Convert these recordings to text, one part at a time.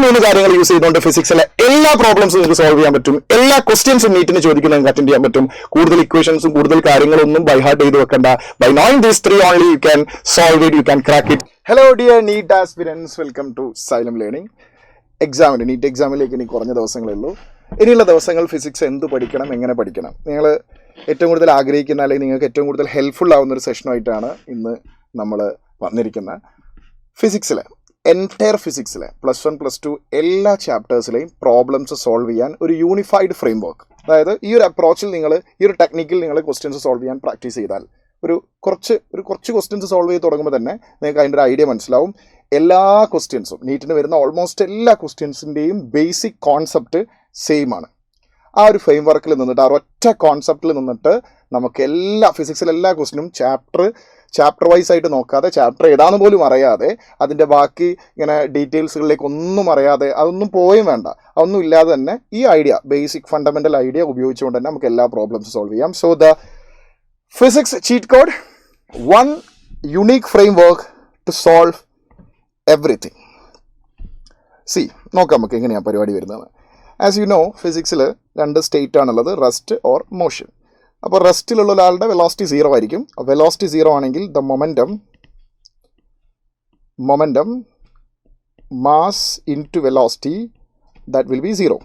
മൂന്ന് കാര്യങ്ങൾ യൂസ് ചെയ്തുകൊണ്ട് ഫിസിക്സിലെ എല്ലാ പ്രോബ്ലംസും നിങ്ങൾക്ക് സോൾവ് ചെയ്യാൻ പറ്റും. എല്ലാ ക്വസ്റ്റ്യൻസും നീറ്റിന് ചോദിക്കുന്നത് നിങ്ങൾക്ക് അറ്റൻഡ് ചെയ്യാൻ പറ്റും. കൂടുതൽ ഇക്വേഷൻസും കൂടുതൽ കാര്യങ്ങളൊന്നും ബൈ ഹാർട്ട് ചെയ്ത് വെക്കണ്ട. By knowing these three only you can solve it, you can crack it. Hello dear NEET aspirants, welcome to Xylem learning. NEET എക്സാമിലേക്ക് ഇനി കുറഞ്ഞ ദിവസങ്ങളേ ഉള്ളൂ. ഇനിയുള്ള ദിവസങ്ങൾ ഫിസിക്സ് എന്ത് പഠിക്കണം, എങ്ങനെ പഠിക്കണം, നിങ്ങൾ ഏറ്റവും കൂടുതൽ ആഗ്രഹിക്കുന്ന അല്ലെങ്കിൽ നിങ്ങൾക്ക് ഏറ്റവും കൂടുതൽ ഹെൽപ്ഫുൾ ആവുന്ന ഒരു സെഷനുമായിട്ടാണ് ഇന്ന് നമ്മൾ വന്നിരിക്കുന്നത്. ഫിസിക്സിലെ എൻറ്റയർ ഫിസിക്സിലെ +1 +2 എല്ലാ ചാപ്റ്റേഴ്സിലെയും പ്രോബ്ലംസ് സോൾവ് ചെയ്യാൻ ഒരു യൂണിഫൈഡ് ഫ്രെയിം വർക്ക്, അതായത് ഈ ഒരു അപ്രോച്ചിൽ നിങ്ങൾ ഈ ഒരു ടെക്നിക്കിൽ നിങ്ങൾ ക്വസ്റ്റ്യൻസ് സോൾവ് ചെയ്യാൻ പ്രാക്ടീസ് ചെയ്താൽ കുറച്ച് ക്വസ്റ്റ്യൻസ് സോൾവ് ചെയ്ത് തുടങ്ങുമ്പോൾ തന്നെ നിങ്ങൾക്ക് അതിൻ്റെ ഒരു ഐഡിയ മനസ്സിലാവും. എല്ലാ ക്വസ്റ്റ്യൻസും നീറ്റിന് വരുന്ന ഓൾമോസ്റ്റ് എല്ലാ ക്വസ്റ്റ്യൻസിൻ്റെയും ബേസിക് കോൺസെപ്റ്റ് സെയിം ആണ്. ആ ഒരു ഫ്രെയിം വർക്കിൽ നിന്നിട്ട്, ആ ഒറ്റ കോൺസെപ്റ്റിൽ നിന്നിട്ട് നമുക്ക് ഫിസിക്സിലെ എല്ലാ ക്വസ്റ്റ്യനും ചാപ്റ്റർ വൈസ് ആയിട്ട് നോക്കാതെ, ചാപ്റ്റർ ഏതാണെന്ന് പോലും അറിയാതെ, അതിൻ്റെ ബാക്കി ഇങ്ങനെ ഡീറ്റെയിൽസുകളിലേക്ക് ഒന്നും അറിയാതെ, അതൊന്നും പോയും വേണ്ട, അതൊന്നും ഇല്ലാതെ തന്നെ ഈ ഐഡിയ, ബേസിക് ഫണ്ടമെൻ്റൽ ഐഡിയ ഉപയോഗിച്ചുകൊണ്ട് തന്നെ നമുക്ക് എല്ലാ പ്രോബ്ലംസ് സോൾവ് ചെയ്യാം. So the physics cheat code, one unique framework to solve everything. നോക്കാം നമുക്ക് എങ്ങനെയാണ് പരിപാടി വരുന്നത്. ആസ് യു നോ, ഫിസിക്സിൽ 2 സ്റ്റേറ്റ് ആണുള്ളത്, റെസ്റ്റ് ഓർ മോഷൻ. അപ്പോൾ റെസ്റ്റിലുള്ള ഒരാളുടെ വെലോസിറ്റി 0 ആയിരിക്കും. വെലോസിറ്റി 0 ആണെങ്കിൽ the momentum mass into velocity that will be 0.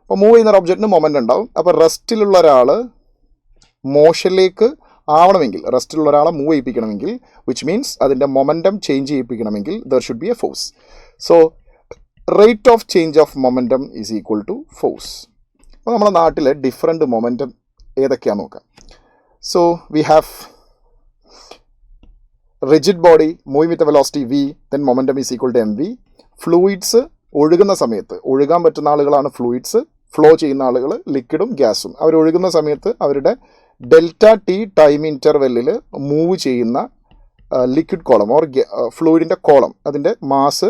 അപ്പോൾ മൂവ് ചെയ്യുന്ന ഒരു ഒബ്ജക്റ്റിന് മൊമെൻ്റ് ഉണ്ടാവും. അപ്പോൾ റെസ്റ്റിലുള്ള ഒരാൾ മോഷനിലേക്ക് ആവണമെങ്കിൽ, റെസ്റ്റിലുള്ള ഒരാളെ മൂവ് ചെയ്യിപ്പിക്കണമെങ്കിൽ, വിച്ച് മീൻസ് അതിൻ്റെ മൊമെൻറ്റം ചേഞ്ച് ചെയ്യിപ്പിക്കണമെങ്കിൽ there should be a force. So rate of change of momentum is equal to force. അപ്പോൾ നമ്മുടെ നാട്ടിൽ ഡിഫറെൻറ്റ് മൊമെൻറ്റം ഏതൊക്കെയാണെന്ന് നോക്കാം. So we have rigid body moving with velocity v, then momentum is equal to mv. Fluids ഒഴുകുന്ന സമയത്ത്, ഒഴുകാൻ പറ്റുന്ന ആളുകളാണ് ഫ്ലൂയിഡ്സ്, ഫ്ലോ ചെയ്യുന്ന ആളുകൾ ലിക്വിഡും ഗ്യാസും. അവർ ഒഴുകുന്ന സമയത്ത് അവരുടെ ∆t ടൈം ഇൻ്റർവെല്ലിൽ മൂവ് ചെയ്യുന്ന ലിക്വിഡ് കോളം ഓർ ഫ്ലൂയിഡിൻ്റെ കോളം, അതിൻ്റെ മാസ്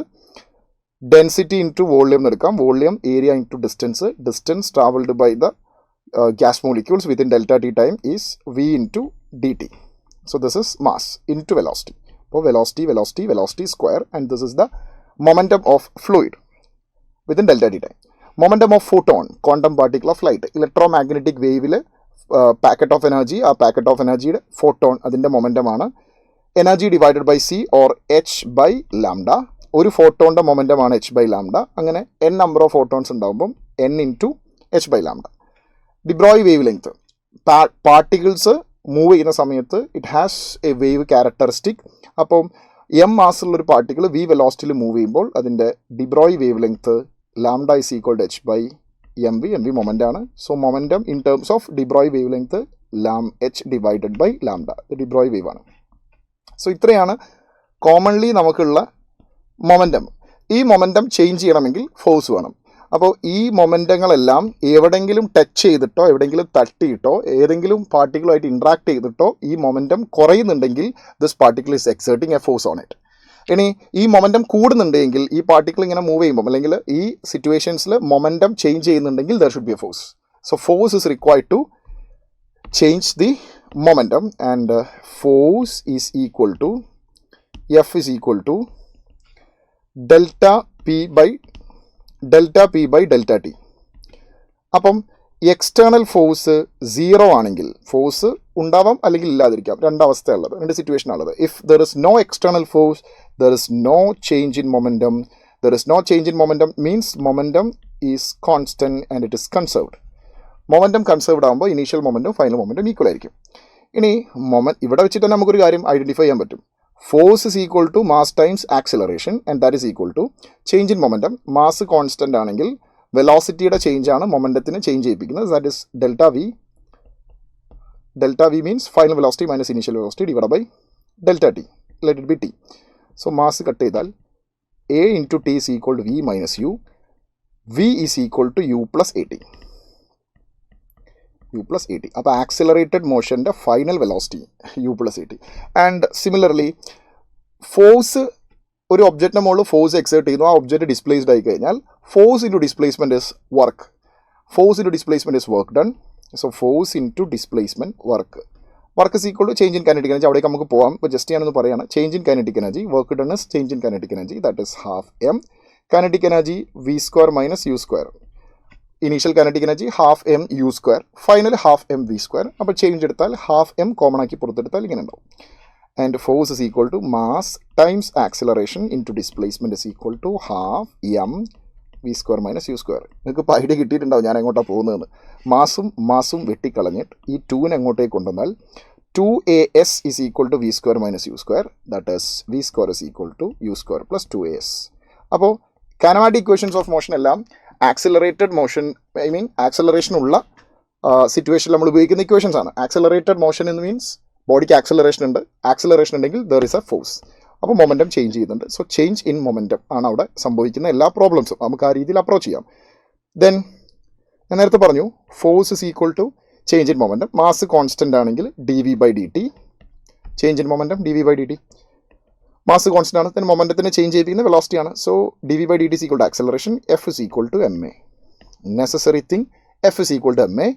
ഡെൻസിറ്റി ഇൻറ്റു വോളിയം എടുക്കാം. Volume area into distance travelled by the gas molecules within ∆t time is v into dt. So this is mass into velocity. So velocity square, and this is the momentum of fluid within ∆t time. Momentum of photon, quantum particle of light, electromagnetic wave packet of energy, a packet of energy photon adinte momentum aanu. Energy divided by c or h by lambda. ഒരു ഫോട്ടോണിൻ്റെ മൊമെൻറ്റം ആണ് h by lambda. അങ്ങനെ n number of photons ഉണ്ടാകുമ്പം n into h by lambda. De Broglie wavelength, particles move ചെയ്യുന്ന സമയത്ത് it has a wave characteristic. അപ്പം m മാസുള്ളൊരു പാർട്ടിക്കിൾ v വെലോസിറ്റിയിൽ മൂവ് ചെയ്യുമ്പോൾ അതിൻ്റെ de Broglie wavelength lambda is equal to h by mv moment ആണ്. So momentum in terms of de Broglie wavelength h divided by lambda, de Broglie wave ആണ്. So ഇത്രയാണ് commonly നമുക്കുള്ള momentum. ഈ momentum change ചെയ്യണമെങ്കിൽ force വേണം. അപ്പോൾ ഈ മൊമെൻറ്റങ്ങളെല്ലാം എവിടെയെങ്കിലും ടച്ച് ചെയ്തിട്ടോ, എവിടെയെങ്കിലും തട്ടിയിട്ടോ, ഏതെങ്കിലും പാർട്ടിക്കിളുമായിട്ട് ഇൻട്രാക്ട് ചെയ്തിട്ടോ ഈ മൊമെൻറ്റം കുറയുന്നുണ്ടെങ്കിൽ this particle is exerting a force on it. ഇനി ഈ മൊമെൻറ്റം കൂടുന്നുണ്ടെങ്കിൽ, ഈ പാർട്ടിക്കിൾ ഇങ്ങനെ മൂവ് ചെയ്യുമ്പോൾ അല്ലെങ്കിൽ ഈ സിറ്റുവേഷൻസിൽ മൊമെൻറ്റം ചേഞ്ച് ചെയ്യുന്നുണ്ടെങ്കിൽ there should be a force. So force is required to change the momentum, and force is equal to F is equal to ∆p by ∆t. അപ്പം എക്സ്റ്റേണൽ ഫോഴ്സ് 0 ആണെങ്കിൽ, force ഉണ്ടാവാം അല്ലെങ്കിൽ ഇല്ലാതിരിക്കാം, രണ്ടവസ്ഥയുള്ളത്, 2 സിറ്റുവേഷനാണുള്ളത്. If there is no external force, there is no change in momentum. There is no change in momentum means momentum is constant and it is conserved. Momentum conserved ആകുമ്പോൾ initial മൊമെൻറ്റും final മൊമെൻറ്റും equal ആയിരിക്കും. ഇനി ഇവിടെ വെച്ചിട്ട് തന്നെ നമുക്കൊരു കാര്യം identify ചെയ്യാൻ പറ്റും. Force is equal to mass times acceleration, and that is equal to change in momentum. Mass constant ആണെങ്കിൽ വെലോസിറ്റിയുടെ ചേഞ്ച് ആണ് മൊമെൻറ്റത്തിന് ചേഞ്ച് ചെയ്യിപ്പിക്കുന്നത്. That is delta v means final velocity minus initial velocity divide by ∆t. Let it be t. So mass cut ചെയ്താൽ a into t is equal to v minus u. v is equal to u plus at. അപ്പോൾ accelerated മോഷൻ്റെ final velocity u plus at. And similarly force, ഒരു ഒബ്ജക്റ്റിൻ്റെ മുകളിൽ force exert ചെയ്യുന്നു, ആ object displaced ആയി കഴിഞ്ഞാൽ force into displacement is work. Work done. So force into displacement work is equal to change in kinetic energy. അവിടേക്ക് നമുക്ക് പോകാം. ഇപ്പോൾ ജസ്റ്റ് ഞാനൊന്ന് പറയുകയാണ്. Change in kinetic energy, work done is change in kinetic energy, that is ½ m. Kinetic energy v square minus u square. Initial kinetic energy half m u square, final half m v square. അപ്പോൾ change എടുത്താൽ half m common ആക്കി പുറത്തെടുത്താൽ ഇങ്ങനെ ഉണ്ടാവും. And force is equal to mass times acceleration into displacement is equal to half m v square minus u square. നിങ്ങൾക്ക് ഇപ്പോൾ idea കിട്ടിയിട്ടുണ്ടാവും ഞാൻ എങ്ങോട്ടാണ് പോകുന്നതെന്ന്. മാസും വെട്ടിക്കളഞ്ഞിട്ട് ഈ 2നെ എങ്ങോട്ടേക്ക് കൊണ്ടുവന്നാൽ 2as is equal to v square minus u square, that is v square is equal to u square plus 2as. അപ്പോൾ കാനമാറ്റിക് equations of motion എല്ലാം ആക്സിലറേറ്റഡ് മോഷൻ ആക്സിലറേഷൻ ഉള്ള സിറ്റുവേഷനിൽ നമ്മൾ ഉപയോഗിക്കുന്ന ഇക്വേഷൻസ് ആണ്. ആക്സിലറേറ്റഡ് മോഷൻ എന്ന് മീൻസ് ബോഡിക്ക് ആക്സിലറേഷൻ ഉണ്ടെങ്കിൽ ദർ ഇസ് എ ഫോഴ്സ്. അപ്പോൾ മൊമെൻറ്റം ചേഞ്ച് ചെയ്യുന്നുണ്ട്. സോ ചേഞ്ച് ഇൻ മൊമെൻറ്റം ആണ് അവിടെ സംഭവിക്കുന്ന എല്ലാ പ്രോബ്ലംസും. നമുക്ക് ആ രീതിയിൽ അപ്രോച്ച് ചെയ്യാം. ദെൻ ഞാൻ നേരത്തെ പറഞ്ഞു force is equal to change in momentum. Mass constant ആണെങ്കിൽ dv/dt, change in momentum dv/dt. Mass constant ആണ്, ദെൻ മൊമെൻറ്റത്തിന് ചേഞ്ച് ചെയ്തിരിക്കുന്ന വെലോസിറ്റിയാണ്. So dv/dt is equal to acceleration, f is equal to ma. Necessary thing, f is equal to ma,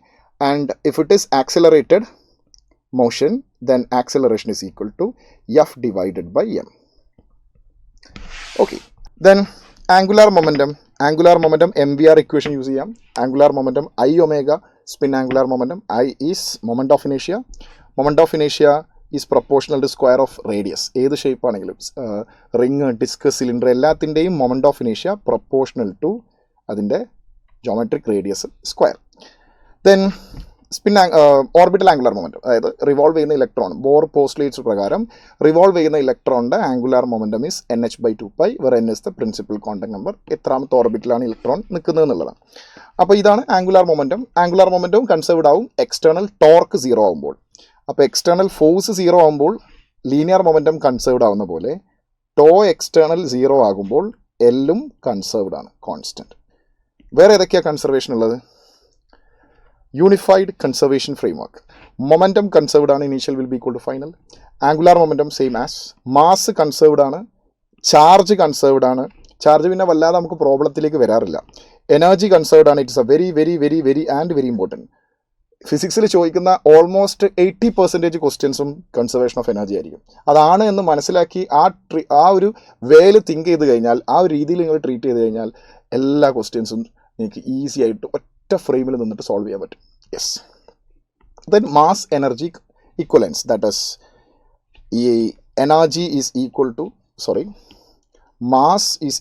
and if it is accelerated motion, then acceleration is equal to f divided by m. Okay, then angular momentum mvr equation use ചെയ്യാം. angular momentum I omega, spin angular momentum. I is moment of inertia. Moment of inertia is proportional to square of radius. ഏത് shape ആണെങ്കിലും ring, disc, cylinder എല്ലാത്തിൻ്റെയും moment of ഇനേഷ്യ proportional to അതിൻ്റെ geometric radius square. Then orbital angular momentum, അതായത് revolve ചെയ്യുന്ന electron, Bohr postulates പ്രകാരം revolve ചെയ്യുന്ന ഇലക്ട്രോണിൻ്റെ angular momentum is nh/2π, where n is the principal contact number. എത്രാമത്തെ ഓർബിറ്റിലാണ് ഇലക്ട്രോൺ നിൽക്കുന്നത് എന്നുള്ളതാണ്. അപ്പോൾ ഇതാണ് ആംഗുലാർ മൊമെൻറ്റം. ആംഗുലാർ മൊമെൻറ്റവും കൺസേർവ്ഡ് ആവും എക്സ്റ്റേണൽ ടോർക്ക് 0 ആകുമ്പോൾ. അപ്പോൾ എക്സ്റ്റേണൽ ഫോഴ്സ് 0 ആകുമ്പോൾ ലീനിയർ മൊമെൻറ്റം കൺസേർവ്ഡ് ആവുന്ന പോലെ ടോ എക്സ്റ്റേണൽ 0 ആകുമ്പോൾ എല്ലും കൺസേർവ്ഡ് ആണ്, കോൺസ്റ്റൻറ്റ്. വേറെ ഏതൊക്കെയാണ് കൺസർവേഷൻ ഉള്ളത്? Unified conservation framework. Momentum conserved ആണ്, initial will be equal to final. Angular momentum same as. Mass conserved ആണ്, ചാർജ് കൺസേർവ്ഡ് ആണ്. ചാർജ് പിന്നെ വല്ലാതെ നമുക്ക് പ്രോബ്ലത്തിലേക്ക് വരാറില്ല. എനർജി കൺസേർവ്ഡ് ആണ്. It's a very very very very and very important. ഫിസിക്സിൽ ചോദിക്കുന്ന ഓൾമോസ്റ്റ് 80% ക്വസ്റ്റ്യൻസും കൺസർവേഷൻ ഓഫ് എനർജി ആയിരിക്കും. അതാണ് എന്ന് മനസ്സിലാക്കി ആ ഒരു വേയിൽ തിങ്ക് ചെയ്ത് കഴിഞ്ഞാൽ, ആ ഒരു രീതിയിൽ നിങ്ങൾ ട്രീറ്റ് ചെയ്ത് കഴിഞ്ഞാൽ എല്ലാ ക്വസ്റ്റ്യൻസും നിങ്ങൾക്ക് ഈസി ആയിട്ട് ഒറ്റ ഫ്രെയിമിൽ നിന്നിട്ട് സോൾവ് ചെയ്യാൻ പറ്റും. Yes. Then mass energy equivalence, that is ഈ energy is equal to mass is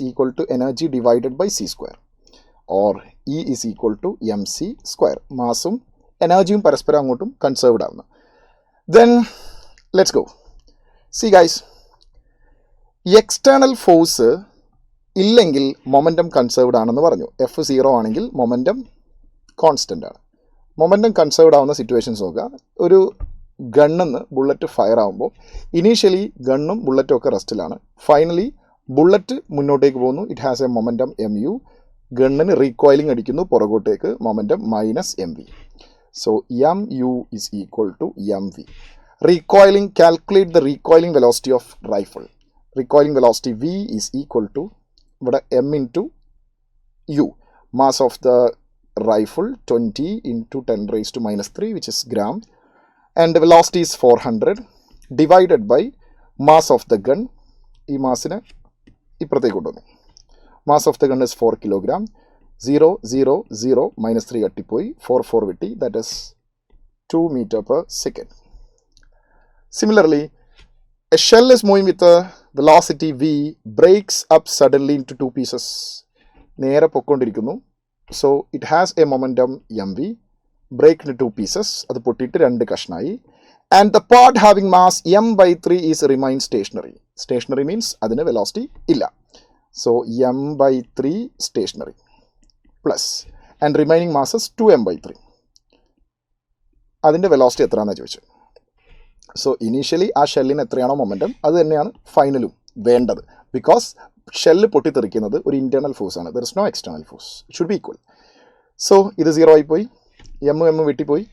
equal to energy divided by c square, or E is equal to mc square. മാസും എനർജിയും പരസ്പരം അങ്ങോട്ടും കൺസേർവ്ഡ് ആവുന്നു. Then let's go. See guys, external force ഇല്ലെങ്കിൽ momentum conserved ആണെന്ന് പറഞ്ഞു. f 0 ആണെങ്കിൽ momentum constant ആണ്. മൊമെൻറ്റം കൺസേർവ്ഡ് ആവുന്ന സിറ്റുവേഷൻസ് നോക്കുക. ഒരു ഗണ്ണിന്ന് ബുള്ളറ്റ് ഫയർ ആകുമ്പോൾ ഇനീഷ്യലി ഗണ്ണും ബുള്ളറ്റും ഒക്കെ റെസ്റ്റിലാണ്. ഫൈനലി ബുള്ളറ്റ് മുന്നോട്ടേക്ക് പോകുന്നു. It has a momentum mu. ഗണ്ണിന് റീകോയിലിംഗ് അടിക്കുന്നു പുറകോട്ടേക്ക്, മൊമെൻറ്റം -mv. സോ mu is equal to mv. Recoiling, calculate the recoiling velocity of rifle. Recoiling velocity v is equal to ഇവിടെ m into u. Mass of the rifle 20 into 10⁻³ which is gram, and the velocity is 400 divided by mass of the gun. ഈ മാസിനെ ഇപ്പുറത്തേക്ക് കൊണ്ടുവന്നു. Mass of the gun is 4 kilogram. 0 0 0 -3 കട്ടിപ്പോയി, 4 4 വിട്ടി, that is 2 meter/second. Similarly, a shell is moving with a velocity v, breaks up suddenly into 2 pieces. നേരെ പൊക്കോണ്ടിരിക്കുന്നു. So it has a momentum mv, break into 2 pieces. അത് പൊട്ടിയിട്ട് 2 കഷ്ണായി. And the part having mass m/3 is remain stationary. Stationary means അതിന് velocity ഇല്ല. So m/3 stationary plus, and remaining mass is 2m/3. അതിൻ്റെ velocity എത്രയാണെന്ന് ചോദിച്ചു. So initially ആ ഷെല്ലിന് എത്രയാണോ momentum അത് തന്നെയാണ് ഫൈനലും വേണ്ടത്. ബിക്കോസ് ഷെല്ല് പൊട്ടിത്തെറിക്കുന്നത് ഒരു ഇൻറ്റേർണൽ ഫോഴ്സ് ആണ്. There is no external force. It should be equal. So ഇത് 0 ആയിപ്പോയി, m വെട്ടിപ്പോയി.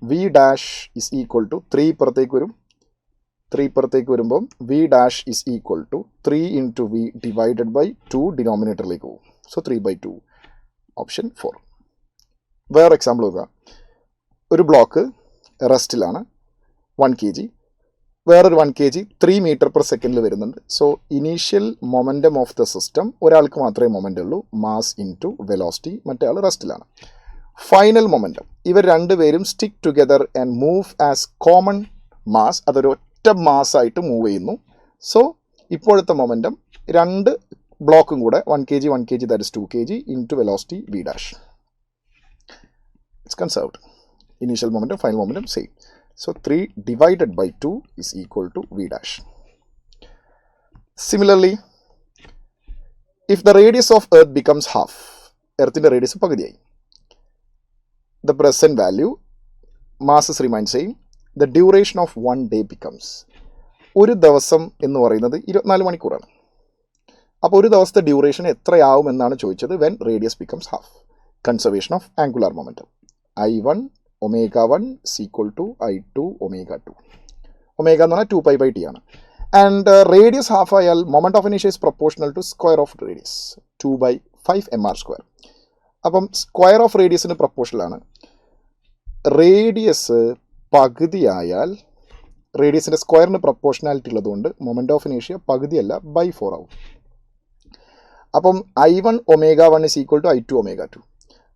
v dash is equal to 3 ഇപ്പുറത്തേക്ക് വരും. 3 ഇപ്പുറത്തേക്ക് വരുമ്പം v dash is equal to 3 into v divided by 2 ഡിനോമിനേറ്ററിലേക്ക് പോകും. So 3/2, option 4. വേറെ എക്സാമ്പിൾ നോക്കുക. ഒരു ബ്ലോക്ക് റെസ്റ്റിലാണ്, 1 kg. വേറൊരു 1 kg 3 meter per second വരുന്നുണ്ട്. So initial momentum of the system ഒരാൾക്ക് മാത്രമേ മൊമെൻ്റ് ഉള്ളൂ, മാസ് ഇൻറ്റു വെലോസിറ്റി, മറ്റേ ആൾ റെസ്റ്റിലാണ്. ഫൈനൽ മൊമെൻറ്റം, ഇവർ രണ്ടുപേരും stick together and move as common mass, അതൊരു ഒറ്റ മാസ്സായിട്ട് മൂവ് ചെയ്യുന്നു. സോ ഇപ്പോഴത്തെ മൊമെൻറ്റം രണ്ട് ബ്ലോക്കും കൂടെ 1 kg 1 kg that is 2 kg into velocity v dash. It's conserved. Initial momentum final momentum same. So 3 divided by 2 is equal to v dash. Similarly, if the radius of Earth becomes half, Earth's radius പകുതിയായി, the present value, masses remain same, the duration of one day becomes, ഒരു ദിവസം എന്ന് പറയുന്നത് 24 മണിക്കൂറാണ്. അപ്പോൾ ഒരു ദിവസത്തെ duration എത്രയാവും എന്നാണ് ചോദിച്ചത് when radius becomes half. Conservation of angular momentum. I1 omega 1 is equal to I2 omega 2. Omega എന്ന് പറഞ്ഞാൽ 2 pi by t ആണ്. ആൻഡ് റേഡിയസ് ഹാഫ് ആയാൽ മൊമെൻറ്റ് ഓഫ് ഇനേഷ്യ is proportional to square of radius 2/5 mr². അപ്പം square of റേഡിയസിന് പ്രൊപ്പോർഷണലാണ്. Radius പകുതിയായാൽ റേഡിയസിൻ്റെ സ്ക്വയറിന് പ്രൊപ്പോർഷണാലിറ്റി ഉള്ളതുകൊണ്ട് മൊമെൻറ്റ് ഓഫ് ഇനേഷ്യ പകുതിയല്ല by4 ആവും. അപ്പം I1 omega 1 is equal to I2 omega 2.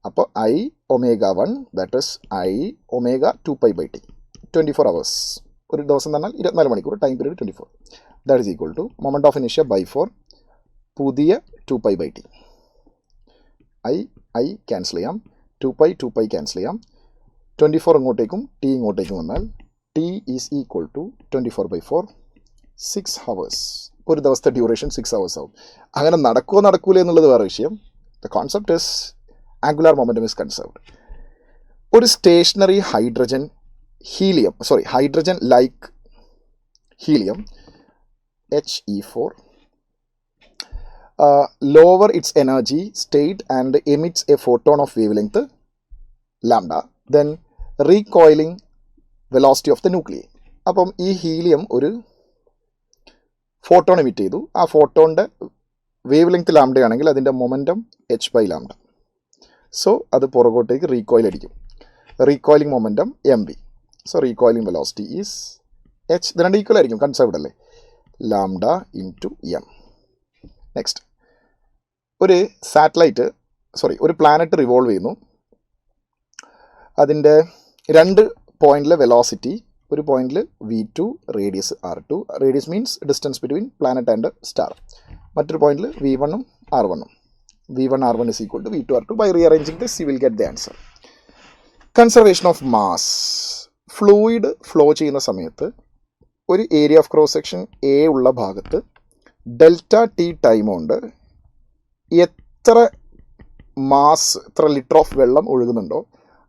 അപ്പോൾ I omega 1 that is I omega 2 pi by t, 24 hours. ഒരു ദിവസം എന്ന് പറഞ്ഞാൽ 24 മണിക്കൂർ, time period 24. That is equal to moment of ഇനേഷ്യ by4 പുതിയ 2 pi by t. I cancel ചെയ്യാം, 2 pi cancel ചെയ്യാം, 24 ഇങ്ങോട്ടേക്കും t ഇങ്ങോട്ടേക്കും വന്നാൽ t is equal to 24/4, 6 hours. ഒരു ദിവസത്തെ ഡ്യൂറേഷൻ 6 hours ആവും. അങ്ങനെ നടക്കൂലേ എന്നുള്ളത് വേറെ വിഷയം. The concept is angular momentum is conserved. ഒരു stationary hydrogen like helium He4 lower its energy state and emits a photon of wavelength lambda, then recoiling velocity of the nuclei. അപ്പം ഈ helium ഒരു photon emit ചെയ്തു. ആ ഫോട്ടോണിൻ്റെ wave length ലാംഡയാണെങ്കിൽ അതിൻ്റെ momentum h/λ. So അത് പുറകോട്ടേക്ക് recoil അടിക്കും. Recoiling momentum mv. So recoiling velocity is h. ഇത് രണ്ട് ഈക്വൽ ആയിരിക്കും, കൺസേർവ്ഡ് അല്ലേ, ലാംഡ ഇൻറ്റു എം. നെക്സ്റ്റ്, ഒരു പ്ലാനറ്റ് റിവോൾവ് ചെയ്യുന്നു. അതിൻ്റെ രണ്ട് പോയിന്റിലെ വെലോസിറ്റി, ഒരു പോയിന്റിൽ v2, radius r2, radius means distance between planet and star. മറ്റൊരു പോയിന്റിൽ v1ഉം r1ഉം. v1 r1 is equal to v2 r2. By rearranging this you will get the answer. Conservation of mass. Fluid flow ചെയ്യുന്ന സമയത്ത് ഒരു area of cross section A ഉള്ള ഭാഗത്ത് ΔT time കൊണ്ട് എത്ര ലിറ്റർ ഓഫ് വെള്ളം ഒഴുകുന്നുണ്ടോ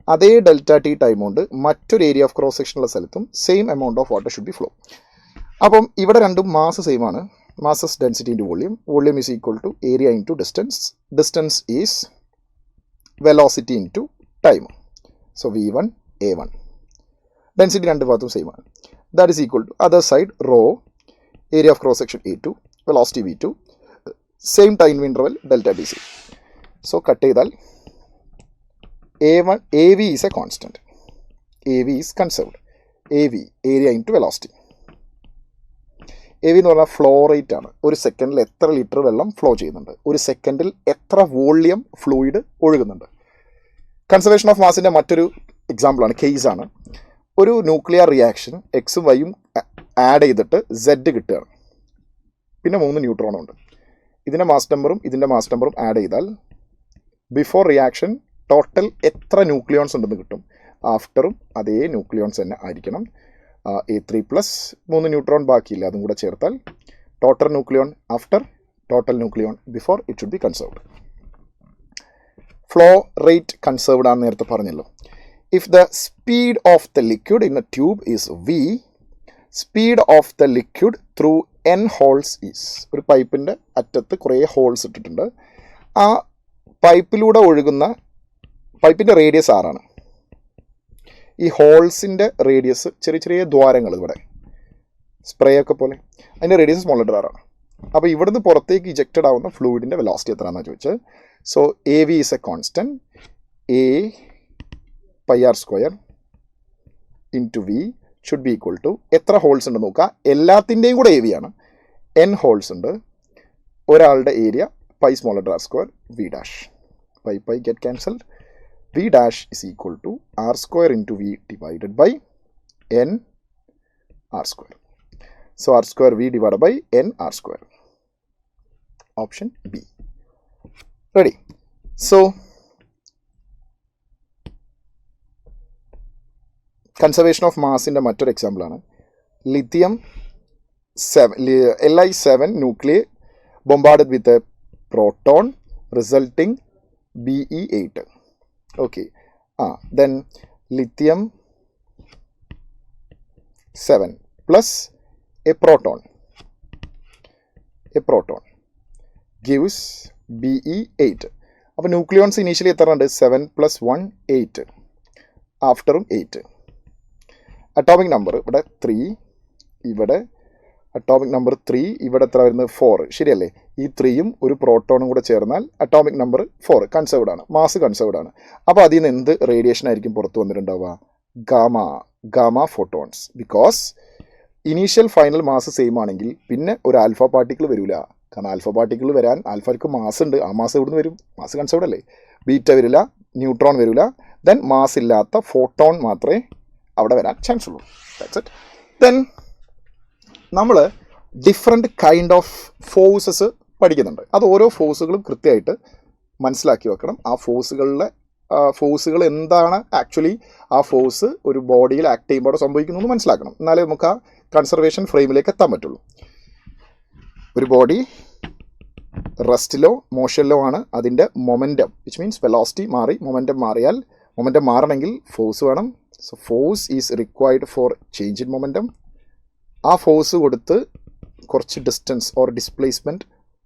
അതേ ΔT ടൈം കൊണ്ട് മറ്റൊരു ഏരിയ ഓഫ് ക്രോസ് സെക്ഷനുള്ള സ്ഥലത്തും same amount of water should be flow. അപ്പം ഇവിടെ രണ്ടും മാസ് സെയിം ആണ്. Mass is density into volume. Volume is equal to area into distance. Distance is velocity into time. So V1 A1. Density രണ്ട് ഭാഗത്തും same ആണ്. That is equal to other side rho, area of cross section A2, velocity V2, same time interval delta dc. So cut ചെയ്താൽ A1 AV is a constant. AV is conserved. AV area into velocity. AV എന്ന് പറഞ്ഞാൽ flow rate ആണ്. ഒരു സെക്കൻഡിൽ എത്ര litre വെള്ളം flow ചെയ്യുന്നുണ്ട്, ഒരു സെക്കൻഡിൽ എത്ര വോള്യം ഫ്ലൂയിഡ് ഒഴുകുന്നുണ്ട്. കൺസർവേഷൻ ഓഫ് മാസിൻ്റെ മറ്റൊരു എക്സാമ്പിളാണ്, കേസാണ്. ഒരു ന്യൂക്ലിയർ റിയാക്ഷൻ എക്സും വൈയും ആഡ് ചെയ്തിട്ട് Z കിട്ടുകയാണ്. പിന്നെ 3 ന്യൂട്രോണുണ്ട്. ഇതിൻ്റെ മാസ് നമ്പറും ആഡ് ചെയ്താൽ ബിഫോർ റിയാക്ഷൻ ടോട്ടൽ എത്ര ന്യൂക്ലിയോൺസ് ഉണ്ടെന്ന് കിട്ടും. ആഫ്റ്ററും അതേ ന്യൂക്ലിയോൺസ് തന്നെ ആയിരിക്കണം. A3 പ്ലസ് 3 ന്യൂട്രോൺ ബാക്കിയില്ല, അതും കൂടെ ചേർത്താൽ total nucleon after, total nucleon before, it should be conserved. Flow rate conserved ആണെന്ന് നേരത്തെ പറഞ്ഞല്ലോ. If the speed of the liquid in a tube is v, speed of the liquid through n holes is, ഒരു പൈപ്പിൻ്റെ അറ്റത്ത് കുറേ holes ഇട്ടിട്ടുണ്ട്. ആ പൈപ്പിലൂടെ ഒഴുകുന്ന പൈപ്പിൻ്റെ റേഡിയസ് r ആണ്. ഈ ഹോൾസിൻ്റെ റേഡിയസ് ചെറിയ ദ്വാരങ്ങൾ, ഇവിടെ സ്പ്രേ ഒക്കെ പോലെ, അതിൻ്റെ റേഡിയസ് സ്മോൾ r ആണ്. അപ്പോൾ ഇവിടുന്ന് പുറത്തേക്ക് ഇജക്റ്റഡ് ആവുന്ന ഫ്ലൂയിഡിൻ്റെ വെലോസിറ്റി എത്രയാണെന്നാണ് ചോദിച്ചത്. So AV is a constant, A πr² into V, should be equal to എത്ര ഹോൾസ് ഉണ്ട് നോക്കുക, എല്ലാത്തിൻ്റെയും കൂടെ ഏരിയ ആണ്. n ഹോൾസ് ഉണ്ട്, ഒരാളുടെ area pi smaller R square V dash. Pi get cancelled. V dash is equal to R square into V divided by n R square. So R square V divide by n R square. Option B. Ready. So conservation of മാസിൻ്റെ മറ്റൊരു എക്സാമ്പിളാണ് lithium Li7 nuclear bombarded with a proton resulting Be8. Okay. Then lithium 7 plus a proton gives Be8. അപ്പോൾ nucleons initially എത്ര ഉണ്ട്? 7 + 1 8. ആഫ്റ്ററും 8. Atomic number ഇവിടെ 3, ഇവിടെ atomic number 3, ഇവിടെ എത്ര വരുന്നത്? 4. ശരിയല്ലേ? ഈ 3യും ഒരു പ്രോട്ടോണും കൂടെ ചേർന്നാൽ അറ്റോമിക് നമ്പർ 4 കൺസേർവ്ഡ് ആണ്, മാസ് കൺസേർവ്ഡ് ആണ്. അപ്പോൾ അതിൽ നിന്ന് എന്ത് റേഡിയേഷൻ ആയിരിക്കും പുറത്ത് വന്നിട്ടുണ്ടാവുക? Gamma photons. Because initial final mass same ആണെങ്കിൽ പിന്നെ ഒരു ആൽഫ പാർട്ടിക്കിൾ വരില്ല. കാരണം ആൽഫ പാർട്ടിക്കിൾ വരാൻ ആൽഫയ്ക്ക് മാസ് ഉണ്ട്, ആ മാസ് എവിടെ നിന്ന് വരും? മാസ് കൺസേർവ്ഡ് അല്ലേ? ബീറ്റ വരില്ല, ന്യൂട്രോൺ വരില്ല, ദെൻ മാസ് ഇല്ലാത്ത ഫോട്ടോൺ മാത്രമേ അവിടെ വരാൻ ചാൻസ് ഉള്ളൂ. That's it. ദെൻ നമ്മൾ ഡിഫറെൻറ്റ് കൈൻഡ് ഓഫ് ഫോഴ്സസ് പഠിക്കുന്നുണ്ട്. അത് ഓരോ ഫോഴ്സുകളും കൃത്യമായിട്ട് മനസ്സിലാക്കി വെക്കണം. ആ ഫോഴ്സുകൾ എന്താണ് ആക്ച്വലി ആ ഫോഴ്സ് ഒരു ബോഡിയിൽ ആക്ട് ചെയ്യുമ്പോൾ സംഭവിക്കുന്നു എന്ന് മനസ്സിലാക്കണം. എന്നാലേ നമുക്ക് ആ കൺസർവേഷൻ ഫ്രെയിമിലേക്ക് എത്താൻ പറ്റുള്ളൂ. ഒരു ബോഡി റെസ്റ്റിലോ മോഷനിലോ ആണ്, അതിൻ്റെ മൊമെൻറ്റം വിച്ച് മീൻസ് വെലോസിറ്റി മാറി മൊമെൻറ്റം മാറിയാൽ, മൊമെൻറ്റം മാറണമെങ്കിൽ ഫോഴ്സ് വേണം. So force is required for change in momentum. ആ ഫോഴ്സ് കൊടുത്ത് കുറച്ച് ഡിസ്റ്റൻസ് ഓർ ഡിസ്പ്ലേസ്മെൻറ്റ്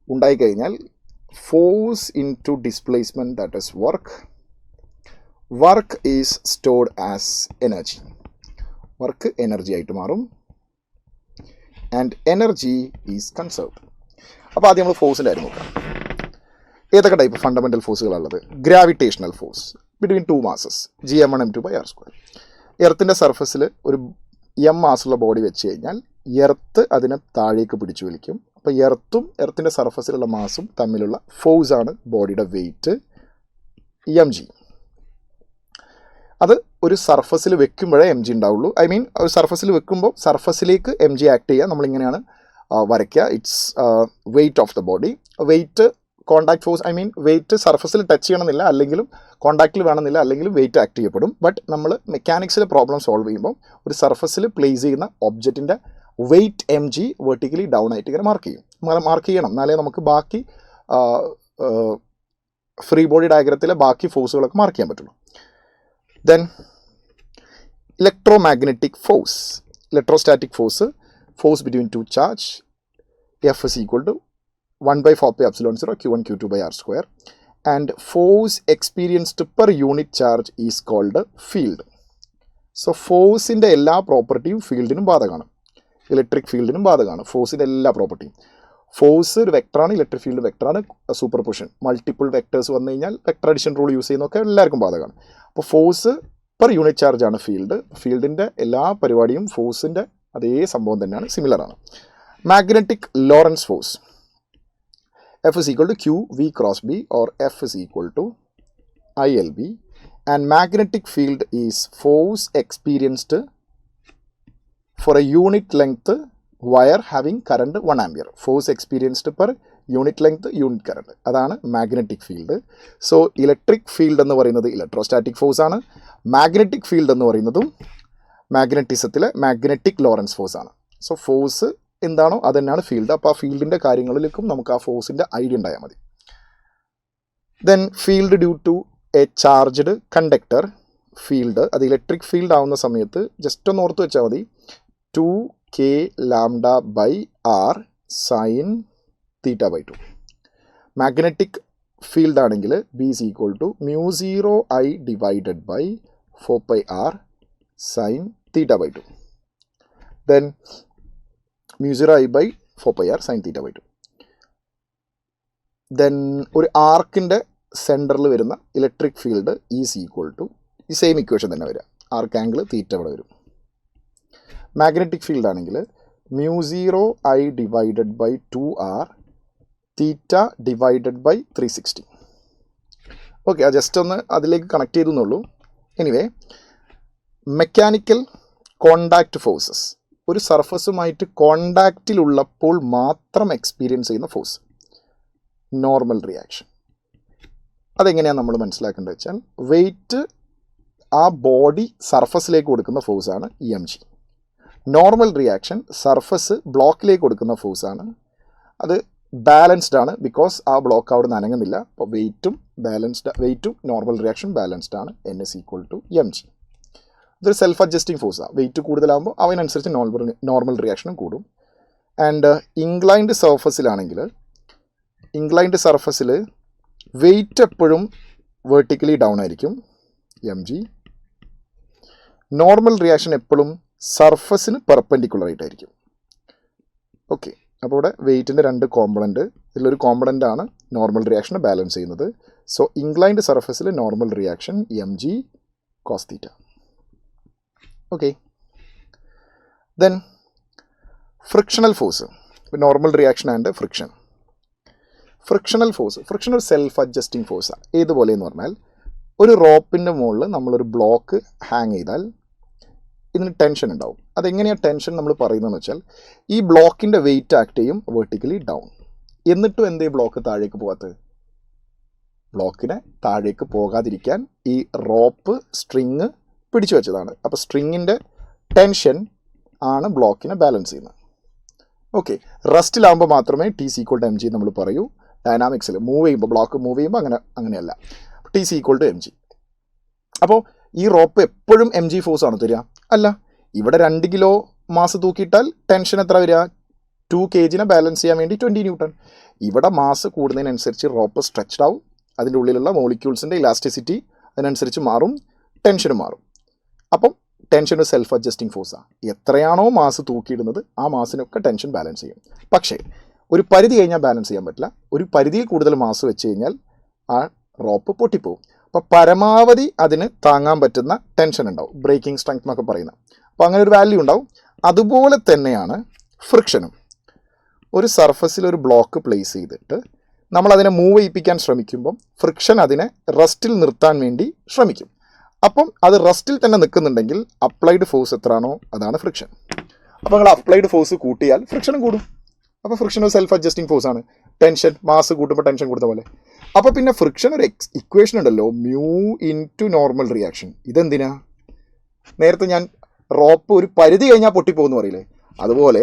ഉണ്ടായിക്കഴിഞ്ഞാൽ force into displacement, that is work is stored as energy. Work energy ആയിട്ട് മാറും ആൻഡ് എനർജി ഈസ് കൺസേർവ്ഡ്. അപ്പോൾ ആദ്യം നമ്മൾ ഫോഴ്സിൻ്റെ കാര്യം നോക്കാം. ഏതൊക്കെ ടൈപ്പ് ഫണ്ടമെൻ്റൽ ഫോഴ്സുകളുള്ളത്? Gravitational force between 2 masses Gm1 m2/r². എർത്തിൻ്റെ സർഫസിൽ ഒരു m മാസുള്ള ബോഡി വെച്ച് കഴിഞ്ഞാൽ എർത്ത് അതിനെ താഴേക്ക് പിടിച്ചു വലിക്കും. അപ്പോൾ എർത്തിൻ്റെ സർഫസിലുള്ള മാസും തമ്മിലുള്ള ഫോഴ്സാണ് ബോഡിയുടെ വെയിറ്റ് mg. അത് ഒരു സർഫസിൽ വെക്കുമ്പോഴേ mg ഉണ്ടാവുള്ളൂ. ഐ മീൻ ഒരു സർഫസിൽ വെക്കുമ്പോൾ സർഫസിലേക്ക് mg ആക്ട് ചെയ്യുക. നമ്മളിങ്ങനെയാണ് വരയ്ക്കുക. It's weight of the body. Weight contact force, I mean weight സർഫസിൽ ടച്ച് ചെയ്യണമെന്നില്ല, അല്ലെങ്കിലും കോണ്ടാക്റ്റിൽ വേണമെന്നില്ല, അല്ലെങ്കിലും വെയിറ്റ് ആക്ട് ചെയ്യപ്പെടും. ബട്ട് നമ്മൾ മെക്കാനിക്സിലെ പ്രോബ്ലം സോൾവ് ചെയ്യുമ്പോൾ ഒരു സർഫസിൽ പ്ലേസ് ചെയ്യുന്ന ഒബ്ജക്റ്റിൻ്റെ വെയിറ്റ് mg വെർട്ടിക്കലി ഡൗൺ ആയിട്ട് ഇങ്ങനെ മാർക്ക് ചെയ്യണം. എന്നാലേ നമുക്ക് ബാക്കി ഫ്രീ ബോഡി ഡയഗ്രത്തിലെ ബാക്കി ഫോഴ്സുകളൊക്കെ മാർക്ക് ചെയ്യാൻ പറ്റുള്ളൂ. Then electromagnetic force, electrostatic force between 2 charge, F is equal to 1/4πε0 q1 q2/r², and force experienced per unit charge is called field. So ഫോഴ്സിൻ്റെ എല്ലാ പ്രോപ്പർട്ടിയും ഫീൽഡിനും ബാധകമാണ്, ഇലക്ട്രിക് ഫീൽഡിനും ബാധകമാണ്. ഫോഴ്സിൻ്റെ എല്ലാ പ്രോപ്പർട്ടിയും. ഫോഴ്സ് ഒരു വെക്ടറാണ്, ഇലക്ട്രിക് ഫീൽഡ് വെക്ടറാണ്. സൂപ്പർ പൊസിഷൻ, മൾട്ടിപ്പിൾ വെക്ടേഴ്സ് വന്നു കഴിഞ്ഞാൽ വെക്ടർ അഡിഷൻ റൂൾ യൂസ് ചെയ്യുന്നതൊക്കെ എല്ലാവർക്കും ബാധകമാണ്. അപ്പോൾ ഫോഴ്സ് പെർ യൂണിറ്റ് ചാർജാണ് ഫീൽഡിൻ്റെ എല്ലാ പരിപാടിയും ഫോഴ്സിൻ്റെ അതേ സംഭവം തന്നെയാണ്, സിമിലറാണ്. Magnetic Lorentz force, F is equal to QV cross B, or F is equal to ILB, and magnetic field is force experienced for a unit length wire having current 1 ampere. Force experienced per unit length unit current, അതാണ് magnetic field. So electric field എന്ന് പറയുന്നത് electrostatic force ആണ്. Magnetic field എന്ന് പറയുന്നതും മാഗ്നറ്റിസത്തിലെ magnetic Lorentz force ആണ്. So force എന്താണോ അത് തന്നെയാണ് ഫീൽഡ്. അപ്പോൾ ആ ഫീൽഡിൻ്റെ കാര്യങ്ങളിലേക്കും നമുക്ക് ആ ഫോഴ്സിൻ്റെ ഐഡിയ ഉണ്ടായാൽ മതി. Then field due to a charged conductor field, അത് ഇലക്ട്രിക് ഫീൽഡ് ആവുന്ന സമയത്ത് ജസ്റ്റ് ഒന്ന് ഓർത്ത് വെച്ചാൽ മതി, 2k(λ/r sin θ/2). മാഗ്നറ്റിക് ഫീൽഡ് ആണെങ്കിൽ B is equal to μ0I divided by 4πr sin θ/2. Then μ0I/4πr sin θ/2. Then ഒരു ആർക്കിൻ്റെ സെൻറ്ററിൽ വരുന്ന electric field is equal to ഈ സെയിം ഇക്വേഷൻ തന്നെ വരിക, ആർക്ക് ആംഗിൾ തീറ്റ ഇവിടെ വരും. മാഗ്നറ്റിക് ഫീൽഡ് ആണെങ്കിൽ μ0I divided by 2R theta divided by 360. Okay, അത് ജസ്റ്റ് ഒന്ന് അതിലേക്ക് കണക്ട് ചെയ്തു എന്നുള്ളൂ. എനിവേ, മെക്കാനിക്കൽ കോണ്ടാക്റ്റ് ഫോഴ്സസ്, ഒരു സർഫസുമായിട്ട് കോണ്ടാക്റ്റിലുള്ളപ്പോൾ മാത്രം എക്സ്പീരിയൻസ് ചെയ്യുന്ന ഫോഴ്സ്, നോർമൽ റിയാക്ഷൻ. അതെങ്ങനെയാണ് നമ്മൾ മനസ്സിലാക്കേണ്ടത് വെച്ചാൽ, വെയിറ്റ് ആ ബോഡി സർഫസിലേക്ക് കൊടുക്കുന്ന ഫോഴ്സാണ് EMG. നോർമൽ റിയാക്ഷൻ സർഫസ് ബ്ലോക്കിലേക്ക് കൊടുക്കുന്ന ഫോഴ്സാണ്. അത് ബാലൻസ്ഡ് ആണ്, ബിക്കോസ് ആ ബ്ലോക്ക് അവിടെ നിന്ന് അനങ്ങുന്നില്ല. അപ്പോൾ വെയിറ്റും നോർമൽ റിയാക്ഷൻ ബാലൻസ്ഡ് ആണ്. N=mg. ഇതൊരു സെൽഫ് അഡ്ജസ്റ്റിംഗ് ഫോഴ്സാണ്. വെയിറ്റ് കൂടുതലാകുമ്പോൾ അതിനനുസരിച്ച് നോർമൽ റിയാക്ഷനും കൂടും. ആൻഡ് ഇൻക്ലൈൻഡ് സർഫസിൽ വെയിറ്റ് എപ്പോഴും വെർട്ടിക്കലി ഡൗൺ ആയിരിക്കും, mg. നോർമൽ റിയാക്ഷൻ എപ്പോഴും സർഫസിന് പെർപെൻഡിക്കുലർ ആയിട്ടായിരിക്കും. ഓക്കെ, അപ്പോൾ ഇവിടെ വെയിറ്റിൻ്റെ 2 കോമ്പണൻറ്റ്, ഇതിലൊരു കോമ്പണൻ്റാണ് നോർമൽ റിയാക്ഷനെ ബാലൻസ് ചെയ്യുന്നത്. സോ ഇൻക്ലൈൻഡ് സർഫസിൽ normal reaction mg cos θ. Okay, then frictional force, normal reaction and friction. Frictional ഒരു സെൽഫ് അഡ്ജസ്റ്റിംഗ് ഫോഴ്സാണ്. ഏതുപോലെ എന്ന് പറഞ്ഞാൽ, ഒരു റോപ്പിൻ്റെ മുകളിൽ നമ്മളൊരു ബ്ലോക്ക് ഹാങ് ചെയ്താൽ ഇതിന് ടെൻഷൻ ഉണ്ടാവും. അതെങ്ങനെയാണ് ടെൻഷൻ നമ്മൾ പറയുന്നതെന്ന് വെച്ചാൽ, ഈ ബ്ലോക്കിൻ്റെ വെയിറ്റ് ആക്ട് ചെയ്യും വെർട്ടിക്കലി ഡൗൺ. എന്നിട്ടും എന്തേ ബ്ലോക്ക് താഴേക്ക് പോകാത്തത്? ബ്ലോക്കിനെ താഴേക്ക് പോകാതിരിക്കാൻ ഈ റോപ്പ് സ്ട്രിങ് പിടിച്ചു വെച്ചതാണ്. അപ്പോൾ സ്ട്രിങ്ങിൻ്റെ ടെൻഷൻ ആണ് ബ്ലോക്കിനെ ബാലൻസ് ചെയ്യുന്നത്. ഓക്കെ, റെസ്റ്റിലാകുമ്പോൾ മാത്രമേ T=mg നമ്മൾ പറയൂ. ഡൈനാമിക്സിൽ ബ്ലോക്ക് മൂവ് ചെയ്യുമ്പോൾ അങ്ങനെയല്ല. T=mg. അപ്പോൾ ഈ റോപ്പ് എപ്പോഴും mg ഫോഴ്സ് ആണ് തരിക? അല്ല. ഇവിടെ 2 കിലോ മാസ് തൂക്കിയിട്ടാൽ ടെൻഷൻ എത്ര വരിക? 2 kg ബാലൻസ് ചെയ്യാൻ വേണ്ടി 20 ന്യൂട്ടൺ. ഇവിടെ മാസ് കൂടുന്നതിനനുസരിച്ച് റോപ്പ് സ്ട്രെച്ച്ഡ് ആവും. അതിൻ്റെ ഉള്ളിലുള്ള മോളിക്യൂൾസിൻ്റെ ഇലാസ്റ്റിസിറ്റി അതിനനുസരിച്ച് മാറും, ടെൻഷനും മാറും. അപ്പം ടെൻഷൻ ഒരു സെൽഫ് അഡ്ജസ്റ്റിംഗ് ഫോഴ്സാണ്. എത്രയാണോ മാസ് തൂക്കിയിടുന്നത് ആ മാസിനൊക്കെ ടെൻഷൻ ബാലൻസ് ചെയ്യും. പക്ഷേ ഒരു പരിധി കഴിഞ്ഞാൽ ബാലൻസ് ചെയ്യാൻ പറ്റില്ല. ഒരു പരിധിയിൽ കൂടുതൽ മാസ് വെച്ച് കഴിഞ്ഞാൽ ആ റോപ്പ് പൊട്ടിപ്പോവും. അപ്പോൾ പരമാവധി അതിന് താങ്ങാൻ പറ്റുന്ന ടെൻഷൻ ഉണ്ടാവും, ബ്രേക്കിംഗ് സ്ട്രെങ്ത് എന്നൊക്കെ പറയുന്നത്. അപ്പോൾ അങ്ങനെ ഒരു വാല്യൂ ഉണ്ടാവും. അതുപോലെ തന്നെയാണ് ഫ്രിക്ഷനും. ഒരു സർഫസിൽ ഒരു ബ്ലോക്ക് പ്ലേസ് ചെയ്തിട്ട് നമ്മളതിനെ മൂവ് ചെയ്യിപ്പിക്കാൻ ശ്രമിക്കുമ്പം ഫ്രിക്ഷൻ അതിനെ റെസ്റ്റിൽ നിർത്താൻ വേണ്ടി ശ്രമിക്കും. അപ്പം അത് റെസ്റ്റിൽ തന്നെ നിൽക്കുന്നുണ്ടെങ്കിൽ അപ്ലൈഡ് ഫോഴ്സ് എത്രയാണോ അതാണ് ഫ്രിക്ഷൻ. അപ്പോൾ നിങ്ങൾ അപ്ലൈഡ് ഫോഴ്സ് കൂട്ടിയാൽ ഫ്രിക്ഷനും കൂടും. അപ്പോൾ ഫ്രിക്ഷൻ ഒരു സെൽഫ് അഡ്ജസ്റ്റിംഗ് ഫോഴ്സാണ്. ടെൻഷൻ മാസ് കൂട്ടുമ്പോൾ ടെൻഷൻ കൂടുന്ന പോലെ. അപ്പോൾ പിന്നെ ഫ്രിക്ഷൻ ഒരു ഇക്വേഷൻ ഉണ്ടല്ലോ, μ നോർമൽ റിയാക്ഷൻ. ഇതെന്തിനാ? നേരത്തെ ഞാൻ റോപ്പ് ഒരു പരിധി കഴിഞ്ഞാൽ പൊട്ടിപ്പോകുന്നു പറയില്ലേ, അതുപോലെ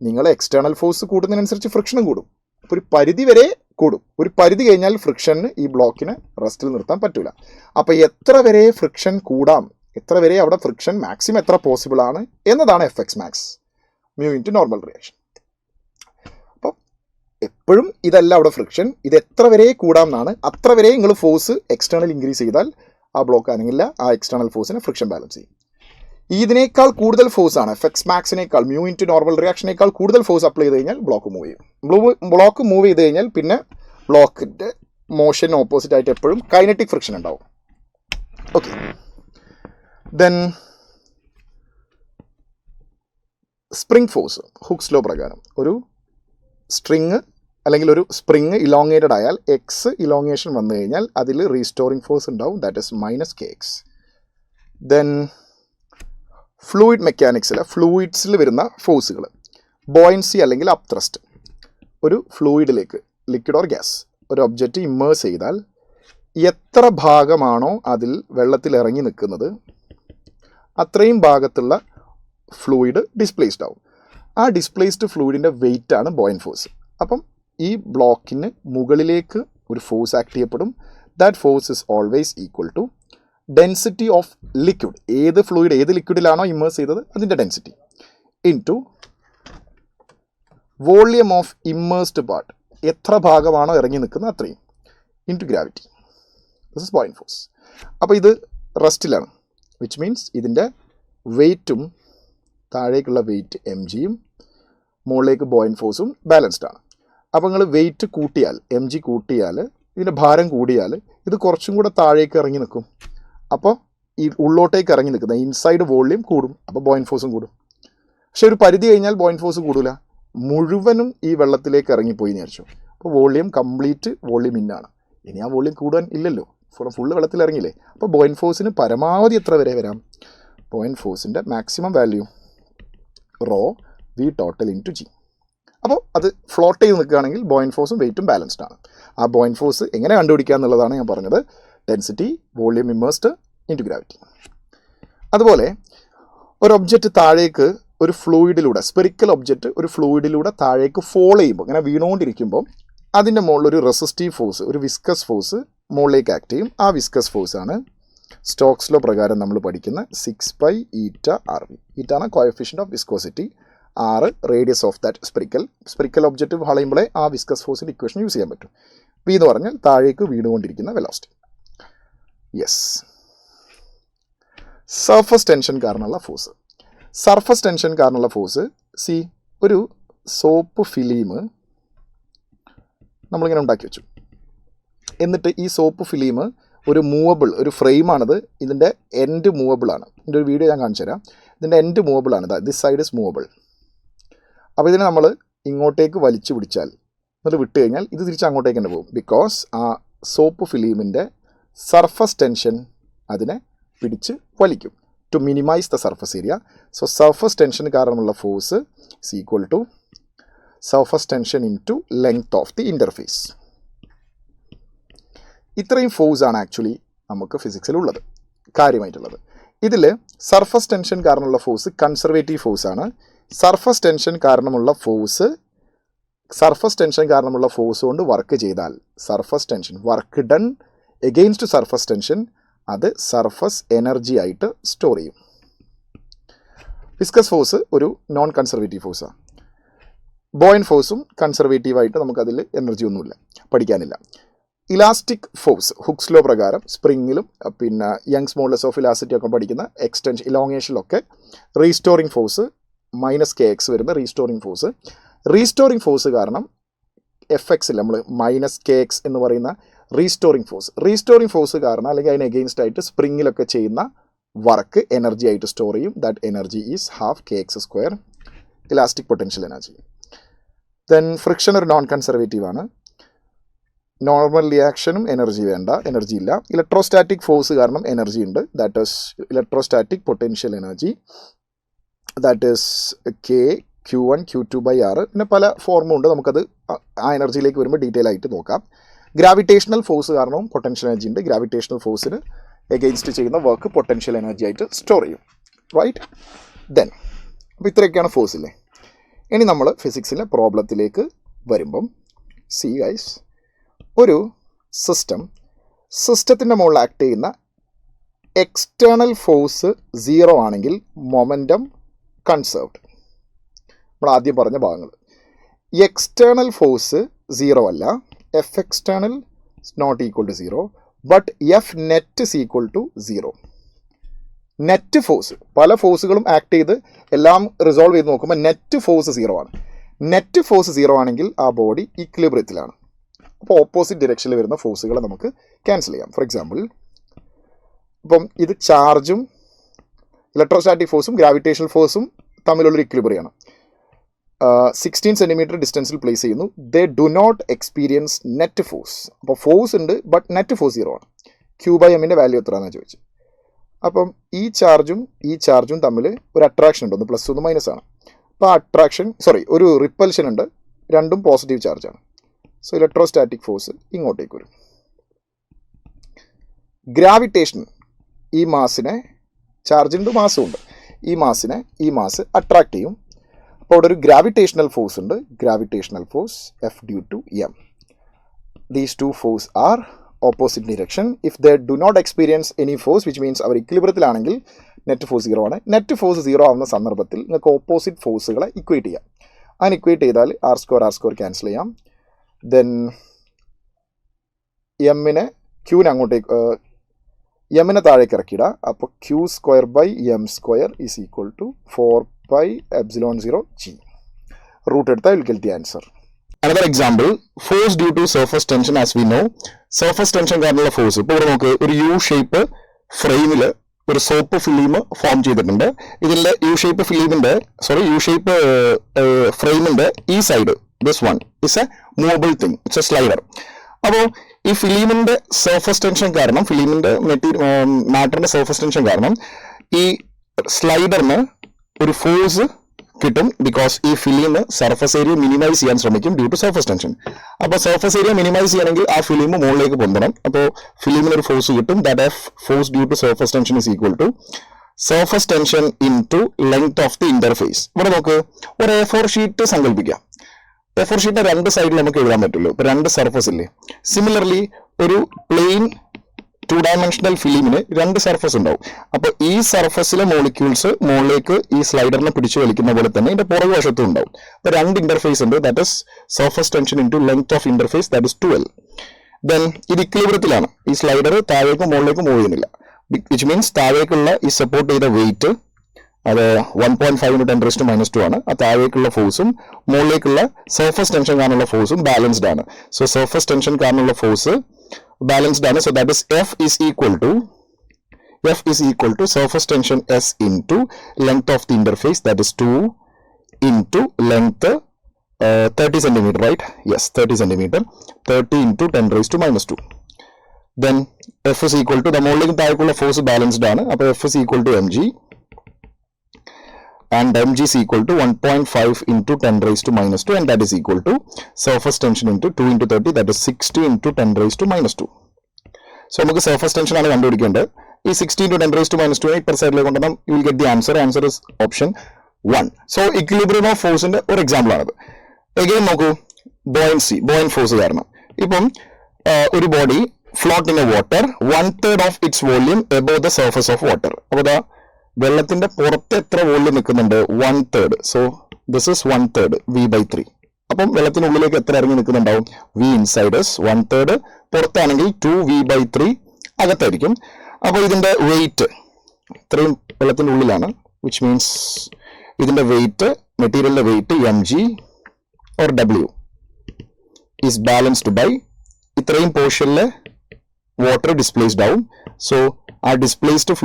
നിങ്ങൾ എക്സ്റ്റേണൽ ഫോഴ്സ് കൂടുന്നതിനനുസരിച്ച് ഫ്രിക്ഷനും കൂടും. അപ്പോൾ ഒരു പരിധി വരെ കൂടും. ഒരു പരിധി കഴിഞ്ഞാൽ ഫ്രിക്ഷന് ഈ ബ്ലോക്കിനെ റെസ്റ്റിൽ നിർത്താൻ പറ്റില്ല. അപ്പോൾ എത്ര വരെ ഫ്രിക്ഷൻ കൂടാം, എത്ര വരെ അവിടെ ഫ്രിക്ഷൻ മാക്സിമം എത്ര പോസിബിൾ ആണ് എന്നതാണ് Fx max, μ നോർമൽ റിയാക്ഷൻ. അപ്പോൾ എപ്പോഴും ഇതല്ല അവിടെ ഫ്രിക്ഷൻ, ഇത് എത്ര വരെ കൂടാം എന്നാണ്. അത്ര വരെ നിങ്ങൾ ഫോഴ്സ് എക്സ്റ്റേണൽ ഇൻക്രീസ് ചെയ്താൽ ആ ബ്ലോക്ക് ആണെങ്കില്ല, ആ എക്സ്റ്റേണൽ ഫോഴ്സിനെ ഫ്രിക്ഷൻ ബാലൻസ് ചെയ്യും. ഇതിനേക്കാൾ കൂടുതൽ ഫോഴ്സാണ് Fx maxനേക്കാൾ μ നോർമൽ റിയാക്ഷനേക്കാൾ കൂടുതൽ ഫോഴ്സ് അപ്ലൈ ചെയ്ത് കഴിഞ്ഞാൽ ബ്ലോക്ക് മൂവ് ചെയ്യും. ബ്ലോക്ക് മൂവ് ചെയ്ത് കഴിഞ്ഞാൽ പിന്നെ ബ്ലോക്കിൻ്റെ മോഷൻ ഓപ്പോസിറ്റ് ആയിട്ട് എപ്പോഴും കൈനറ്റിക് ഫ്രിക്ഷൻ ഉണ്ടാവും. Okay, then spring force. Hooks law പ്രകാരം ഒരു സ്ട്രിങ് അല്ലെങ്കിൽ ഒരു സ്പ്രിങ് ഇലോങ്ങേറ്റഡ് ആയാൽ എക്സ് ഇലോങ്ങേഷൻ വന്നു കഴിഞ്ഞാൽ അതിൽ റീസ്റ്റോറിംഗ് ഫോഴ്സ് ഉണ്ടാവും, that is -kx. Then fluid മെക്കാനിക്സിൽ ഫ്ലൂയിഡ്സിൽ വരുന്ന ഫോഴ്സുകൾ, ബോയൻസി അല്ലെങ്കിൽ അപ് ത്രസ്റ്റ്. ഒരു ഫ്ലൂയിഡിലേക്ക്, ലിക്വിഡ് ഓർ ഗ്യാസ്, ഒരു ഒബ്ജക്റ്റ് ഇമ്മേഴ്സ് ചെയ്താൽ എത്ര ഭാഗമാണോ അതിൽ വെള്ളത്തിൽ ഇറങ്ങി നിൽക്കുന്നത് അത്രയും ഭാഗത്തുള്ള ഫ്ലൂയിഡ് ഡിസ്പ്ലേസ്ഡ് ആവും. ആ ഡിസ്പ്ലേസ്ഡ് ഫ്ലൂയിഡിൻ്റെ വെയിറ്റ് ആണ് ബോയൻ ഫോഴ്സ്. അപ്പം ഈ ബ്ലോക്കിന് മുകളിലേക്ക് ഒരു ഫോഴ്സ് ആക്ട് ചെയ്യപ്പെടും. That force is always equal to density of liquid, ഏത് ഫ്ലൂയിഡ് ഏത് ലിക്വിഡിലാണോ ഇമ്മേഴ്സ് ചെയ്തത് അതിൻ്റെ density, into volume of immersed part, എത്ര ഭാഗമാണോ ഇറങ്ങി നിൽക്കുന്നത് അത്രയും, into gravity. This is buoyant force. അപ്പോൾ ഇത് റെസ്റ്റിലാണ്, വിച്ച് മീൻസ് ഇതിൻ്റെ വെയ്റ്റും താഴേക്കുള്ള വെയിറ്റ് mgയും മുകളിലേക്ക് ബോയിൻ ഫോഴ്സും ബാലൻസ്ഡ് ആണ്. അപ്പോൾ നിങ്ങൾ വെയിറ്റ് കൂട്ടിയാൽ, mg കൂട്ടിയാൽ, ഇതിൻ്റെ ഭാരം കൂടിയാൽ ഇത് കുറച്ചും കൂടെ താഴേക്ക് ഇറങ്ങി നിൽക്കും. അപ്പോൾ ഈ ഉള്ളോട്ടേക്ക് ഇറങ്ങി നിൽക്കുന്ന ഇൻസൈഡ് വോളിയം കൂടും, അപ്പോൾ ബോയിൻ ഫോഴ്സും കൂടും. പക്ഷെ ഒരു പരിധി കഴിഞ്ഞാൽ ബോയിൻ ഫോഴ്സ് കൂടില്ല, മുഴുവനും ഈ വെള്ളത്തിലേക്ക് ഇറങ്ങിപ്പോയി എന്ന് വിചാരിച്ചു. അപ്പോൾ വോളിയം കംപ്ലീറ്റ് വോളിയം ഇന്നാണ്. ഇനി ആ വോളിയം കൂടാൻ ഇല്ലല്ലോ, ഫുള്ള് വെള്ളത്തിൽ ഇറങ്ങിയില്ലേ. അപ്പോൾ ബോയിൻ ഫോഴ്സിന് പരമാവധി എത്ര വരെ വരാം? ബോയിൻ ഫോഴ്സിൻ്റെ maximum value rho V total into G. അപ്പോൾ അത് ഫ്ലോട്ട് ചെയ്ത് നിൽക്കുകയാണെങ്കിൽ ബോയിൻ ഫോഴ്സും വെയിറ്റും ബാലൻസ്ഡ് ആണ്. ആ ബോയിൻ ഫോഴ്സ് എങ്ങനെ കണ്ടുപിടിക്കുക എന്നുള്ളതാണ് ഞാൻ പറഞ്ഞത്. Density volume immersed into gravity. അതുപോലെ ഒരു ഒബ്ജക്റ്റ് താഴേക്ക് ഒരു ഫ്ലൂയിഡിലൂടെ, സ്പെറിക്കൽ ഒബ്ജക്റ്റ് ഒരു ഫ്ലൂയിഡിലൂടെ താഴേക്ക് ഫോൾ ചെയ്യുമ്പോൾ, ഇങ്ങനെ വീണുകൊണ്ടിരിക്കുമ്പോൾ അതിൻ്റെ മുകളിൽ ഒരു റെസിസ്റ്റീവ് ഫോഴ്സ്, ഒരു വിസ്കസ് ഫോഴ്സ് മുകളിലേക്ക് ആക്ട് ചെയ്യും. ആ വിസ്കസ് ഫോഴ്സാണ് സ്റ്റോക്സ് ലോ പ്രകാരം നമ്മൾ പഠിക്കുന്ന 6π ഈറ്റ ആർ വി. ഈറ്റാണ് coefficient of viscosity, r radius of that spherical object വളയുമ്പോഴേ ആ വിസ്കസ് ഫോഴ്സിൻ്റെ ഇക്വേഷൻ യൂസ് ചെയ്യാൻ പറ്റും. v എന്ന് പറഞ്ഞാൽ താഴേക്ക് വീണുകൊണ്ടിരിക്കുന്ന വെലോസിറ്റി. യെസ്, സർഫസ് ടെൻഷൻ കാരണമുള്ള ഫോഴ്സ്. സർഫസ് ടെൻഷൻ കാരണമുള്ള ഫോഴ്സ്, സി ഒരു സോപ്പ് ഫിലിം നമ്മളിങ്ങനെ ഉണ്ടാക്കി വെച്ചു. എന്നിട്ട് ഈ സോപ്പ് ഫിലിം ഒരു മൂവബിൾ, ഒരു ഫ്രെയിമാണിത്. ഇതിൻ്റെ എൻഡ് മൂവബിളാണ്. ഇതിൻ്റെ ഒരു വീഡിയോ ഞാൻ കാണിച്ചു തരാം. ഇതിൻ്റെ എൻഡ് മൂവബിളാണ്. This side is movable. അപ്പോൾ ഇതിനെ നമ്മൾ ഇങ്ങോട്ടേക്ക് വലിച്ചു പിടിച്ചാൽ, എന്നിട്ട് വിട്ട് കഴിഞ്ഞാൽ ഇത് തിരിച്ച് അങ്ങോട്ടേക്ക് തന്നെ പോകും. ബിക്കോസ് ആ സോപ്പ് ഫിലിമിൻ്റെ സർഫസ് ടെൻഷൻ അതിനെ പിടിച്ച് വലിക്കും to minimise the surface area. So surface tension കാരണമുള്ള force is equal to surface tension into length of the interface. ഇത്രയും ഫോഴ്സാണ് ആക്ച്വലി നമുക്ക് ഫിസിക്സിലുള്ളത്, കാര്യമായിട്ടുള്ളത്. ഇതിൽ സർഫസ് ടെൻഷൻ കാരണമുള്ള ഫോഴ്സ് കൺസർവേറ്റീവ് ഫോഴ്സാണ്. സർഫസ് ടെൻഷൻ കാരണമുള്ള ഫോഴ്സ് കൊണ്ട് വർക്ക് ചെയ്താൽ surface tension, work done against surface tension, അത് സർഫസ് എനർജി ആയിട്ട് സ്റ്റോർ ചെയ്യും. വിസ്കസ് ഫോഴ്സ് ഒരു നോൺ കൺസർവേറ്റീവ് ഫോഴ്സാണ്. ബോയിൻ ഫോഴ്സും കൺസർവേറ്റീവായിട്ട് നമുക്കതിൽ എനർജി ഒന്നുമില്ല, പഠിക്കാനില്ല. ഇലാസ്റ്റിക് ഫോഴ്സ്, ഹുക്സ് ലോ പ്രകാരം സ്പ്രിങ്ങിലും പിന്നെ യങ്സ് മോഡുലസ് ഓഫ് ഇലാസ്റ്റിറ്റി ഒക്കെ പഠിക്കുന്ന എക്സ്റ്റൻഷൻ, ഇലോങ്ങേഷനിലൊക്കെ റീസ്റ്റോറിംഗ് ഫോഴ്സ് -kx വരുന്ന റീസ്റ്റോറിംഗ് ഫോഴ്സ് കാരണം എഫ്എക്സിൽ നമ്മൾ -kx എന്ന് പറയുന്ന റീസ്റ്റോറിംഗ് ഫോഴ്സ് കാരണം, അല്ലെങ്കിൽ അതിന് എഗെയിൻസ്റ്റ് ആയിട്ട് സ്പ്രിങ്ങിലൊക്കെ ചെയ്യുന്ന വർക്ക് എനർജി ആയിട്ട് സ്റ്റോർ ചെയ്യും. That energy is ½ elastic potential energy. Then friction ഒരു നോൺ കൺസർവേറ്റീവ് ആണ്. നോർമൽ റിയാക്ഷനും എനർജി വേണ്ട, എനർജി ഇല്ല. ഇലക്ട്രോസ്റ്റാറ്റിക് ഫോഴ്സ് കാരണം എനർജി ഉണ്ട്. That is electrostatic potential energy, that is Q1 Q2/R. പിന്നെ പല ഫോർമും ഉണ്ട്, നമുക്കത് ആ എനർജിയിലേക്ക് വരുമ്പോൾ ഡീറ്റെയിൽ ആയിട്ട് നോക്കാം. ഗ്രാവിറ്റേഷണൽ ഫോഴ്സ് കാരണവും പൊട്ടൻഷ്യൽ എനർജി ഉണ്ട്. ഗ്രാവിറ്റേഷണൽ ഫോഴ്സിന് എഗെയിൻസ്റ്റ് ചെയ്യുന്ന വർക്ക് പൊട്ടൻഷ്യൽ എനർജി ആയിട്ട് സ്റ്റോർ ചെയ്യും. റൈറ്റ്. ദെൻ അപ്പോൾ ഇത്രയൊക്കെയാണ് ഫോഴ്സ് ഇല്ലേ. ഇനി നമ്മൾ ഫിസിക്സിലെ പ്രോബ്ലത്തിലേക്ക് വരുമ്പം സി ഗൈസ്, ഒരു സിസ്റ്റത്തിൻ്റെ മുകളിൽ ആക്ട് ചെയ്യുന്ന എക്സ്റ്റേണൽ ഫോഴ്സ് 0 ആണെങ്കിൽ മൊമെൻറ്റം കൺസേർവ്ഡ്. നമ്മൾ ആദ്യം പറഞ്ഞ ഭാഗങ്ങൾ. എക്സ്റ്റേണൽ ഫോഴ്സ് 0 അല്ല, F external not equal to 0, but F net is equal to 0. Net force, പല ഫോഴ്സുകളും ആക്ട് ചെയ്ത് എല്ലാം റിസോൾവ് ചെയ്ത് നോക്കുമ്പോൾ നെറ്റ് ഫോഴ്സ് 0 ആണ്. നെറ്റ് ഫോഴ്സ് 0 ആണെങ്കിൽ ആ ബോഡി ഇക്വിലിബ്രിയത്തിലാണ്. അപ്പോൾ ഓപ്പോസിറ്റ് ഡിറക്ഷനിൽ വരുന്ന ഫോഴ്സുകളെ നമുക്ക് ക്യാൻസൽ ചെയ്യാം. ഫോർ എക്സാമ്പിൾ, ഇപ്പം ഇത് ചാർജും ഇലക്ട്രോസ്റ്റാറ്റിക് ഫോഴ്സും ഗ്രാവിറ്റേഷണൽ ഫോഴ്സും തമ്മിലുള്ളൊരു ഇക്വിലിബ്രിയാണ്. 16 സെൻറ്റിമീറ്റർ ഡിസ്റ്റൻസിൽ പ്ലേസ് ചെയ്യുന്നു. They do not experience net force. അപ്പോൾ ഫോഴ്സ് ഉണ്ട്, ബട്ട് നെറ്റ് ഫോഴ്സ് 0 ആണ്. Q/m വാല്യൂ എത്രയാണെന്ന് ചോദിച്ചു. അപ്പം ഈ ചാർജും തമ്മിൽ ഒരു അട്രാക്ഷൻ ഉണ്ട്, ഒന്ന് പ്ലസ് ഒന്ന് മൈനസ് ആണ്. അപ്പോൾ ഒരു റിപ്പൽഷൻ ഉണ്ട്, രണ്ടും പോസിറ്റീവ് ചാർജാണ്. സോ ഇലക്ട്രോസ്റ്റാറ്റിക് ഫോഴ്സ് ഇങ്ങോട്ടേക്ക് വരും. ഗ്രാവിറ്റേഷൻ ഈ മാസിനെ, ചാർജിൻ്റെ മാസും ഉണ്ട്, ഈ മാസ് അട്രാക്ട് ചെയ്യും. അപ്പോൾ അവിടെ ഒരു ഗ്രാവിറ്റേഷണൽ ഫോഴ്സ് ഉണ്ട്, gravitational force F due to M. These two force are opposite direction. If they do not experience any force, which means അവർ ഇക്വിലിബ്രിയത്തിലാണെങ്കിൽ നെറ്റ് ഫോഴ്സ് 0 ആണ്. നെറ്റ് ഫോഴ്സ് 0 ആവുന്ന സന്ദർഭത്തിൽ നിങ്ങൾക്ക് ഓപ്പോസിറ്റ് ഫോഴ്സുകളെ ഇക്വേറ്റ് ചെയ്യാം. അങ്ങനെ ഇക്വേറ്റ് ചെയ്താൽ ആർ സ്ക്വയർ ക്യാൻസൽ ചെയ്യാം. ദെൻ എമ്മിനെ താഴേക്ക് ഇറക്കിയിടുക. അപ്പോൾ Q²/m² is equal to 4πε0g. Root എടുത്താൽ will get the answer. Another example, force due to surface tension. As we know, surface tension കാരണമുള്ള ഫോഴ്സ് ഇപ്പോൾ ഇവിടെ നോക്ക്, ഒരു യു ഷേപ്പ് ഫ്രെയിമിൽ ഒരു സോപ്പ് ഫിലിം ഫോം ചെയ്തിട്ടുണ്ട്. ഇതിന്റെ യു ഷേപ്പ് ഫ്രെയിമിന്റെ ഈ side this one is A movable thing, it's A slider. അപ്പോൾ ഈ ഫിലിമിന്റെ സർഫസ് ടെൻഷൻ കാരണം, ഫിലിമിന്റെ മാറ്ററിന്റെ സർഫസ് ടെൻഷൻ കാരണം ഈ സ്ലൈഡറിന് ഒരു ഫോഴ്സ് കിട്ടും. ബിക്കോസ് ഈ ഫിലിം സർഫസ് ഏരിയ മിനിമൈസ് ചെയ്യാൻ ശ്രമിക്കും ഡ്യൂ ടു സർഫസ് ടെൻഷൻ. അപ്പോൾ സർഫസ് ഏരിയ മിനിമൈസ് ചെയ്യണമെങ്കിൽ ആ ഫിലിം മുകളിലേക്ക് പൊന്തണം. അപ്പോൾ ഫിലിമിന് ഒരു ഫോഴ്സ് കിട്ടും. That force due to surface tension is equal to surface tension into length of the interface. ഇവിടെ നമുക്ക് ഒരു A4 ഷീറ്റ് സങ്കല്പിക്കാം. A4 ഷീറ്റിന്റെ രണ്ട് സൈഡിൽ നമുക്ക് എഴുതാൻ പറ്റുള്ളൂ. ഇപ്പൊ രണ്ട് സർഫസ് ഇല്ലേ. സിമിലർലി ഒരു പ്ലെയിൻ 2-dimensional ഫിലിമിന് രണ്ട് സർഫസ് ഉണ്ടാവും. അപ്പൊ ഈ സർഫസിലെ മോളിക്യൂൾസ് മുകളിലേക്ക് ഈ സ്ലൈഡറിനെ പിടിച്ചു വലിക്കുന്ന പോലെ തന്നെ ഇതിന്റെ പുറകുവശത്തും ഉണ്ടാവും. അപ്പൊ രണ്ട് ഇന്റർഫേസ് ഉണ്ട്. That is surface tension into length of interface, that is 12. Then ഇത് ഇക്വിലിബ്രിയത്തിലാണ്. ഈ സ്ലൈഡർ താഴേക്കും മുകളിലേക്കും മൂവ് ചെയ്യുന്നില്ല. വിച്ച് മീൻസ് താഴേക്കുള്ള ഈ സപ്പോർട്ട് ചെയ്ത വെയിറ്റ് അത് 1.5 × 10⁻²2 ആണ്. ആ താഴേക്കുള്ള ഫോഴ്സും മുകളിലേക്കുള്ള സർഫസ് ടെൻഷൻ കാരണമുള്ള ഫോഴ്സും ബാലൻസ്ഡ് ആണ്. സോ സർഫസ് ടെൻഷൻ കാരണമുള്ള ഫോഴ്സ് balanced ആണ്. So that is F is equal to surface tension S into length of the interface, that is 2 into length 30 cm, right? Yes, 30 cm, 30 into 10⁻². Then F is equal to the മുകളിലേക്ക് താഴേക്കുള്ള force balanced ആണ്. അപ്പോൾ F is equal to mg and mg is equal to 1.5 into 10⁻², and that is equal to surface tension into 2 into 30, that is 60 into 10⁻². So നമുക്ക് surface tension ആണ് കണ്ടുപിടിക്കേണ്ടത്. ഈ 60 into 10⁻² ഇപ്പർ സൈഡിലേക്ക് കൊണ്ടുവന്നാൽ U will get the answer. Answer is option 1. So equilibrium of ഫോഴ്സിന്റെ ഒരു example ആണത്. Again നോക്കൂ, ബോയൻ ഫോഴ്സ് കാരണം ഇപ്പം ഒരു body float in a water 1/3 of its volume above the surface of water. അപ്പോൾ വെള്ളത്തിന്റെ പുറത്ത് എത്ര വോള്യൂം നിൽക്കുന്നുണ്ട്? 1/3. So this is 1/3 V/3. അപ്പം വെള്ളത്തിനുള്ളിലേക്ക് എത്ര ഇറങ്ങി നിൽക്കുന്നുണ്ടാവും? V inside is 1/3. പുറത്താണെങ്കിൽ 2V/3 അകത്തായിരിക്കും. അപ്പോൾ ഇതിന്റെ വെയിറ്റ് ഇത്രയും വെള്ളത്തിന്റെ ഉള്ളിലാണ്. വിച്ച് മീൻസ് ഇതിന്റെ വെയിറ്റ്, മെറ്റീരിയലിന്റെ weight mg or W is balanced by ഇത്രയും പോർഷനിലെ വാട്ടർ ഡിസ്പ്ലേസ്ഡ് ആവും. സോ ആ ഡിസ്പ്ലേസ്ഡ്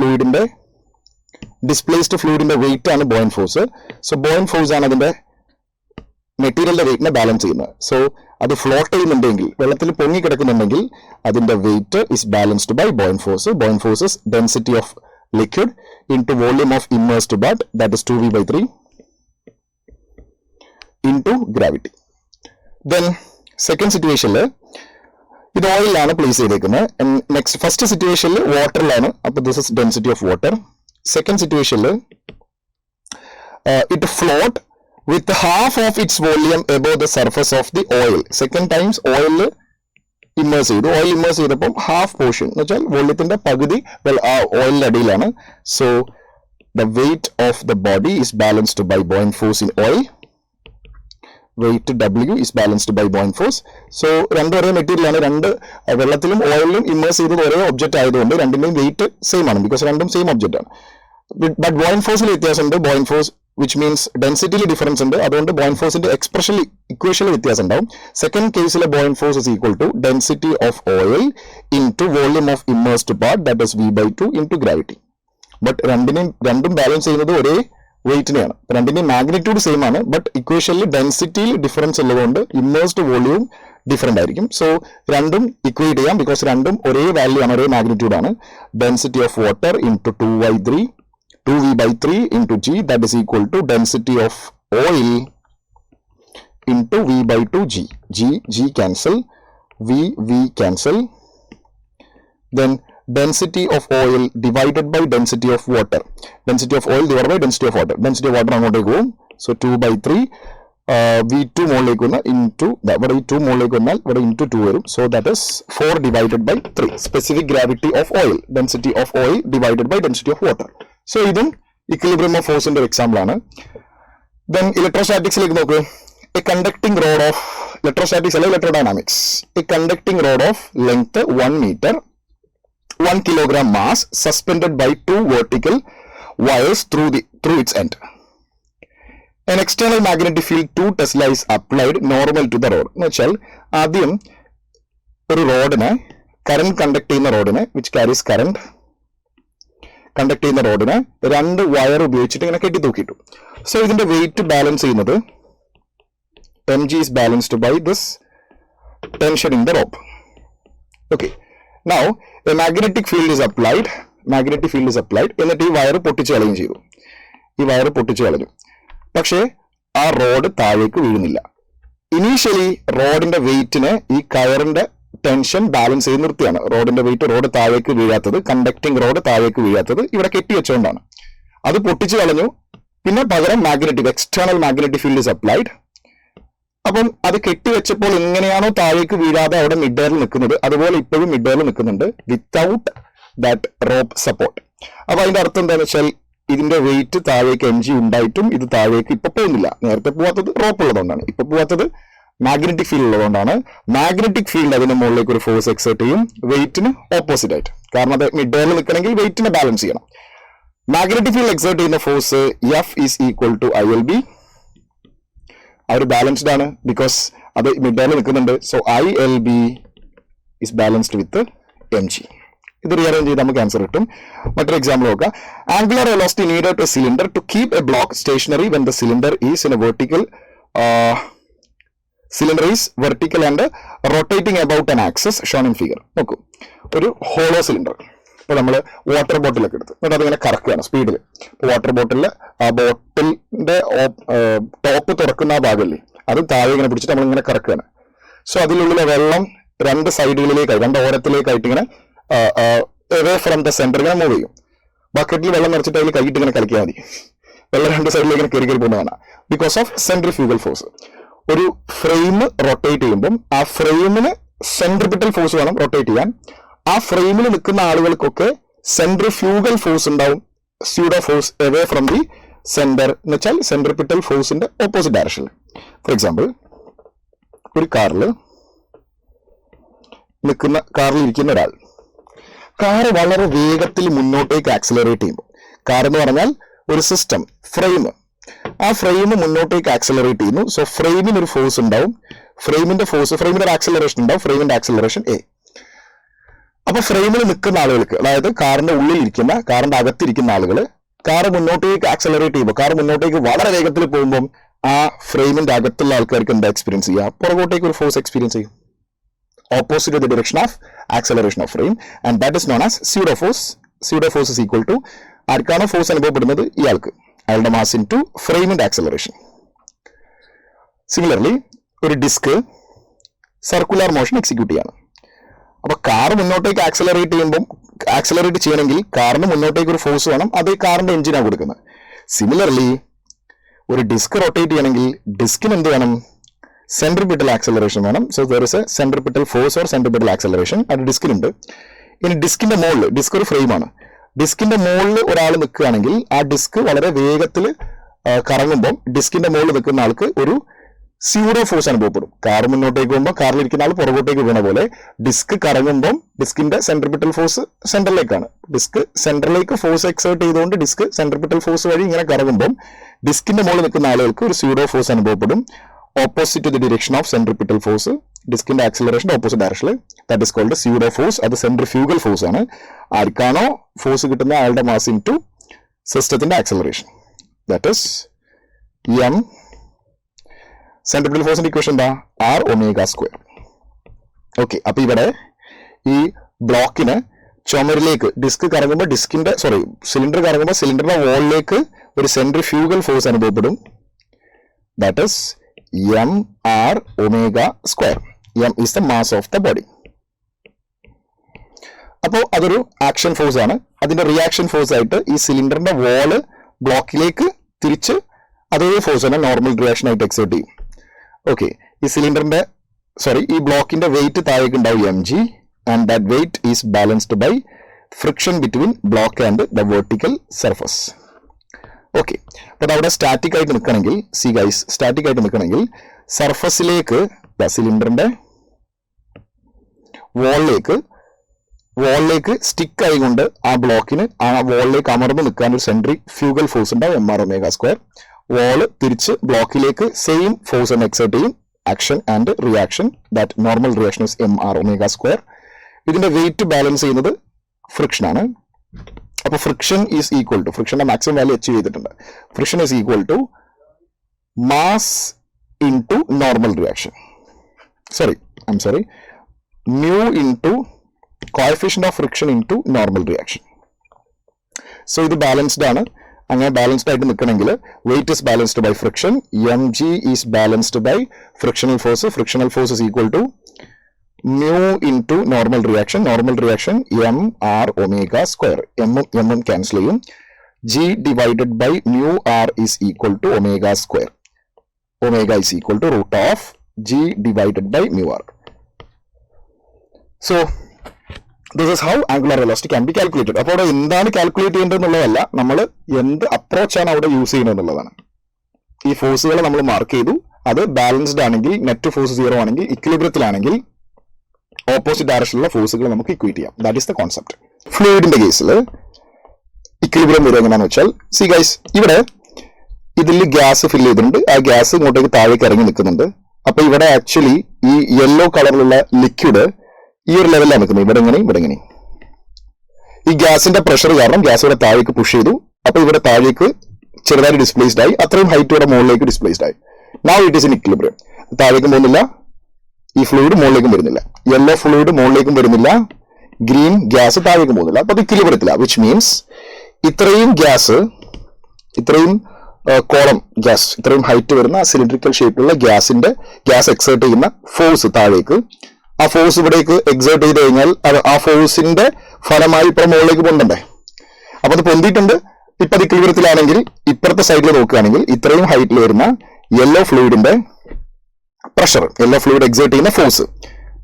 ഫ്ലൂയിഡിന്റെ വെയിറ്റ് ആണ് buoyant force. So buoyant force ആണ് അതിന്റെ മെറ്റീരിയലിന്റെ വെയിറ്റിനെ ബാലൻസ് ചെയ്യുന്നത്. സോ അത് ഫ്ലോട്ട് ചെയ്യുന്നുണ്ടെങ്കിൽ, വെള്ളത്തിൽ പൊങ്ങി കിടക്കുന്നുണ്ടെങ്കിൽ അതിന്റെ weight is balanced by buoyant force. Buoyant force is density of liquid into volume of immersed bath, that is 2V/3 into gravity. Then second സിറ്റുവേഷനിൽ ഇത് ഓയിലാണ് പ്ലേസ് ചെയ്തേക്കുന്നത്. നെക്സ്റ്റ് ഫസ്റ്റ് സിറ്റുവേഷനിൽ വാട്ടറിലാണ്. അപ്പൊ this is density of water. Second situation, it float with half of its volume above the surface of the oil. Second times oil immerse ചെയ്തു. Oil immerse ചെയ്തപ്പം half portion എന്ന് വെച്ചാൽ വോള്യത്തിന്റെ പകുതി ആ ഓയിലിന്റെ അടിയിലാണ്. So the weight of the body is balanced by buoyant force in oil. Weight W is balanced by buoyant force. So രണ്ടും ഒരേ മെറ്റീരിയൽ ആണ്. രണ്ട് വെള്ളത്തിലും ഓയിലും ഇമ്മേഴ്സ് ചെയ്തത് ഒരേ ഒബ്ജക്റ്റ് ആയതുകൊണ്ട് രണ്ടിന്റെയും വെയിറ്റ് സെയിം ആണ്. ബിക്കോസ് രണ്ടും സെയിം ഒബ്ജക്റ്റ് ആണ്. ബട്ട് ബോയിൻ ഫോഴ്സിൽ വ്യത്യാസമുണ്ട്. ബോയിൻ ഫോഴ്സ് വിച്ച് മീൻസ് ഡെൻസിറ്റിയിൽ ഡിഫറൻസ് ഉണ്ട്. അതുകൊണ്ട് ബോയിൻ ഫോഴ്സിന്റെ എക്സ്പ്രഷനിൽ ഇക്വേഷനിൽ വ്യത്യാസം ഉണ്ടാവും. സെക്കൻഡ് കേസിലെ buoyant force is equal to density of oil into volume of immersed part, that is V/2 into gravity. But രണ്ടും ബാലൻസ് ചെയ്യുന്നത് ഒരേ വെയിറ്റിനെയാണ്. രണ്ടിന്റെയും മാഗ്നിറ്റ്യൂഡ് സെയിം ആണ്. ബട്ട് ഇക്വേഷനിൽ ഡെൻസിറ്റിയിൽ ഡിഫറൻസ് ഉള്ളതുകൊണ്ട് ഇമ്മേഴ്സ്ഡ് വോള്യൂം ഡിഫറെന്റ് ആയിരിക്കും. സോ രണ്ടും ഇക്വേറ്റ് ചെയ്യാം. ബിക്കോസ് രണ്ടും ഒരേ വാല്യൂ ആണ്, ഒരേ മാഗ്നിറ്റ്യൂഡ് ആണ്. Density of water into 2V/3 into G, that is equal to density of oil into V/2 G cancel, V cancel. Then density of oil divided by density of water. Density of oil divided by density of water. Density of water അങ്ങോട്ടേക്ക് പോകും. So 2/3 V2 മുകളിലേക്ക് വന്നാൽ into ഇവിടെ 2 മുകളിലേക്ക് വന്നാൽ ഇവിടെ into 2 വരും. So that is 4 divided by 3. Specific gravity of oil. Density of oil divided by density of water. So ഇതും ഇക്വിലിബ്രിയം ഓഫ് ഫോഴ്സിന്റെ ഒരു എക്സാമ്പിൾ ആണ്. ദെൻ ഇലക്ട്രോസ്റ്റാറ്റിക്സിലേക്ക് നോക്ക്. A conducting rod of electrostatics അല്ല electrodynamics. A conducting rod of length 1 meter, 1 kilogram mass suspended by 2 vertical wires through its end. An external magnetic field 2 Tesla is applied normal to the rod. എന്ന് വെച്ചാൽ ആദ്യം ഒരു റോഡിനെ, current conduct ചെയ്യുന്ന റോഡിനെ, which carries current conduct ചെയ്യുന്ന റോഡിനെ 2 wire ഉപയോഗിച്ചിട്ട് ഇങ്ങനെ കെട്ടി തൂക്കിയിട്ടു. So ഇതിന്റെ വെയിറ്റ് ബാലൻസ് ചെയ്യുന്നത് mg is balanced by this tension in the rope. Okay, now a magnetic field is applied. എന്നിട്ട് ഈ വയർ പൊട്ടിച്ചു കളയുകയും ചെയ്തു. പക്ഷേ ആ റോഡ് താഴേക്ക് വീഴുന്നില്ല. ഇനീഷ്യലി റോഡിന്റെ വെയിറ്റിനെ ഈ കയറിന്റെ ടെൻഷൻ ബാലൻസ് ചെയ്ത് നിർത്തിയാണ്. റോഡിന്റെ വെയിറ്റ് റോഡ് താഴേക്ക് വീഴാത്തത്, കണ്ടക്ടിങ് റോഡ് താഴേക്ക് വീഴാത്തത് ഇവിടെ കെട്ടിവെച്ചുകൊണ്ടാണ്. അത് പൊട്ടിച്ചു കളഞ്ഞു. പിന്നെ പകരം external magnetic field is applied. അപ്പം അത് കെട്ടിവെച്ചപ്പോൾ എങ്ങനെയാണോ താഴേക്ക് വീഴാതെ അവിടെ മിഡ് എയറിൽ നിൽക്കുന്നത്, അതുപോലെ ഇപ്പോഴും മിഡ് എയറിൽ നിൽക്കുന്നുണ്ട് വിത്തൗട്ട് ദാറ്റ് റോപ്പ് സപ്പോർട്ട്. അപ്പൊ അതിന്റെ അർത്ഥം എന്താണെന്ന് വെച്ചാൽ ഇതിന്റെ വെയിറ്റ് താഴേക്ക് mg ഉണ്ടായിട്ടും ഇത് താഴേക്ക് ഇപ്പൊ പോകുന്നില്ല. നേരത്തെ പോവാത്തത് റോപ്പ് ഉള്ളതുകൊണ്ടാണ്, ഇപ്പൊ പോവാത്തത് മാഗ്നറ്റിക് ഫീൽഡ് ഉള്ളതുകൊണ്ടാണ്. മാഗ്നറ്റിക് ഫീൽഡ് അതിന്റെ മുകളിലേക്ക് ഒരു ഫോഴ്സ് എക്സേർട്ട് ചെയ്യും വെയിറ്റിന് ഓപ്പോസിറ്റ് ആയിട്ട്. കാരണം അത് മിഡ് എയറിൽ നിൽക്കണമെങ്കിൽ വെയിറ്റിനെ ബാലൻസ് ചെയ്യണം. മാഗ്നറ്റിക് ഫീൽഡ് എക്സേർട്ട് ചെയ്യുന്ന force F is equal to ILB. അവർ ബാലൻസ്ഡ് ആണ് ബിക്കോസ് അത് മിഡ് എയറിൽ നിൽക്കുന്നുണ്ട്. So ILB is balanced with mg. ഇത് റീഅറേഞ്ച് ചെയ്ത് നമുക്ക് ആൻസർ കിട്ടും. മറ്റൊരു എക്സാമ്പിൾ നോക്കാം. Angular velocity needed to cylinder to keep a block stationary when the cylinder is in a vertical and rotating about an axis shown in figure. നോക്കൂ, ഒരു hollow cylinder. ഇപ്പൊ നമ്മൾ വാട്ടർ ബോട്ടിലൊക്കെ എടുത്ത് എന്നിട്ട് അതിങ്ങനെ കറക്കുകയാണ് സ്പീഡിൽ. വാട്ടർ ബോട്ടിലിൽ ആ ബോട്ടിലിന്റെ ടോപ്പ് തുറക്കുന്ന ആ ഭാഗമല്ലേ, അത് താഴെ ഇങ്ങനെ പിടിച്ചിട്ട് നമ്മളിങ്ങനെ കറക്കുകയാണ്. സോ അതിനുള്ളിലെ വെള്ളം 2 സൈഡുകളിലേക്കായി 2 ഓരത്തിലേക്കായിട്ട് ഇങ്ങനെ away from the center ഇങ്ങനെ മൂവ് ചെയ്യും. ബക്കറ്റിൽ വെള്ളം നിറച്ചിട്ട് അതിൽ കൈയിട്ട് ഇങ്ങനെ കളിക്കാൻ മതി. വെള്ളം 2 സൈഡിലേക്ക് ഇങ്ങനെ കയറി പോകുന്നതാണ് ബിക്കോസ് ഓഫ് സെൻട്രിഫ്യൂഗൽ ഫോഴ്സ്. ഒരു ഫ്രെയിം റൊട്ടേറ്റ് ചെയ്യുമ്പം ആ ഫ്രെയിമിന് സെൻട്രിപിറ്റൽ ഫോഴ്സ് വേണം റൊട്ടേറ്റ് ചെയ്യാൻ. ആ ഫ്രെയിമിൽ നിൽക്കുന്ന ആളുകൾക്കൊക്കെ സെൻട്രിഫ്യൂഗൽ ഫോഴ്സ് ഉണ്ടാവും, pseudo force away from the center എന്ന് വെച്ചാൽ സെൻട്രിപിറ്റൽ ഫോഴ്സിന്റെ ഓപ്പോസിറ്റ് ഡയറക്ഷനിൽ. ഫോർ എക്സാമ്പിൾ, ഒരു കാറിൽ ഇരിക്കുന്ന ഒരാൾ കാറ് വളരെ വേഗത്തിൽ മുന്നോട്ടേക്ക് ആക്സിലറേറ്റ് ചെയ്യുമ്പോൾ, കാർ എന്ന് പറഞ്ഞാൽ ഒരു സിസ്റ്റം, ഫ്രെയിം, ആ ഫ്രെയിം മുന്നോട്ടേക്ക് ആക്സിലറേറ്റ് ചെയ്യുന്നു. സോ ഫ്രെയിമിന് ഒരു ഫോഴ്സ് ഉണ്ടാവും, ഫ്രെയിമിന്റെ ഒരു ആക്സിലറേഷൻ ഉണ്ടാവും, ഫ്രെയിമിന്റെ ആക്സിലറേഷൻ A. അപ്പൊ ഫ്രെയിമിൽ നിൽക്കുന്ന ആളുകൾക്ക്, അതായത് കാറിന്റെ അകത്തിരിക്കുന്ന ആളുകൾ കാർ മുന്നോട്ടേക്ക് ആക്സിലറേറ്റ് ചെയ്യുമ്പോൾ, കാർ മുന്നോട്ടേക്ക് വളരെ വേഗത്തിൽ പോകുമ്പോൾ ആ ഫ്രെയിമിന്റെ അകത്തുള്ള ആൾക്കാർക്ക് എന്താ എക്സ്പീരിയൻസ് ചെയ്യുക? പുറകോട്ടേക്ക് ഒരു ഫോഴ്സ് എക്സ്പീരിയൻസ് ചെയ്യും, opposite to the direction of acceleration of frame, and that is known as pseudo force. Pseudo force is equal to ആർക്കാണോ ഫോഴ്സ് അനുഭവപ്പെടുന്നത് ഇയാൾക്ക്, അയാളുടെ മാസ് ഇൻടു ഫ്രെയിമിന്റെ ആക്സലറേഷൻ. സിമിലർലി ഒരു ഡിസ്ക് സർക്കുലർ മോഷൻ എക്സിക്യൂട്ട് ചെയ്യാണ്. അപ്പൊ car മുന്നോട്ടേക്ക് ആക്സലറേറ്റ് ചെയ്യണമെങ്കിൽ കാറിന് മുന്നോട്ടേക്ക് ഒരു ഫോഴ്സ് വേണം, അത് കാറിന്റെ എഞ്ചിനാണ് കൊടുക്കുന്നത്. സിമിലർലി ഒരു ഡിസ്ക് റൊട്ടേറ്റ് ചെയ്യണമെങ്കിൽ ഡിസ്കിന് എന്ത് വേണം? സെൻട്രിപിറ്റൽ ആക്സലറേഷൻ വേണം. So there is A centripetal force or centripetal acceleration അത് ഡിസ്കിനുണ്ട്. ഇനി ഡിസ്കിന്റെ മുകളിൽ, ഡിസ്ക് ഒരു ഫ്രെയിമാണ്, ഡിസ്കിന്റെ മുകളിൽ ഒരാൾ നിൽക്കുകയാണെങ്കിൽ ആ ഡിസ്ക് വളരെ വേഗത്തിൽ കറങ്ങുമ്പോൾ ഡിസ്കിന്റെ മുകളിൽ നിൽക്കുന്ന ആൾക്ക് ഒരു സ്യൂഡോ ഫോഴ്സ് അനുഭവപ്പെടും. കാർ മുന്നോട്ടേക്ക് പോകുമ്പോൾ കാറിലിരിക്കുന്ന ആൾ പുറകോട്ടേക്ക് വീണ പോലെ ഡിസ്ക് കറങ്ങുമ്പോൾ ഡിസ്കിന്റെ സെൻട്രിപിറ്റൽ ഫോഴ്സ് സെന്ററിലേക്കാണ്. ഡിസ്ക് സെന്ററിലേക്ക് ഫോഴ്സ് എക്സേർട്ട് ചെയ്തുകൊണ്ട് ഡിസ്ക് സെൻട്രിപിറ്റൽ ഫോഴ്സ് വഴി ഇങ്ങനെ കറങ്ങുമ്പോൾ ഡിസ്കിന്റെ മുകളിൽ നിൽക്കുന്ന ആളുകൾക്ക് ഒരു സ്യൂഡോ ഫോഴ്സ് അനുഭവപ്പെടും, opposite to the direction of centripetal force, ഡിസ്കിന്റെ ആക്സിലറേഷൻ ഓപ്പോസിറ്റ് ഡയറക്ഷനിൽ. That is called pseudo force. അത് സെൻട്രിഫ്യൂഗൽ ഫോഴ്സ് ആണ്. ആർക്കാണോ ഫോഴ്സ് കിട്ടുന്ന അയാളുടെ മാസ് ഇൻ ടു സിസ്റ്റത്തിന്റെ acceleration, that is M. Centripetal ഫോഴ്സിന്റെ ഇക്വേഷൻ എന്താ? R ω². ഓക്കെ, അപ്പൊ ഇവിടെ ഈ ബ്ലോക്കിന് ചുമരിലേക്ക് ഡിസ്ക് കറങ്ങുമ്പോൾ സിലിണ്ടർ കറങ്ങുമ്പോൾ സിലിണ്ടറിന്റെ വോളിലേക്ക് ഒരു സെൻട്രിഫ്യൂഗൽ ഫോഴ്സ് അനുഭവപ്പെടും. That is mR ω². M is the mass of the body. അപ്പോൾ അതൊരു ആക്ഷൻ ഫോഴ്സ് ആണ്. അതിന്റെ റിയാക്ഷൻ ഫോഴ്സ് ആയിട്ട് ഈ സിലിണ്ടറിന്റെ വോള് ബ്ലോക്കിലേക്ക് തിരിച്ച് അതേ ഫോഴ്സ് തന്നെ നോർമൽ റിയാക്ഷൻ ആയിട്ട് എക്സേർട്ട് ചെയ്യും. ഓക്കെ, ഈ ബ്ലോക്കിന്റെ വെയിറ്റ് താഴേക്ക് ഉണ്ടാവും mg, and that weight is balanced by friction between block and the vertical surface. Okay, അപ്പോൾ അവിടെ സ്റ്റാറ്റിക് ആയിട്ട് നിൽക്കണമെങ്കിൽ സർഫസിലേക്ക് സിലിണ്ടറിന്റെ വോളിലേക്ക് സ്റ്റിക്ക് ആയിക്കൊണ്ട് ആ ബ്ലോക്കിന് ആ വോളിലേക്ക് അമർന്ന് നിൽക്കാൻ ഒരു സെൻട്രിഫ്യൂഗൽ ഫോഴ്സ് ഉണ്ടാവും mR ω². വോള് തിരിച്ച് ബ്ലോക്കിലേക്ക് സെയിം ഫോഴ്സ് എന്ന് എക്സേർട്ട് ചെയ്യും. Action and reaction, that normal reaction is mR ω². ഇതിന്റെ വെയിറ്റ് ബാലൻസ് ചെയ്യുന്നത് ഫ്രിക്ഷൻ ആണ്. അപ്പൊ അപ്പോൾ ഫ്രിക്ഷൻ ഈസ് ഈക്വൽ ടു, ഫ്രിക്ഷന്റെ മാക്സിമം വാല്യൂ അച്ചീവ് ചെയ്തിട്ടുണ്ട്, friction is equal to mass into normal reaction, mu into coefficient of friction into normal reaction. So ഇത് balanced ആണ്. അങ്ങനെ ബാലൻസ്ഡ് ആയിട്ട് നിൽക്കണമെങ്കിൽ weight is balanced by friction, mg is balanced by frictional force is equal to mu into normal reaction m r omega square, m cancel ചെയ്യും, g divided by mu r is equal to omega square, omega is equal to root of g divided by mu r. So this is how angular velocity can be calculated. അപ്പോൾ അവിടെ എന്താണ് calculate ചെയ്യേണ്ടതെന്നുള്ളതല്ല, നമ്മൾ എന്ത് അപ്രോച്ചാണ് അവിടെ use ചെയ്യുന്നത് എന്നുള്ളതാണ്. ഈ ഫോഴ്സുകളെ നമ്മൾ മാർക്ക് ചെയ്തു, അത് ബാലൻസ്ഡ് ആണെങ്കിൽ, നെറ്റ് ഫോഴ്സ് 0 ആണെങ്കിൽ, ഇക്വിലിബ്രിയത്തിലാണെങ്കിൽ ഓപ്പോസിറ്റ് ഡയറക്ഷനിലുള്ള ഫോഴ്സുകൾ നമുക്ക് ഇക്വേറ്റ് ചെയ്യാം. That is the concept. ഫ്ലൂയിഡിന്റെ കേസിൽ ഇക്വിലിബ്രിയം വരിക എങ്ങനെയാണെന്ന് വെച്ചാൽ, സി ഗൈസ്, ഇവിടെ ഇതിൽ ഗ്യാസ് ഫില്ല് ചെയ്തിട്ടുണ്ട്, ആ ഗ്യാസ് ഇങ്ങോട്ടേക്ക് താഴേക്ക് ഇറങ്ങി നിൽക്കുന്നുണ്ട്. അപ്പൊ ഇവിടെ ആക്ച്വലി ഈ യെല്ലോ കളറിലുള്ള ലിക്വിഡ് ഈ ഒരു ലെവലിലാണ് നിൽക്കുന്നത്, ഇവിടെ ഇങ്ങനെ. ഈ ഗ്യാസിന്റെ പ്രഷർ കാരണം ഗ്യാസ് ഇവിടെ താഴേക്ക് പുഷ് ചെയ്തു, അപ്പൊ ഇവിടെ താഴേക്ക് ചെറുതായി ഡിസ്പ്ലേസ്ഡ് ആയി, അത്രയും ഹൈറ്റ് ഇവിടെ മുകളിലേക്ക് ഡിസ്പ്ലേസ്ഡ് ആയി. Now it is in equilibrium. താഴേക്കും പോകുന്നില്ല, ഈ ഫ്ലൂയിഡ് മുകളിലേക്കും വരുന്നില്ല, യെല്ലോ ഫ്ലൂയിഡ് മുകളിലേക്കും വരുന്നില്ല, ഗ്രീൻ ഗ്യാസ് താഴേക്കും പോകുന്നില്ല, അപ്പൊ അത് ഇക്വിലിബ്രിയത്തിലാണ്. വിച്ച് മീൻസ് ഇത്രയും ഗ്യാസ്, ഇത്രയും കോളം ഗ്യാസ്, ഇത്രയും ഹൈറ്റ് വരുന്ന സിലിണ്ടറിക്കൽ ഷേപ്പിലുള്ള ഗ്യാസ് എക്സേർട്ട് ചെയ്യുന്ന ഫോഴ്സ് താഴേക്ക്, ആ ഫോഴ്സ് ഇവിടേക്ക് എക്സേർട്ട് ചെയ്ത് കഴിഞ്ഞാൽ ആ ഫോഴ്സിന്റെ ഫലമായി ഇപ്പുറം മുകളിലേക്ക് പൊന്തണ്ടേ. അപ്പൊ അത് പൊന്തിയിട്ടുണ്ട്. ഇപ്പൊ അത് ഇക്വിലിബ്രിയത്തിലാണെങ്കിൽ ഇപ്പുറത്തെ സൈഡിൽ നോക്കുകയാണെങ്കിൽ ഇത്രയും ഹൈറ്റിൽ വരുന്ന യെല്ലോ ഫ്ലൂയിഡിന്റെ പ്രഷർ, യെല്ലോ ഫ്ലൂയിഡ് എക്സേർട്ട് ചെയ്യുന്ന ഫോഴ്സ്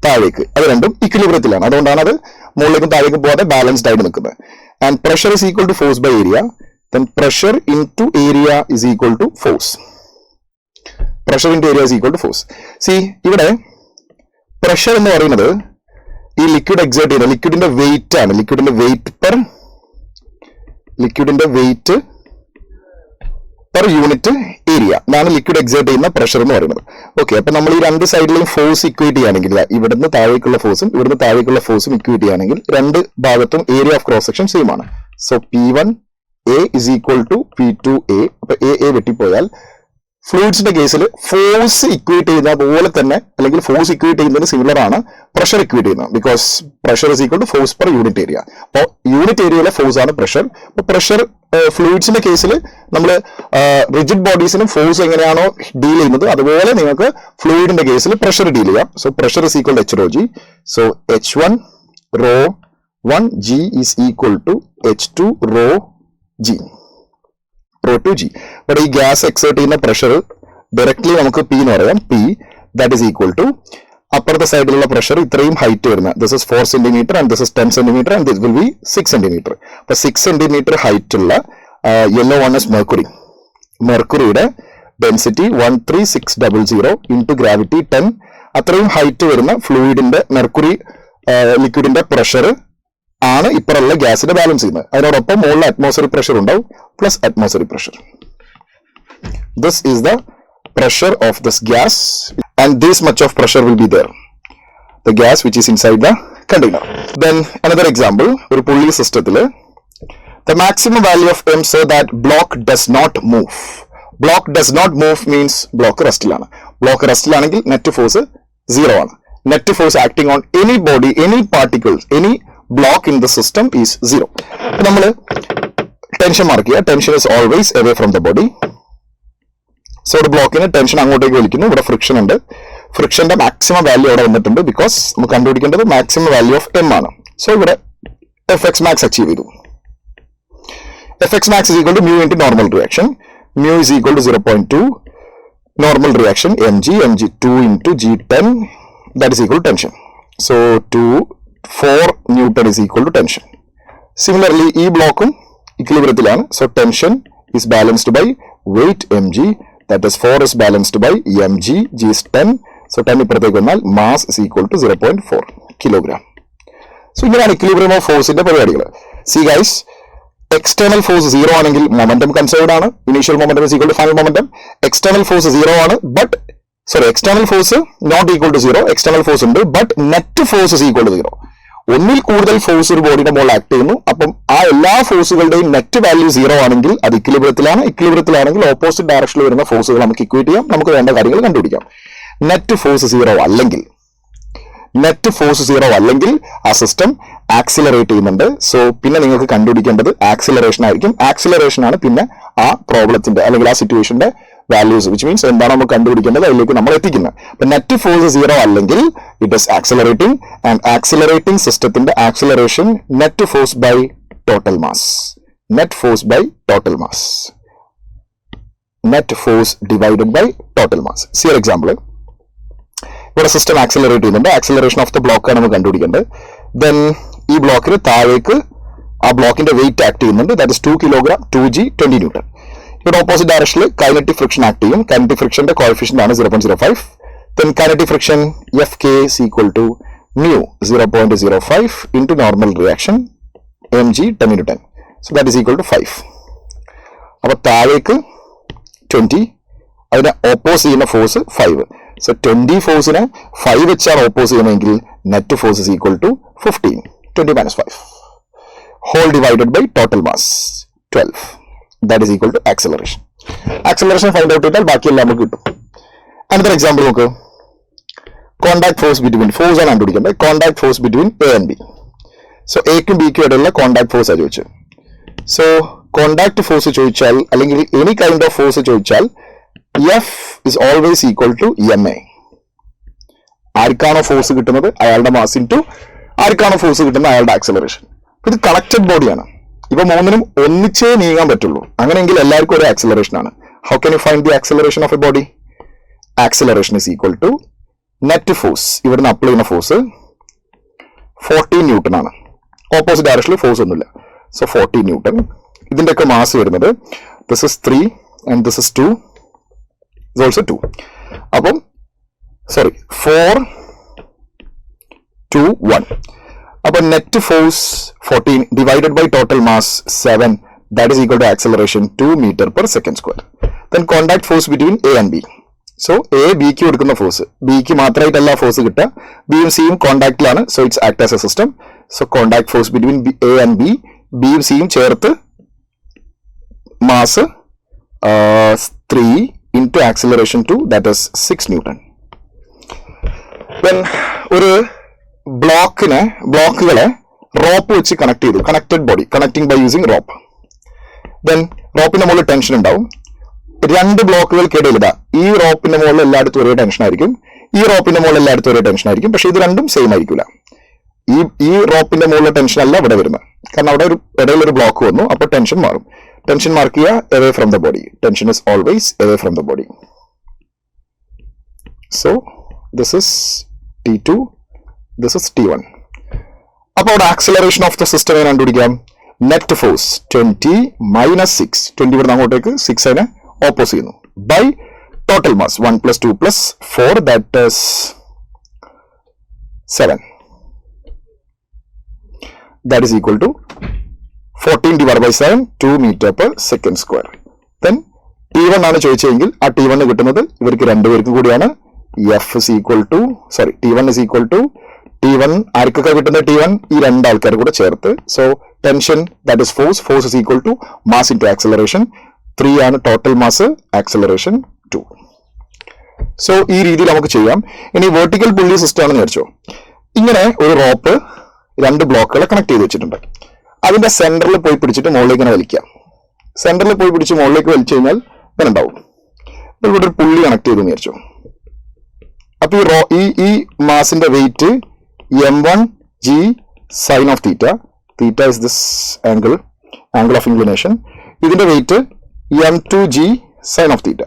താഴേക്ക്, അത് രണ്ടും ഇക്വിലിബ്രിയത്തിലാണ്. അതുകൊണ്ടാണ് അത് മുകളിലേക്കും താഴേക്കും പോകാതെ ബാലൻസ്ഡ് ആയിട്ട് നിൽക്കുന്നത്. And pressure is equal to force by area, then pressure into area is equal to force. Pressure into area is equal to force. See, ഇവിടെ പ്രഷർ എന്ന് പറയുന്നത് ഈ ലിക്വിഡ് എക്സേർട്ട് ചെയ്യുന്ന ലിക്വിഡിന്റെ വെയിറ്റ് ആണ്, ലിക്വിഡിന്റെ വെയിറ്റ് പെർ യൂണിറ്റ് ഏരിയ, ഇതാണ് liquid exert ചെയ്യുന്ന pressure എന്ന് പറയുന്നത്. ഓക്കെ, അപ്പൊ നമ്മൾ ഈ രണ്ട് സൈഡിലെയും ഫോഴ്സ് ഇക്വേറ്റ് ചെയ്യുകയാണെങ്കിൽ, ഇവിടുന്ന് താഴേക്കുള്ള ഫോഴ്സും ഇവിടുന്ന് താഴേക്കുള്ള ഫോഴ്സും ഇക്വേറ്റ് ചെയ്യുകയാണെങ്കിൽ രണ്ട് ഭാഗത്തും area of cross section same ആണ്. So P1 A is equal to P2A. അപ്പൊ A വെട്ടിപ്പോയാൽ ഫ്ലൂയിഡ്സിന്റെ കേസിൽ ഫോഴ്സ് ഇക്വേറ്റ് ചെയ്യുന്ന പോലെ തന്നെ, അല്ലെങ്കിൽ ഫോഴ്സ് ഇക്വേറ്റ് ചെയ്യുന്നതിന് സിമിലർ ആണ് പ്രഷർ ഇക്വേറ്റ് ചെയ്യുന്നത്. Because pressure is equal to force per unit area. അപ്പോൾ യൂണിറ്റ് ഏരിയയിലെ ഫോഴ്സ് ആണ് പ്രഷർ. അപ്പോൾ പ്രഷർ ഫ്ലൂയിഡ്സിന്റെ കേസിൽ നമ്മൾ റിജിഡ് ബോഡീസിനും ഫോഴ്സ് എങ്ങനെയാണോ ഡീൽ ചെയ്യുന്നത്, അതുപോലെ നിങ്ങൾക്ക് ഫ്ലൂയിഡിന്റെ കേസിൽ പ്രഷർ ഡീൽ ചെയ്യാം. So pressure is equal to H ρg. So H1 ρ1 G is equal to H2 ρ2G. ഇവിടെ ഈ ഗ്യാസ് എക്സേർട്ട് ചെയ്യുന്ന പ്രഷർ ഡയറക്ട്ലി നമുക്ക് P എന്ന് പറയാം. P that is equal to അപ്പുറത്തെ സൈഡിലുള്ള പ്രഷർ ഇത്രയും ഹൈറ്റ് വരുന്ന, this is 4 centimetre and this is 10 centimetre and this will be 6 centimetre. അപ്പൊ 6 സെന്റിമീറ്റർ ഹൈറ്റ് ഉള്ള യെല്ലോ വൺ ഇസ് മെർക്കുറിയുടെ ഡെൻസിറ്റി 13600 ഇൻറ്റു ഗ്രാവിറ്റി 10, അത്രയും ഹൈറ്റ് വരുന്ന ഫ്ലൂയിഡിന്റെ മെർക്കുറി ലിക്വിഡിന്റെ പ്രഷർ ആണ് ഇപ്പുറമുള്ള ഗ്യാസിനെ ബാലൻസ് ചെയ്യുന്നത്. അതിനോടൊപ്പം മുകളിൽ അറ്റ്മോസ്ഫിയറിക് പ്രഷർ ഉണ്ടാവും, plus atmospheric pressure. This is the pressure of this gas and this much of pressure will be there, the gas which is inside the container. Then another example, ഒരു pulley സിസ്റ്റത്തില് the maximum value of M so that block does not move. Block does not move means block റെസ്റ്റിലാണ്. Block റെസ്റ്റിലാണെങ്കിൽ net force 0 ആണ്. Net force acting on any body, any particles, any block in the system is 0. നമ്മൾ tension mark ചെയ്യുക. Tension is always away from the body. So ഒരു ബ്ലോക്കിന് tension അങ്ങോട്ടേക്ക് വലിക്കുന്നു. ഇവിടെ friction ഉണ്ട്. ഫ്രിക്ഷന്റെ മാക്സിമം വാല്യൂ അവിടെ വന്നിട്ടുണ്ട്. ബിക്കോസ് നമുക്ക് കണ്ടുപിടിക്കേണ്ടത് മാക്സിമം വാല്യൂ ഓഫ് M ആണ്. സോ ഇവിടെ Fx max അച്ചീവ് ചെയ്തു. Fx max is equal to mu into normal reaction. Mu is equal to 0.2. Normal reaction mg 2 into G10, that is equal to tension. So 4 Newton is equal to tension. Similarly, ഈ ബ്ലോക്കും ഇക്വിലിബ്രിയത്തിലാണ്. So tension is balanced by weight mg, that is 4 is balanced by mg, g is 10. So 10 ഇപ്പുറത്തേക്ക് വന്നാൽ mass is equal to 0.4 kilogram. So ഇങ്ങനെയാണ് equilibrium of ഫോഴ്സിന്റെ പരിപാടികൾ. C guys, external force 0 ആണെങ്കിൽ momentum conserved ആണ്. Initial momentum is equal to final momentum. External force 0 ആണ്, but external force not equal to 0, external force ഉണ്ട്, but net force is equal to 0. ഒന്നിൽ കൂടുതൽ force ഒരു ബോഡിയുടെ മുകളിൽ ആക്ട് ചെയ്യുന്നു. അപ്പം ആ എല്ലാ ഫോഴ്സുകളുടെയും നെറ്റ് വാല്യൂ 0 ആണെങ്കിൽ അത് ഇക്വിലിബ്രിയത്തിലാണ്. ഇക്വിലിബ്രിയത്തിലാണെങ്കിൽ ഓപ്പോസിറ്റ് ഡയറക്ഷനിൽ വരുന്ന ഫോഴ്സുകൾ നമുക്ക് ഇക്വേറ്റ് ചെയ്യാം, നമുക്ക് വേണ്ട കാര്യങ്ങൾ കണ്ടുപിടിക്കാം. നെറ്റ് ഫോഴ്സ് 0 അല്ലെങ്കിൽ ആ സിസ്റ്റം ആക്സിലറേറ്റ് ചെയ്യുന്നുണ്ട്. സോ പിന്നെ നിങ്ങൾക്ക് കണ്ടുപിടിക്കേണ്ടത് ആക്സിലറേഷൻ ആയിരിക്കും. ആക്സിലറേഷൻ ആണ് പിന്നെ ആ പ്രോബ്ലത്തിന്റെ അല്ലെങ്കിൽ ആ സിറ്റുവേഷന്റെ വാല്യൂസ്, വിച്ച് മീൻസ് എന്താണ് നമുക്ക് കണ്ടുപിടിക്കേണ്ടത് അതിലേക്ക് നമ്മൾ എത്തിക്കുന്നത്. അപ്പൊ നെറ്റ് ഫോഴ്സ് 0 അല്ലെങ്കിൽ it is accelerating, and accelerating സിസ്റ്റത്തിന്റെ acceleration net force by total mass, net force by total mass, net force divided by total mass. See ഒരു എക്സാമ്പിൾ, ഇവിടെ സിസ്റ്റം ആക്സിലറേറ്റ് ചെയ്യുന്നുണ്ട്. ആക്സിലറേഷൻ ഓഫ് ദ ബ്ലോക്ക് ആണ് നമുക്ക് കണ്ടുപിടിക്കേണ്ടത്. ദെൻ ഈ ബ്ലോക്കിന് താഴേക്ക് ആ ബ്ലോക്കിന്റെ വെയിറ്റ് ആക്ട് ചെയ്യുന്നുണ്ട്. That is 2 kilogram 2G 20 newton. ഇവിടെ ഓപ്പോസിറ്റ് ഡയറക്ഷനിൽ കൈനറ്റിക് ഫ്രിക്ഷൻ ആക്ട് ചെയ്യും. കൈനറ്റിക് ഫ്രിക്ഷന്റെ കോഎഫിഷ്യന്റ് ആണ് 0.05. Then kinetic friction FK is equal to mu 0.05 into normal reaction mg 10 into 10. So that is equal to 5. അപ്പൊ താഴേക്ക് 20, അതിനെ oppose ചെയ്യുന്ന ഫോഴ്സ് 5. സോ 20 ഫോഴ്സിനെ 5 വെച്ചാണ് ഓപ്പോസ് ചെയ്യുന്നതെങ്കിൽ net force is equal to 15, 20 minus 5 whole divided by total mass 12. That is equal to acceleration. Acceleration find out ചെയ്താൽ ബാക്കിയെല്ലാം നമുക്ക് കിട്ടും. അടുത്തൊരു എക്സാമ്പിൾ നോക്ക്. കോണ്ടാക്ട് ഫോഴ്സ് ബിറ്റ്വീൻ, ഫോഴ്സ് ആണ് കണ്ടുപിടിക്കേണ്ടത്. Contact force between A and B. So എക്കും ബിക്കും ഇടയിലുള്ള കോണ്ടാക്ട് ഫോഴ്സ് ആണ് ചോദിച്ചത്. സോ കോണ്ടാക്ട് ഫോഴ്സ് ചോദിച്ചാൽ അല്ലെങ്കിൽ എനി കൈൻഡ് ഓഫ് ഫോഴ്സ് ചോദിച്ചാൽ F is always equal to ma. ആർക്കാണോ ഫോഴ്സ് കിട്ടുന്നത് അയാളുടെ മാസ് ഇൻറ്റു ആർക്കാണോ ഫോഴ്സ് കിട്ടുന്നത് അയാളുടെ ആക്സിലറേഷൻ. ഇത് കണക്റ്റഡ് ബോഡിയാണ്. ഇപ്പൊ മൂന്നിനും ഒന്നിച്ചേ നീങ്ങാൻ പറ്റുള്ളൂ. അങ്ങനെയെങ്കിൽ എല്ലാവർക്കും ഒരു ആക്സിലറേഷൻ ആണ്. How can you find the acceleration of a body? Acceleration is equal to net force, ഇവിടുന്ന് അപ്ലൈ ചെയ്യുന്ന ഫോഴ്സ് 14 ന്യൂട്ടൺ ആണ്. ഓപ്പോസിറ്റ് ഡയറക്ഷനിൽ ഫോഴ്സ് ഒന്നുമില്ല. So 14 newton. ഇതിന്റെയൊക്കെ മാസ് വരുന്നത് this is 3 and this is 2 is also 2. അപ്പം 4 2 1. അപ്പം net force 14 divided by total mass 7. That is equal to acceleration 2 meter per second square. Then contact force between A and B. So A ബിക്ക് കൊടുക്കുന്ന force, ബിക്ക് മാത്രമായിട്ടല്ല force കിട്ടുക, ബിയും സിയും കോണ്ടാക്റ്റിലാണ്. So it's act as a system. So contact force between A and B, ബിയും സിയും ചേർത്ത് mass 3 into acceleration 2, that is 6 Newton. Then ഒരു ബ്ലോക്കുകളെ റോപ്പ് വെച്ച് കണക്ട് ചെയ്തു, connected body, connecting by using rope. Then റോപ്പിന്റെ മുകളിൽ ടെൻഷൻ ഉണ്ടാവും. 2 ബ്ലോക്കുകൾക്കിടയിൽ ഇതാ ഈ റോപ്പിന്റെ മുകളിൽ എല്ലായിടത്തും ഒരേ ടെൻഷൻ ആയിരിക്കും, ഈ റോപ്പിന്റെ മുകളിൽ എല്ലായിടത്തും ഒരേ ടെൻഷൻ ആയിരിക്കും. പക്ഷെ ഇത് രണ്ടും സെയിം ആയിരിക്കില്ല. ഈ റോപ്പിന്റെ മുകളിലെ ടെൻഷൻ അല്ല ഇവിടെ വരുന്നത്, കാരണം അവിടെ ഇടയിലൊരു ബ്ലോക്ക് വന്നു, അപ്പോൾ ടെൻഷൻ മാറും. ടെൻഷൻ മാർക്ക് ചെയ്യുക away from the body. Tension is always away from the body. So this is T2, this is T1. അപ്പോൾ അവിടെ ആക്സിലറേഷൻ ഓഫ് ദ സിസ്റ്റം എങ്ങനെ കണ്ടുപിടിക്കാം? നെറ്റ് ഫോഴ്സ് 20 minus 6, 20 ഇവിടെ അങ്ങോട്ടേക്ക് 6 അതിനെ ഓപ്പോസ് ചെയ്യുന്നു, by total mass 1 plus 2 plus 4, that is 7. That is equal to 14 divided by 7, 2 meter per second square. Then T1 ആണ് ചോദിച്ചെങ്കിൽ ആ T1 കിട്ടുന്നത് ഇവർക്ക് രണ്ടുപേർക്കും കൂടിയാണ്. T1 is equal to T1 ആർക്കൊക്കെ കിട്ടുന്നത് T1 ഈ രണ്ടാൾക്കാർ കൂടെ ചേർത്ത്. So tension that is force is equal to mass into acceleration. 3 ആണ് ടോട്ടൽ മാസ്, ആക്സിലറേഷൻ 2. സോ ഈ രീതിയിൽ നമുക്ക് ചെയ്യാം. ഇനി വെർട്ടിക്കൽ പുള്ളി സിസ്റ്റം ആണെന്ന് വിചാരിച്ചോ. ഇങ്ങനെ ഒരു റോപ്പ് 2 ബ്ലോക്കുകളെ കണക്ട് ചെയ്ത് വെച്ചിട്ടുണ്ട്. അതിന്റെ സെന്ററിൽ പോയി പിടിച്ചിട്ട് മുകളിലേക്ക് ഇങ്ങനെ വലിക്കാം. സെന്ററിൽ പോയി പിടിച്ച് മുകളിലേക്ക് വലിച്ചു കഴിഞ്ഞാൽ ഇങ്ങനെ ഉണ്ടാവും. ഇവിടെ ഒരു പുള്ളി കണക്ട് ചെയ്തു വിചാരിച്ചു. അപ്പൊ ഈ മാസിന്റെ weight m1g sine of theta. Theta is this angle of inclination. ഇതിന്റെ weight m2g sine of theta.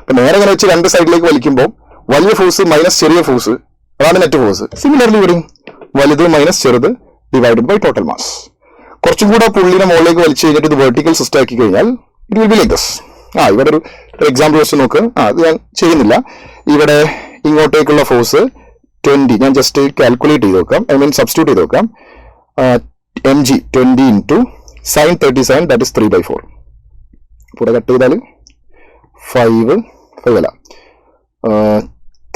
അപ്പൊ നേരെ ഇങ്ങനെ വെച്ച് 2 സൈഡിലേക്ക് വലിക്കുമ്പോൾ വലിയ ഫോഴ്സ് മൈനസ് ചെറിയ ഫോഴ്സ്, അതാണ് നെറ്റ് ഫോഴ്സ്. സിമിലർലി ഇവിടെ വലുത് മൈനസ് ചെറുത് ഡിവൈഡഡ് ബൈ ടോട്ടൽ മാസ്. കുറച്ചും കൂടെ പുള്ളിനെ മുകളിലേക്ക് വലിച്ചു കഴിഞ്ഞിട്ട് ഇത് വെർട്ടിക്കൽ സിസ്റ്റം ആക്കി കഴിഞ്ഞാൽ it will be like this. ഇവിടെ ഒരു എക്സാമ്പിൾ വെച്ച് നോക്ക്. അത് ഞാൻ ചെയ്യുന്നില്ല. ഇവിടെ ഇങ്ങോട്ടേക്കുള്ള ഫോഴ്സ് 20, ഞാൻ ജസ്റ്റ് കാൽക്കുലേറ്റ് ചെയ്ത് നോക്കാം, സബ്സ്റ്റിറ്റ്യൂട്ട് ചെയ്ത് നോക്കാം. mg 20 into sin 37, that is 3/4. ഇവിടെ കട്ട് ചെയ്താൽ 5 അല്ല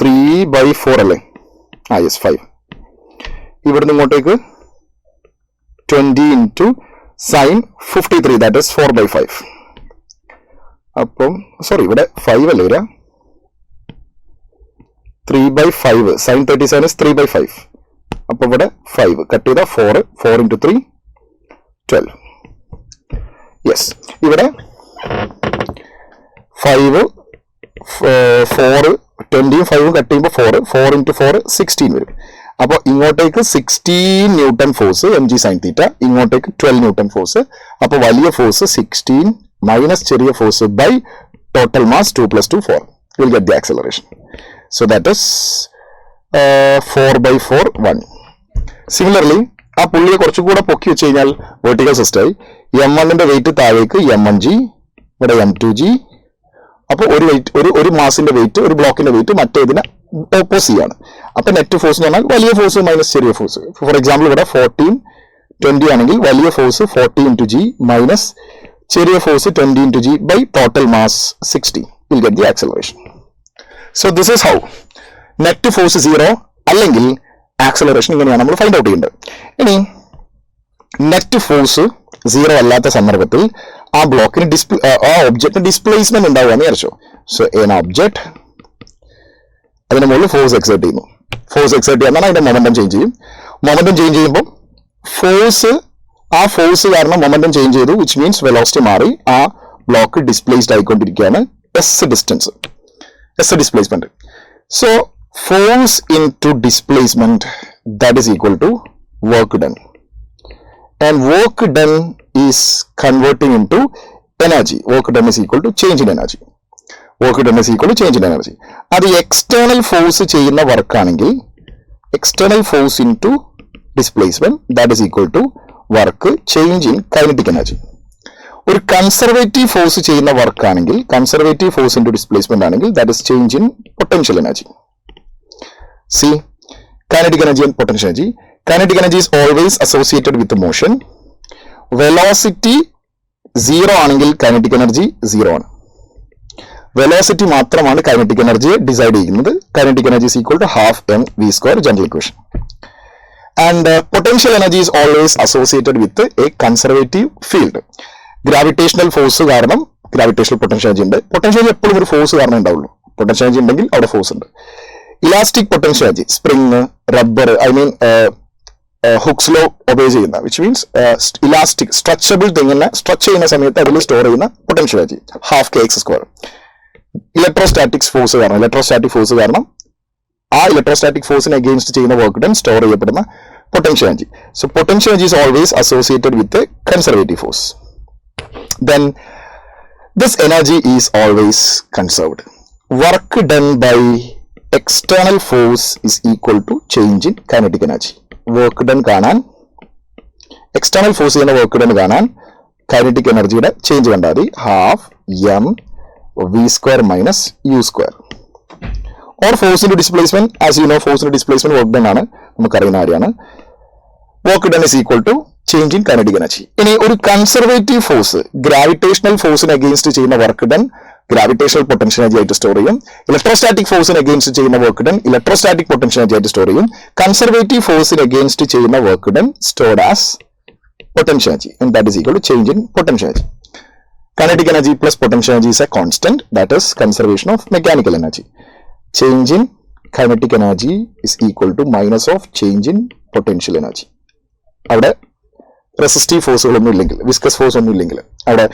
3/4 അല്ലേ? യെസ് 5. ഇവിടുന്ന് ഇങ്ങോട്ടേക്ക് 20 into sin 53, that is 4/5. അപ്പം സോറി ഇവിടെ 5 അല്ലേ വരിക, 3/5. sin 37 is 3/5. അപ്പൊ ഇവിടെ 5 കട്ട് ചെയ്ത 4 into 3 12. യെസ്, ഇവിടെ 5 4 20 5 കട്ട് ചെയ്യുമ്പോൾ 4 into 4 16 വരും. അപ്പോൾ ഇങ്ങോട്ടേക്ക് 16 ന്യൂട്ടൺ ഫോഴ്സ് mg sin തീറ്റ, ഇങ്ങോട്ടേക്ക് 12 ന്യൂട്ടൺ ഫോഴ്സ്. അപ്പോൾ വലിയ ഫോഴ്സ് 16 മൈനസ് ചെറിയ force by total mass 2 + 2 4. You will get the acceleration. So that is 4/4 1. Similarly, ആ പുള്ളിയെ കുറച്ചുകൂടെ പൊക്കി വെച്ച് കഴിഞ്ഞാൽ വെർട്ടിക്കൽ സിസ്റ്റമായി m1ന്റെ വെയിറ്റ് താഴേക്ക് m1g, ഇവിടെ m2g. അപ്പോൾ ഒരു മാസിന്റെ വെയിറ്റ്, ഒരു ബ്ലോക്കിന്റെ വെയിറ്റ് മറ്റേതിനെ ഓപ്പോസിറ്റ് ആണ്. അപ്പൊ നെറ്റ് ഫോഴ്സ് എന്ന് പറഞ്ഞാൽ വലിയ ഫോഴ്സ് മൈനസ് ചെറിയ ഫോഴ്സ്. ഫോർ എക്സാമ്പിൾ ഇവിടെ 14 20 ആണെങ്കിൽ വലിയ ഫോഴ്സ് 40 into g മൈനസ് ചെറിയ force 20 into g by total mass 60. You'll get the acceleration. So this is how net force 0 അല്ലെങ്കിൽ ആക്സലറേഷൻ ഇങ്ങനെയാണ് നമ്മൾ ഫൈൻഡ് ഔട്ട് ചെയ്യേണ്ടത്. ഇനി നെറ്റ് ഫോഴ്സ് 0 അല്ലാത്ത സന്ദർഭത്തിൽ ആ ബ്ലോക്കിന് ആ ഒബ്ജക്റ്റിന് ഡിസ്പ്ലേസ്മെന്റ് ഉണ്ടാവുകയെന്ന് വിചാരിച്ചോ. സോ an object, അതിന് മുകളിൽ ഫോഴ്സ് എക്സേർട്ട് ചെയ്യുന്നു. ഫോഴ്സ് എക്സേർട്ട് ചെയ്യാൻ അതിന്റെ മൊമെന്റം ചേഞ്ച് ചെയ്യും. മൊമെന്റം ചേഞ്ച് ചെയ്യുമ്പോൾ ആ ഫോഴ്സ് കാരണം മൊമെന്റം ചേഞ്ച് ചെയ്തു, വിച്ച് മീൻസ് വെലോസിറ്റി മാറി. ആ ബ്ലോക്ക് ഡിസ്പ്ലേസ്ഡ് ആയിക്കൊണ്ടിരിക്കുകയാണ്. S displacement. So force into displacement, that is equal to work done. And work done is converting into energy. Work done is equal to change in energy. Work done is equal to change in energy. അത് external force ചെയ്യുന്ന വർക്കാണെങ്കിൽ external force into displacement, that is equal to work change in kinetic energy. ഒരു conservative force ചെയ്യുന്ന വർക്കാണെങ്കിൽ, conservative force into displacement ആണെങ്കിൽ, that is change in potential energy. See kinetic energy and potential energy. Kinetic energy is always associated with motion. Velocity 0 ആണെങ്കിൽ kinetic energy 0 ആണ്. Velocity മാത്രമാണ് kinetic എനർജിയെ decide ചെയ്യുന്നത്. Kinetic energy is equal to ½ mv², general ഇക്വേഷൻ. And potential energy is always associated with a conservative field. Gravitational force കാരണം gravitational potential energy ഉണ്ട്. Potential energy എപ്പോഴും ഒരു ഫോഴ്സ് കാരണം ഉണ്ടാവുള്ളൂ. Potential energy ഉണ്ടെങ്കിൽ അവിടെ ഫോഴ്സ് ഉണ്ട്. Elastic potential energy, spring, rubber, Hooke's law obey ചെയ്യുന്ന, വിച്ച് മീൻസ് ഇലാസ്റ്റിക് സ്ട്രെച്ചബിൾ തിങ്ങിനെ സ്ട്രെച്ച് ചെയ്യുന്ന സമയത്ത് അതിൽ സ്റ്റോർ ചെയ്യുന്ന potential energy ½ kx². Electrostatic force കാരണം ആ ഇലക്ട്രോസ്റ്റാറ്റിക് ഫോഴ്സിന് അഗെയിൻസ്റ്റ് ചെയ്യുന്ന വർക്ക് ഡൺ സ്റ്റോർ ചെയ്യപ്പെടുന്ന potential energy. So potential energy is always associated with conservative force. Then this energy is always conserved. Work done by external force is equal to change in kinetic energy. Work done കാണാൻ, external force ചെയ്യുന്ന work done കാണാൻ kinetic എനർജിയുടെ change കണ്ടാൽ മതി. ½ mv² - u². Or force into displacement, as you know, force into displacement work done ആണ്, നമുക്കറിയുന്ന കാര്യമാണ്. Work done is equal to change in kinetic energy. ഇനി ഒരു കൺസർവേറ്റീവ് ഫോഴ്സ് ഗ്രാവിറ്റേഷണൽ ഫോഴ്സിന് അഗെയിൻസ്റ്റ് ചെയ്യുന്ന work done gravitational potential energy ആയിട്ട് store ചെയ്യും. Electrostatic ഫോഴ്സിന് അഗെയിൻസ്റ്റ് ചെയ്യുന്ന work done electrostatic potential energy ആയിട്ട് സ്റ്റോർ ചെയ്യും. കൺസർവേറ്റീവ് ഫോഴ്സിന് അഗെയിൻസ്റ്റ് ചെയ്യുന്ന work done stored as potential energy, and that is equal to change in potential energy. Kinetic energy plus potential energy is a constant, that is conservation of mechanical energy. Change in kinetic energy is equal to minus of change in potential energy. അവിടെ resistive ഫോഴ്സുകളൊന്നും ഇല്ലെങ്കിൽ, viscous force ഒന്നും ഇല്ലെങ്കിൽ, അവിടെ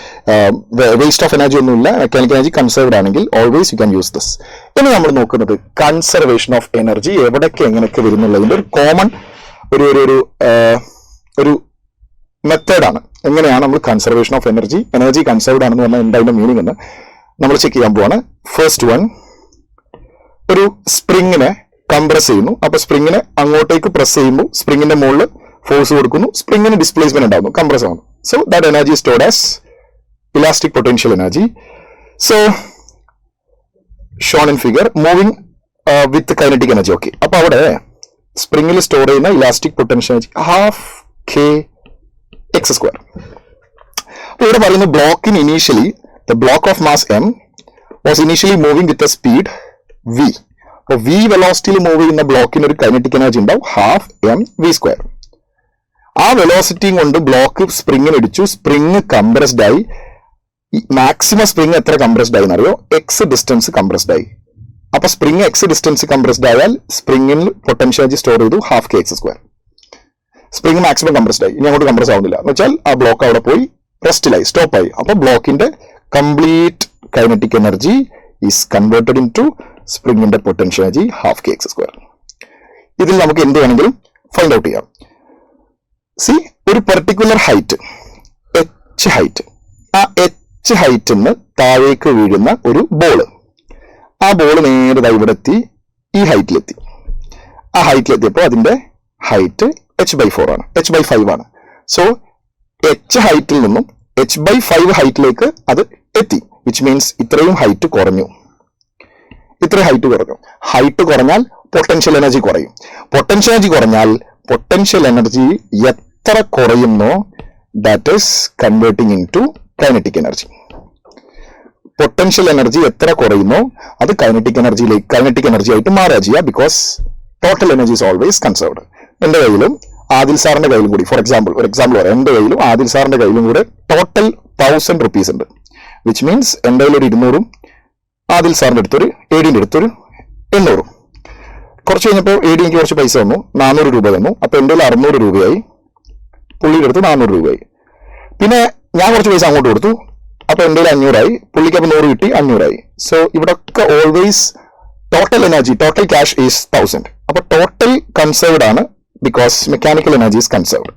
waste of energy ഒന്നുമില്ല, mechanical energy conserved ആണെങ്കിൽ always you can use this. ഇനി നമ്മൾ നോക്കുന്നത് കൺസർവേഷൻ ഓഫ് എനർജി എവിടേക്ക് എങ്ങനെയൊക്കെ വരുന്നുള്ളതിൻ്റെ ഒരു കോമൺ ഒരു മെത്തേഡാണ്. എങ്ങനെയാണ് നമ്മൾ കൺസർവേഷൻ ഓഫ് എനർജി കൺസർവ്ഡ് ആണെന്ന് പറഞ്ഞാൽ എന്തായാലും മീനിങ് എന്ന് നമ്മൾ ചെക്ക് ചെയ്യാൻ പോവാണ്. ഫസ്റ്റ് വൺ, ഒരു സ്പ്രിങ്ങിനെ കംപ്രസ് ചെയ്യുന്നു. അപ്പൊ സ്പ്രിങ്ങിനെ അങ്ങോട്ടേക്ക് പ്രസ് ചെയ്യുമ്പോൾ സ്പ്രിങ്ങിന്റെ മുകളിൽ ഫോഴ്സ് കൊടുക്കുന്നു, സ്പ്രിങ്ങിന് ഡിസ്പ്ലേസ്മെന്റ് ഉണ്ടാകുന്നു, കംപ്രസ് ആവുന്നു. So that energy stored as elastic potential energy. So Sean in figure moving with kinetic energy. Okay, അപ്പൊ അവിടെ സ്പ്രിങ്ങിൽ സ്റ്റോർ ചെയ്യുന്ന ഇലാസ്റ്റിക് പൊട്ടൻഷ്യൽ എനർജി ½ kx². അപ്പൊ ഇവിടെ പറയുന്ന ബ്ലോക്കിന് initially the block of mass m was initially moving with a speed v. അപ്പൊ v വെലോസിറ്റിയിൽ move ചെയ്യുന്ന ബ്ലോക്കിന് ഒരു കൈനറ്റിക് എനർജി ഉണ്ടാവും ½ mv². ആ വെലോസിറ്റിയും കൊണ്ട് ബ്ലോക്ക് സ്പ്രിങ്ങിന് ഇടിച്ചു, സ്പ്രിങ് കംപ്രസ്ഡ് ആയി. മാക്സിമം സ്പ്രിങ് എത്ര കംപ്രസ്ഡ് ആയി എന്നറിയോ? എക്സ് ഡിസ്റ്റൻസ് കംപ്രസ്ഡ് ആയി. അപ്പൊ സ്പ്രിങ് എക്സ് ഡിസ്റ്റൻസ് കംപ്രസ്ഡ് ആയാൽ സ്പ്രിങ്ങിൽ പൊട്ടൻഷ്യൽ എനർജി സ്റ്റോർ ചെയ്തു half K X square. Spring maximum compressed ആയി, ഇനി അങ്ങോട്ട് കംപ്രസ് ആവുന്നില്ല എന്ന് വെച്ചാൽ ആ ബ്ലോക്ക് അവിടെ പോയി റെസ്റ്റിലായി, സ്റ്റോപ്പായി. അപ്പൊ ബ്ലോക്കിന്റെ complete kinetic energy is converted into സ്പ്രിങ്ങിന്റെ potential energy half K X square. ഇതിൽ നമുക്ക് എന്ത് വേണമെങ്കിലും ഫൈൻഡ് ഔട്ട് ചെയ്യാം. സി, ഒരു പെർട്ടിക്കുലർ ഹൈറ്റ്, എച്ച് ഹൈറ്റ്, ആ എച്ച് ഹൈറ്റിൽ നിന്ന് താഴേക്ക് വീഴുന്ന ഒരു ബോള്, ആ ബോള് നേരെ ഇവിടെ എത്തി ഈ ഹൈറ്റിലെത്തി. ആ ഹൈറ്റിലെത്തിയപ്പോൾ അതിന്റെ ഹൈറ്റ് h/4 ആണ്, h/5 ആണ്. സോ എച്ച് ഹൈറ്റിൽ നിന്നും h/5 ഹൈറ്റിലേക്ക് അത് എത്തി, വിച്ച് മീൻസ് ഇത്രയും ഹൈറ്റ് കുറഞ്ഞു. ഇത്രയും ഹൈറ്റ് കുറഞ്ഞു. ഹൈറ്റ് കുറഞ്ഞാൽ പൊട്ടൻഷ്യൽ എനർജി കുറയും. പൊട്ടൻഷ്യൽ എനർജി കുറഞ്ഞാൽ പൊട്ടൻഷ്യൽ എനർജി എത്ര കുറയുന്നോ that is converting into kinetic energy. Potential energy എത്ര കുറയുന്നോ അത് കൈനറ്റിക് എനർജി ആയിട്ട് മാറുക ചെയ്യുക. Because total energy is always conserved. എന്റെ കയ്യിലും ആദിൽ സാറിന്റെ കയ്യിലും കൂടി, ഫോർ എക്സാമ്പിൾ പറയാം, എന്റെ കയ്യിലും ആദിൽ സാറിന്റെ കയ്യിലും കൂടെ ടോട്ടൽ 1000 rupees ഉണ്ട്. വിച്ച് മീൻസ് എന്റെ കയ്യിൽ ഒരു 200ഉം ആദിൽ സാറിന്റെ അടുത്തൊരു ADന്റെ അടുത്തൊരു 800ഉം. കുറച്ച് കഴിഞ്ഞപ്പോൾ AD എനിക്ക് കുറച്ച് പൈസ തന്നു, 400 രൂപ തന്നു. അപ്പൊ എന്റെ കയ്യിൽ 600 രൂപയായി, പുള്ളിയുടെ അടുത്ത് 400 രൂപയായി. പിന്നെ ഞാൻ കുറച്ച് പൈസ അങ്ങോട്ട് കൊടുത്തു, അപ്പൊ എന്റെ കയ്യിൽ 500 ആയി, പുള്ളിക്ക് അപ്പൊ 100 കിട്ടി, 500 ആയി. സോ ഇവിടെ ഒക്കെ always total energy, total cash is 1000. അപ്പൊ ടോട്ടൽ കൺസേർവ്ഡ് ആണ്, because mechanical energy is conserved.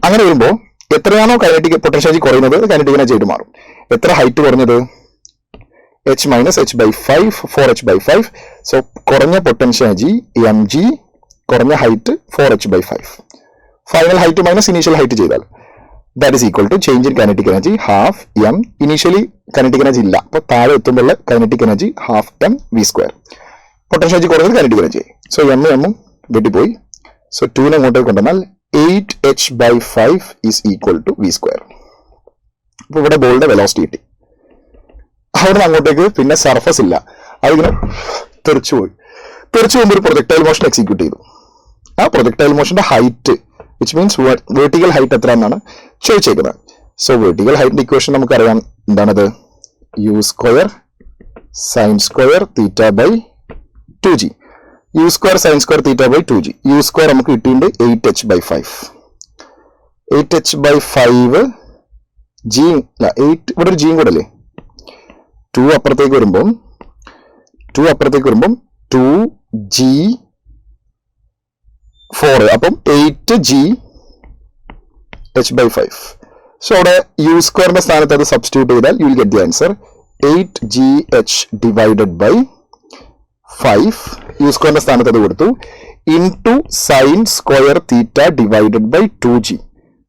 അങ്ങനെ വരുമ്പോൾ എത്രയാണോ കൈനറ്റിക് പൊട്ടൻഷ്യൽ എനർജി കുറയുന്നത് കൈനറ്റിക് എനർജി ആയിട്ട് മാറും. എത്ര ഹൈറ്റ് കുറഞ്ഞത്? h - h/5, 4h/5. സോ കുറഞ്ഞ പൊട്ടൻഷ്യൽ എനർജി mg, കുറഞ്ഞ height 4h/5. Final height minus initial height ചെയ്താൽ that is equal to change in kinetic energy half m. Initially kinetic energy ഇല്ല, അപ്പൊ താഴെ എത്തുമ്പോൾ kinetic energy half m/v². Potential energy കുറഞ്ഞത് kinetic energy. So m വെട്ടിപ്പോയി. So 2 അങ്ങോട്ടേക്ക് കൊണ്ടുവന്നാൽ 8h/5 is equal to v². അപ്പൊ ഇവിടെ ബോളിന്റെ വെലോസിറ്റി കിട്ടി. അവിടെ നിന്ന് അങ്ങോട്ടേക്ക് പിന്നെ സർഫസ് ഇല്ല, അതിങ്ങനെ തെറിച്ചുപോയി. തെറിച്ചു പോകുമ്പോൾ ഒരു പ്രൊജക്ടൈൽ മോഷൻ എക്സിക്യൂട്ട് ചെയ്തു. ആ പ്രൊജക്ടൈൽ മോഷന്റെ height, which means vertical height എത്ര എന്നാണ് ചോദിച്ചേക്കുന്നത്. സോ വെർട്ടിക്കൽ ഹൈറ്റിന്റെ ഇക്വേഷൻ നമുക്കറിയാം, എന്താണത്? u² sin² θ/2g. u² sin² θ/2g. u² നമുക്ക് കിട്ടിയിട്ടുണ്ട് 8h/5. 8h/5 g, 8 ഇവിടെ ഒരു ജിയും കൂടെ അല്ലേ, 2 അപ്പുറത്തേക്ക് വരുമ്പം 2g4, അപ്പം 8gh/5. സോ അവിടെ u² സ്ഥാനത്ത് അത് സബ്സ്റ്റിറ്റ്യൂട്ട് ചെയ്താൽ you will get the answer 8gh/5. u² സ്ഥാനത്ത് അത് കൊടുത്തു ഇൻടു sin²θ/2g.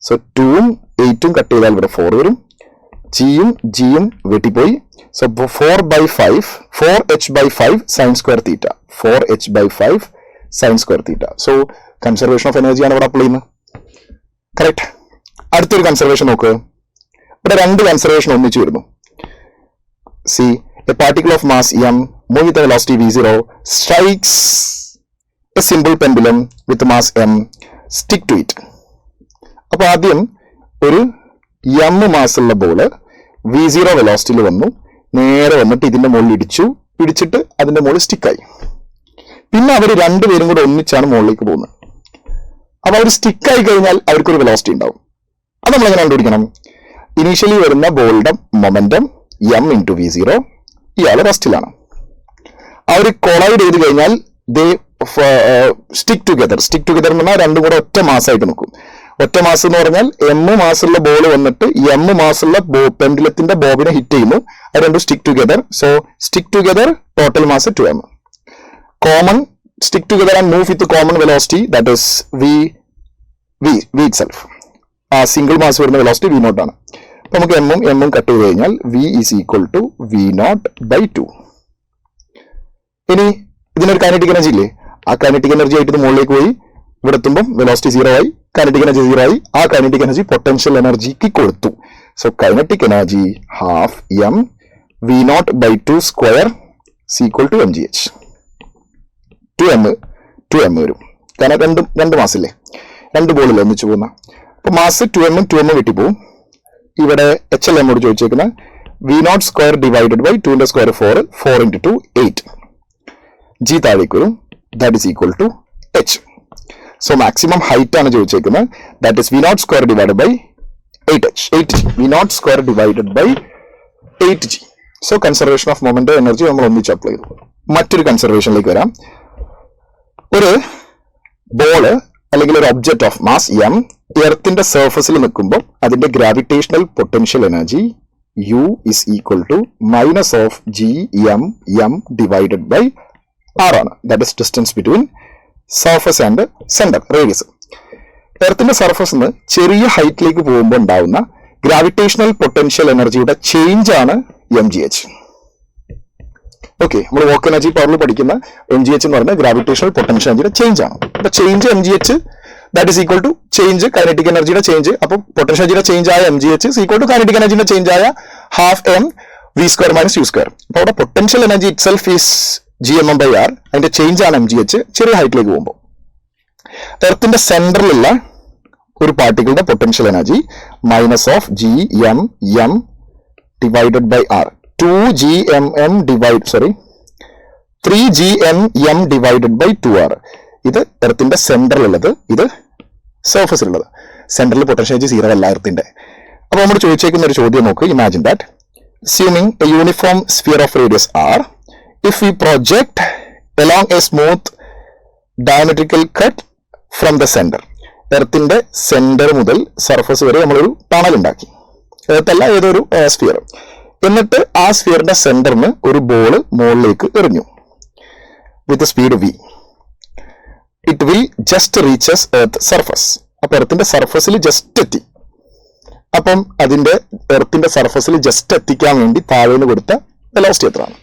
സോ 2ഉം 8ഉം കട്ട് ചെയ്താൽ ഇവിടെ 4 വരും, ജിയും വെട്ടിപ്പോയി. So 4/5, 4h/5 sin²θ, 4h/5 sin²θ. So conservation of എനർജിയാണ് ഇവിടെ അപ്ലൈ ചെയ്യുന്നത്. കറക്റ്റ്. അടുത്തൊരു കൺസർവേഷൻ നോക്ക്. ഇവിടെ 2 കൺസർവേഷൻ ഒന്നിച്ചു വരുന്നു. C, a particle of mass m move with velocity v0 strikes a simple pendulum with mass m, stick to it. അപ്പൊ ആദ്യം ഒരു m മാസുള്ള ബോള് v0 വെലോസിറ്റിയിൽ വന്നു, നേരെ വന്നിട്ട് ഇതിന്റെ മുകളിൽ ഇടിച്ചിട്ട് അതിന്റെ മുകളിൽ സ്റ്റിക്കായി. പിന്നെ അവർ രണ്ടുപേരും കൂടെ ഒന്നിച്ചാണ് മുകളിലേക്ക് പോകുന്നത്. അപ്പൊ അവർ സ്റ്റിക്കായി കഴിഞ്ഞാൽ അവർക്കൊരു വെലോസിറ്റി ഉണ്ടാവും. അത് നമ്മൾ എങ്ങനെ കണ്ടുപിടിക്കണം? ഇനീഷ്യലി വരുന്ന ബോളിന്റെ മൊമെന്റം m × v0, ഇയാൾ റെസ്റ്റിലാണ്. അവർ കൊളൈഡ് ചെയ്ത് കഴിഞ്ഞാൽ ദേ സ്റ്റിക്ക് ടുഗദർ എന്ന് പറഞ്ഞാൽ രണ്ടും കൂടെ ഒറ്റ മാസമായിട്ട് നിൽക്കും. ഒറ്റ മാസം എന്ന് പറഞ്ഞാൽ m മാസുള്ള ബോൾ വന്നിട്ട് m മാസുള്ള പെൻഡുലത്തിന്റെ ബോബിനെ ഹിറ്റ് ചെയ്യുന്നു, അത് രണ്ടും stick together. So stick together, total mass 2m. Common stick together and move with common velocity, that is v itself. ആ സിംഗിൾ മാസ് വരുന്ന വെലോസിറ്റി v0 ആണ്. അപ്പൊ നമുക്ക് m കട്ട് ചെയ്ത് കഴിഞ്ഞാൽ v is equal to v0/2. ഇനി ഇതിനൊരു kinetic energy ഇല്ലേ, ആ കൈനറ്റിക് എനർജി ആയിട്ട് മുകളിലേക്ക് പോയി, ഇവിടെ എത്തുമ്പോൾ വെലോസിറ്റി 0 ആയി, കൈനറ്റിക് എനർജി 0 ആയി. ആ കൈനറ്റിക് എനർജി പൊട്ടൻഷ്യൽ എനർജിക്ക് കൊടുത്തു. So kinetic energy half m v0/2² equal to mgh. 2m വരും, കാരണം രണ്ട് മാസില്ലേ. രണ്ട് ബോളിൽ ഒന്നിച്ചു പോകുന്ന. അപ്പോൾ മാസ് 2m 2m വെട്ടിപ്പോവും. ഇവിടെ HL നമ്മോട് ചോദിച്ചേക്കുന്ന V0² ഡിവൈഡഡ് ബൈ 2 ന്റെ സ്ക്വയർ 4 4 × 2 8 G താഴേക്ക് വരും. That is equal to H. So maximum height ആണ് ചോദിച്ചേക്കുന്നത്. That is V0² divided by 8H 8G V0² divided by 8G. So conservation of moment energy നമ്മൾ ഒന്നിച്ച് apply ചെയ്തു. മറ്റൊരു കൺസർവേഷനിലേക്ക് വരാം. ഒരു ബോള് അല്ലെങ്കിൽ ഒരു ഒബ്ജക്റ്റ് ഓഫ് മാസ് M എർത്തിന്റെ സർഫസിൽ നിൽക്കുമ്പോൾ അതിന്റെ gravitational potential energy U is equal to minus of GM divided by R ആണ്. That is distance between surface and centre radius. എർത്തിന്റെ സർഫസിൽ നിന്ന് ചെറിയ ഹൈറ്റിലേക്ക് പോകുമ്പോൾ ഉണ്ടാവുന്ന ഗ്രാവിറ്റേഷണൽ പൊട്ടൻഷ്യൽ എനർജിയുടെ ചേഞ്ച് ആണ് MGH. ഓക്കെ, നമ്മൾ വർക്ക് എനർജി പവറിൽ പഠിക്കുന്ന MGH എന്ന് പറയുന്നത് ഗ്രാവിറ്റേഷണൽ പൊട്ടൻഷ്യൽ എനർജിയുടെ ചേഞ്ച് ആണ്. അപ്പൊ change MGH that is equal to change kinetic എനർജിയുടെ ചേഞ്ച്. അപ്പൊ പൊട്ടൻഷ്യൽ എനർജിയുടെ ചേഞ്ച് ആയ MGH is equal to kinetic എനർജിയുടെ ചേഞ്ച് ആയ ½ m V² - U². അപ്പൊ അവിടെ potential energy itself is GMM by R. അതിന്റെ ചേഞ്ച് ആണ് MGH ചെറിയ ഹൈറ്റിലേക്ക് പോകുമ്പോൾ. എർത്തിന്റെ സെന്ററിലുള്ള ഒരു പാർട്ടിക്കിളുടെ potential energy minus of GMM divided by R 3GMM divided by 2R. ഇത് എർത്തിന്റെ സെന്ററിലുള്ളത്, ഇത് സർഫസിലുള്ളത്. സെന്ററിൽ പൊട്ടൻഷ്യൽ എനർജി 0 അല്ല എർത്തിന്റെ. അപ്പൊ നമ്മൾ ചോദിച്ചേക്കുന്ന ഒരു ചോദ്യം നോക്ക്. Imagine that assuming a uniform sphere of radius R, if we project along a smooth diametrical cut from the center. എർത്തിന്റെ സെന്റർ മുതൽ സർഫസ് വരെ നമ്മളൊരു ടണൽ ഉണ്ടാക്കി. എർത്തല്ല, ഏതൊരു സ്ഫിയർ. എന്നിട്ട് ആ സ്ഫിയറിന്റെ സെന്ററിന് ഒരു ബോൾ മുകളിലേക്ക് എറിഞ്ഞു വിത്ത് speed V. It will just reaches earth surface. അപ്പൊ എർത്തിന്റെ സർഫസിൽ ജസ്റ്റ് എത്തി. അപ്പം അതിന്റെ എർത്തിന്റെ സർഫസിൽ ജസ്റ്റ് എത്തിക്കാൻ വേണ്ടി താഴേന്ന് കൊടുത്ത വെലോസിറ്റി എത്രയാണ്?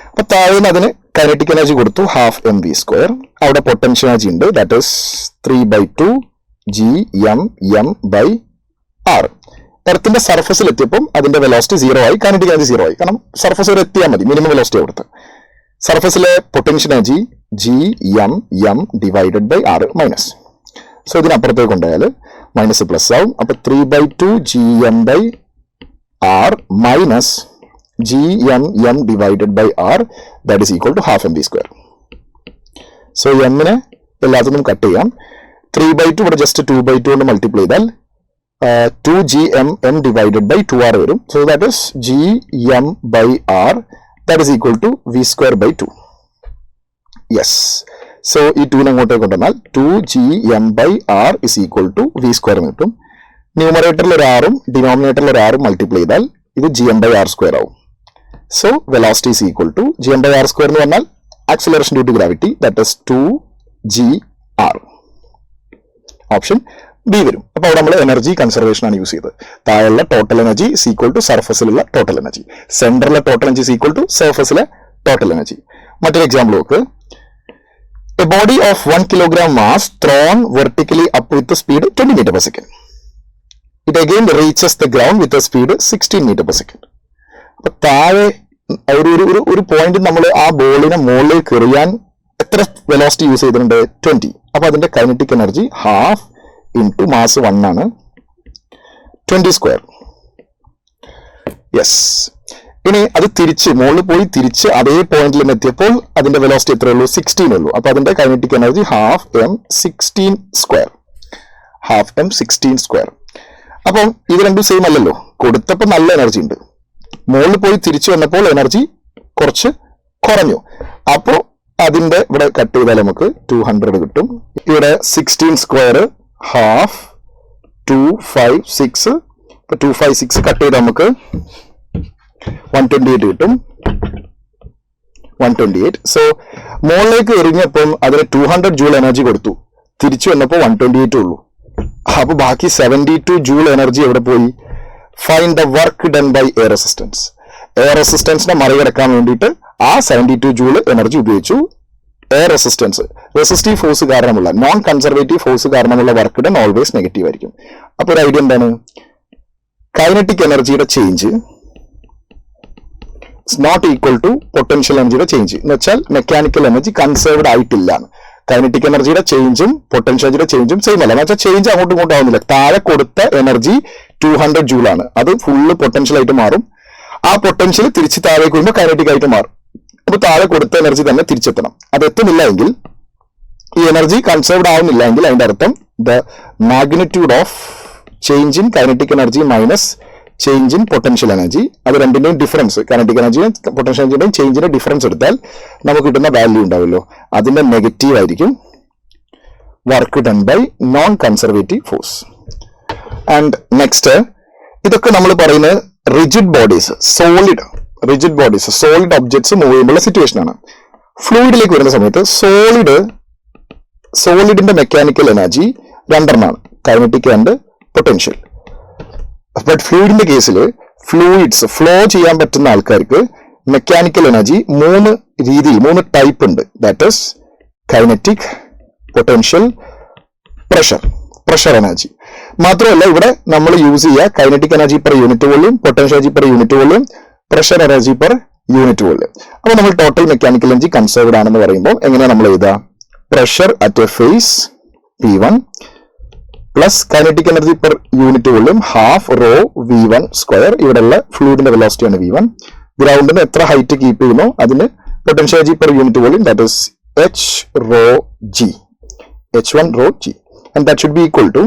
അപ്പൊ താഴേന്ന് അതിന് കൈനറ്റിക് എനർജി കൊടുത്തു ½ mv². അവിടെ പൊട്ടൻഷ്യൽ എനർജി ഉണ്ട്, that is 3/2 GMM by R. എർത്തിന്റെ സർഫസിൽ എത്തിയപ്പം അതിന്റെ വെലോസിറ്റി 0 ആയി, കൈനറ്റിക് എനർജി 0 ആയി. കാരണം സർഫസ് വരെ എത്തിയാൽ മതി, മിനിമം വെലോസിറ്റി കൊടുത്ത്. സർഫസിലെ potential energy GMM divided by R minus. So ഇതിനപ്പുറത്തേക്ക് കൊണ്ടുപോയാൽ മൈനസ് പ്ലസ് ആവും. അപ്പൊ 3/2 GM by R minus GMM divided by R that is equal to ½ mv². So എമ്മിനെ എല്ലാത്തിനും കട്ട് ചെയ്യാം. 3/2 ഇവിടെ ജസ്റ്റ് 2/2 കൊണ്ട് മൾട്ടിപ്ലൈ ചെയ്താൽ 2GMM ഡിവൈഡഡ് ബൈ 2R വരും. So that is GM by R that is equal to V²/2. Yes. So ഈ 2 അങ്ങോട്ടേക്ക് കൊണ്ടുവന്നാൽ 2GM by R is equal to V² എന്ന് കിട്ടും. ന്യൂമറേറ്ററിൽ ഒരു ആറും ഡിനോമിനേറ്ററിൽ ഒരു ആറും മൾട്ടിപ്ലൈ ചെയ്താൽ ഇത് GM by R² ആവും. So velocity is equal to GM by R² എന്ന് പറഞ്ഞാൽ acceleration due to gravity, that is 2GR. Option B വരും. അപ്പൊ അവിടെ നമ്മൾ എനർജി കൺസർവേഷൻ ആണ് യൂസ് ചെയ്തത്. താഴെയുള്ള total energy is equal to സർഫസിലുള്ള ടോട്ടൽ എനർജി, സെന്ററിലെ total energy is equal to സർഫസിലെ ടോട്ടൽ എനർജി. മറ്റൊരു എക്സാമ്പിൾ നോക്ക്. A body of 1 kilogram mass thrown vertically up with the speed 20 meter per second. It again reaches the ground with a speed 16 meter per second. അപ്പൊ താഴെ ഒരു point നമ്മൾ ആ ബോളിനെ മുകളിലേക്ക് എറിയാൻ എത്ര വെലോസിറ്റി യൂസ് ചെയ്തിട്ടുണ്ട്? 20. അപ്പൊ അതിന്റെ കൈനറ്റിക് എനർജി ½ ഇൻറ്റു മാസ് 1 ആണ്, 20². യെസ്. ഇനി അത് തിരിച്ച് മുകളിൽ പോയി തിരിച്ച് അതേ പോയിന്റിൽ എത്തിയപ്പോൾ അതിന്റെ വെലോസിറ്റി എത്രയേ ഉള്ളൂ? 16 ഉള്ളൂ. അപ്പൊ അതിന്റെ കൈനറ്റിക് എനർജി ½ m16². അപ്പം ഇത് രണ്ടും സെയിം അല്ലല്ലോ. കൊടുത്തപ്പോൾ നല്ല എനർജി ഉണ്ട്, മുകളിൽ പോയി തിരിച്ചു വന്നപ്പോൾ എനർജി കുറച്ച് കുറഞ്ഞു. അപ്പോൾ അതിന്റെ ഇവിടെ കട്ട് ചെയ്താൽ നമുക്ക് 200 കിട്ടും. ഇവിടെ 16² ½ 256. 256 കട്ട് ചെയ്താൽ നമുക്ക് 128 കിട്ടും. 128. സോ മുകളിലേക്ക് എറിഞ്ഞപ്പം അതിന് 200 ജൂൾ എനർജി കൊടുത്തു, തിരിച്ചു വന്നപ്പോൾ 128 ഉള്ളൂ. അപ്പൊ ബാക്കി 72 ജൂൾ എനർജി എവിടെ പോയി? Find the work done by air resistance. Air റെസിസ്റ്റൻസിനെ മറികടക്കാൻ വേണ്ടിയിട്ട് ആ 72 ജൂൾ എനർജി ഉപയോഗിച്ചു. എയർ റെസിസ്റ്റൻസ്, റെസിസ്റ്റീവ് ഫോഴ്സ് കാരണമുള്ള, നോൺ കൺസർവേറ്റീവ് ഫോഴ്സ് കാരണമുള്ള വർക്ക് ഡൺ ഓൾവേസ് നെഗറ്റീവ് ആയിരിക്കും. അപ്പൊ ഒരു ഐഡിയ എന്താണ്? കൈനറ്റിക് എനർജിയുടെ change not equal to potential എനർജിയുടെ ചേഞ്ച് എന്ന് വെച്ചാൽ മെക്കാനിക്കൽ എനർജി കൺസേർവ്ഡ് ആയിട്ടില്ല. കൈനറ്റിക് എനർജിയുടെ ചേഞ്ചും പൊട്ടൻഷ്യൽ എനർജിയുടെ ചേഞ്ചും സെയിം അല്ല. എന്ന് വെച്ചാൽ ചേഞ്ച് അങ്ങോട്ടും ഇങ്ങോട്ടും ആവുന്നില്ല. താഴെ കൊടുത്ത എനർജി 200 ജൂളാണ്, അത് ഫുള്ള് പൊട്ടൻഷ്യൽ ആയിട്ട് മാറും. ആ പൊട്ടൻഷ്യൽ തിരിച്ച് താഴേക്ക് വരുമ്പോൾ കൈനറ്റിക് ആയിട്ട് മാറും. അപ്പൊ താഴെ കൊടുത്ത എനർജി തന്നെ തിരിച്ചെത്തണം. അത് എത്തുന്നില്ല എങ്കിൽ, ഈ എനർജി കൺസേർവ്ഡ് ആവുന്നില്ല എങ്കിൽ അതിന്റെ അർത്ഥം the magnitude of change in kinetic energy minus change in potential energy, അത് രണ്ടിന്റെയും ഡിഫറൻസ്, കൈനറ്റിക് എനർജിയും പൊട്ടൻഷ്യൽ എനർജിയുടെയും ചേഞ്ചിന്റെ ഡിഫറൻസ് എടുത്താൽ നമുക്ക് കിട്ടുന്ന വാല്യൂ ഉണ്ടാവുമല്ലോ, അതിന്റെ നെഗറ്റീവ് ആയിരിക്കും work done by non conservative force. And next, ഇതൊക്കെ നമ്മൾ പറയുന്നത് rigid bodies, solid objects move ചെയ്യുമ്പോഴുള്ള സിറ്റുവേഷൻ ആണ്. ഫ്ലൂയിഡിലേക്ക് വരുന്ന സമയത്ത് സോളിഡിന്റെ മെക്കാനിക്കൽ എനർജി രണ്ടെണ്ണമാണ്, കൈനറ്റിക് ആൻഡ് പൊട്ടൻഷ്യൽ. ബട്ട് ഫ്ലൂയിഡിന്റെ കേസിൽ ഫ്ലൂയിഡ്സ് ഫ്ലോ ചെയ്യാൻ പറ്റുന്ന ആൾക്കാർക്ക് മെക്കാനിക്കൽ എനർജി 3 ടൈപ്പ് ഉണ്ട്. That is kinetic, potential, pressure energy. മാത്രമല്ല ഇവിടെ നമ്മൾ യൂസ് ചെയ്യുക kinetic energy per unit volume, potential energy per unit volume, pressure energy per unit volume. അപ്പൊ നമ്മൾ ടോട്ടൽ മെക്കാനിക്കൽ എനർജി കൺസേർവ്ഡ് ആണെന്ന് പറയുമ്പോൾ എങ്ങനെയാണ് നമ്മൾ എഴുതുക? Pressure at a face P1 plus kinetic energy per unit volume half rho V1 square. ഇവിടെയുള്ള ഫ്ലൂയിഡിന്റെ വെലോസിറ്റിയാണ് V1. ഗ്രൗണ്ടിന് എത്ര ഹൈറ്റ് കീപ്പ് ചെയ്യുന്നോ അതിന് potential energy per unit volume, that is H1 rho G, and that should be equal to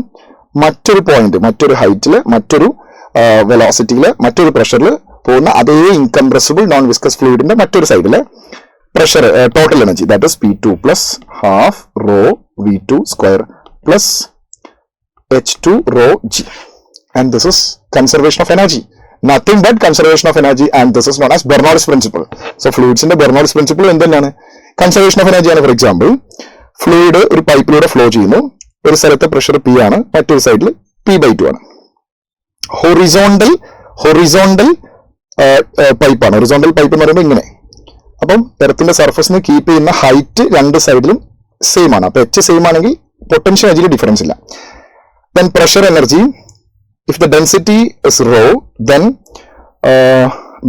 മറ്റൊരു point, മറ്റൊരു ഹൈറ്റില്, മറ്റൊരു വെലോസിറ്റിയില്, മറ്റൊരു പ്രഷറിൽ പോകുന്ന അതേ ഇൻകംപ്രസിബിൾ നോൺ വിസ്കസ് ഫ്ലൂയിഡിന്റെ മറ്റൊരു സൈഡിലെ pressure total energy, that is P2 plus half raw V2 square plus H2 rho G, and this is conservation of energy, nothing but conservation of energy, and this is known as Bernoulli's principle. So fluids in the Bernoulli's principle എന്താണ്? Conservation of energy ആണ്. For example, fluid ഒരു പൈപ്പിലൂടെ flow ചെയ്യുന്നു, ഒരു സ്ഥലത്തെ pressure P ആണ്, മറ്റൊരു സൈഡിൽ P/2 ആണ്. ഹൊറിസോണ്ടൽ പൈപ്പാണ്. ഹൊറിസോണ്ടൽ പൈപ്പ് എന്ന് പറയുമ്പോൾ ഇങ്ങനെ. അപ്പം എർത്തിന്റെ സർഫസിന് കീപ്പ് ചെയ്യുന്ന ഹൈറ്റ് രണ്ട് സൈഡിലും സെയിം ആണ്. അപ്പൊ H സെയിം ആണെങ്കിൽ പൊട്ടൻഷ്യൽ എനർജിയിൽ ഡിഫറൻസ് ഇല്ല. Then pressure energy, if the density is rho, then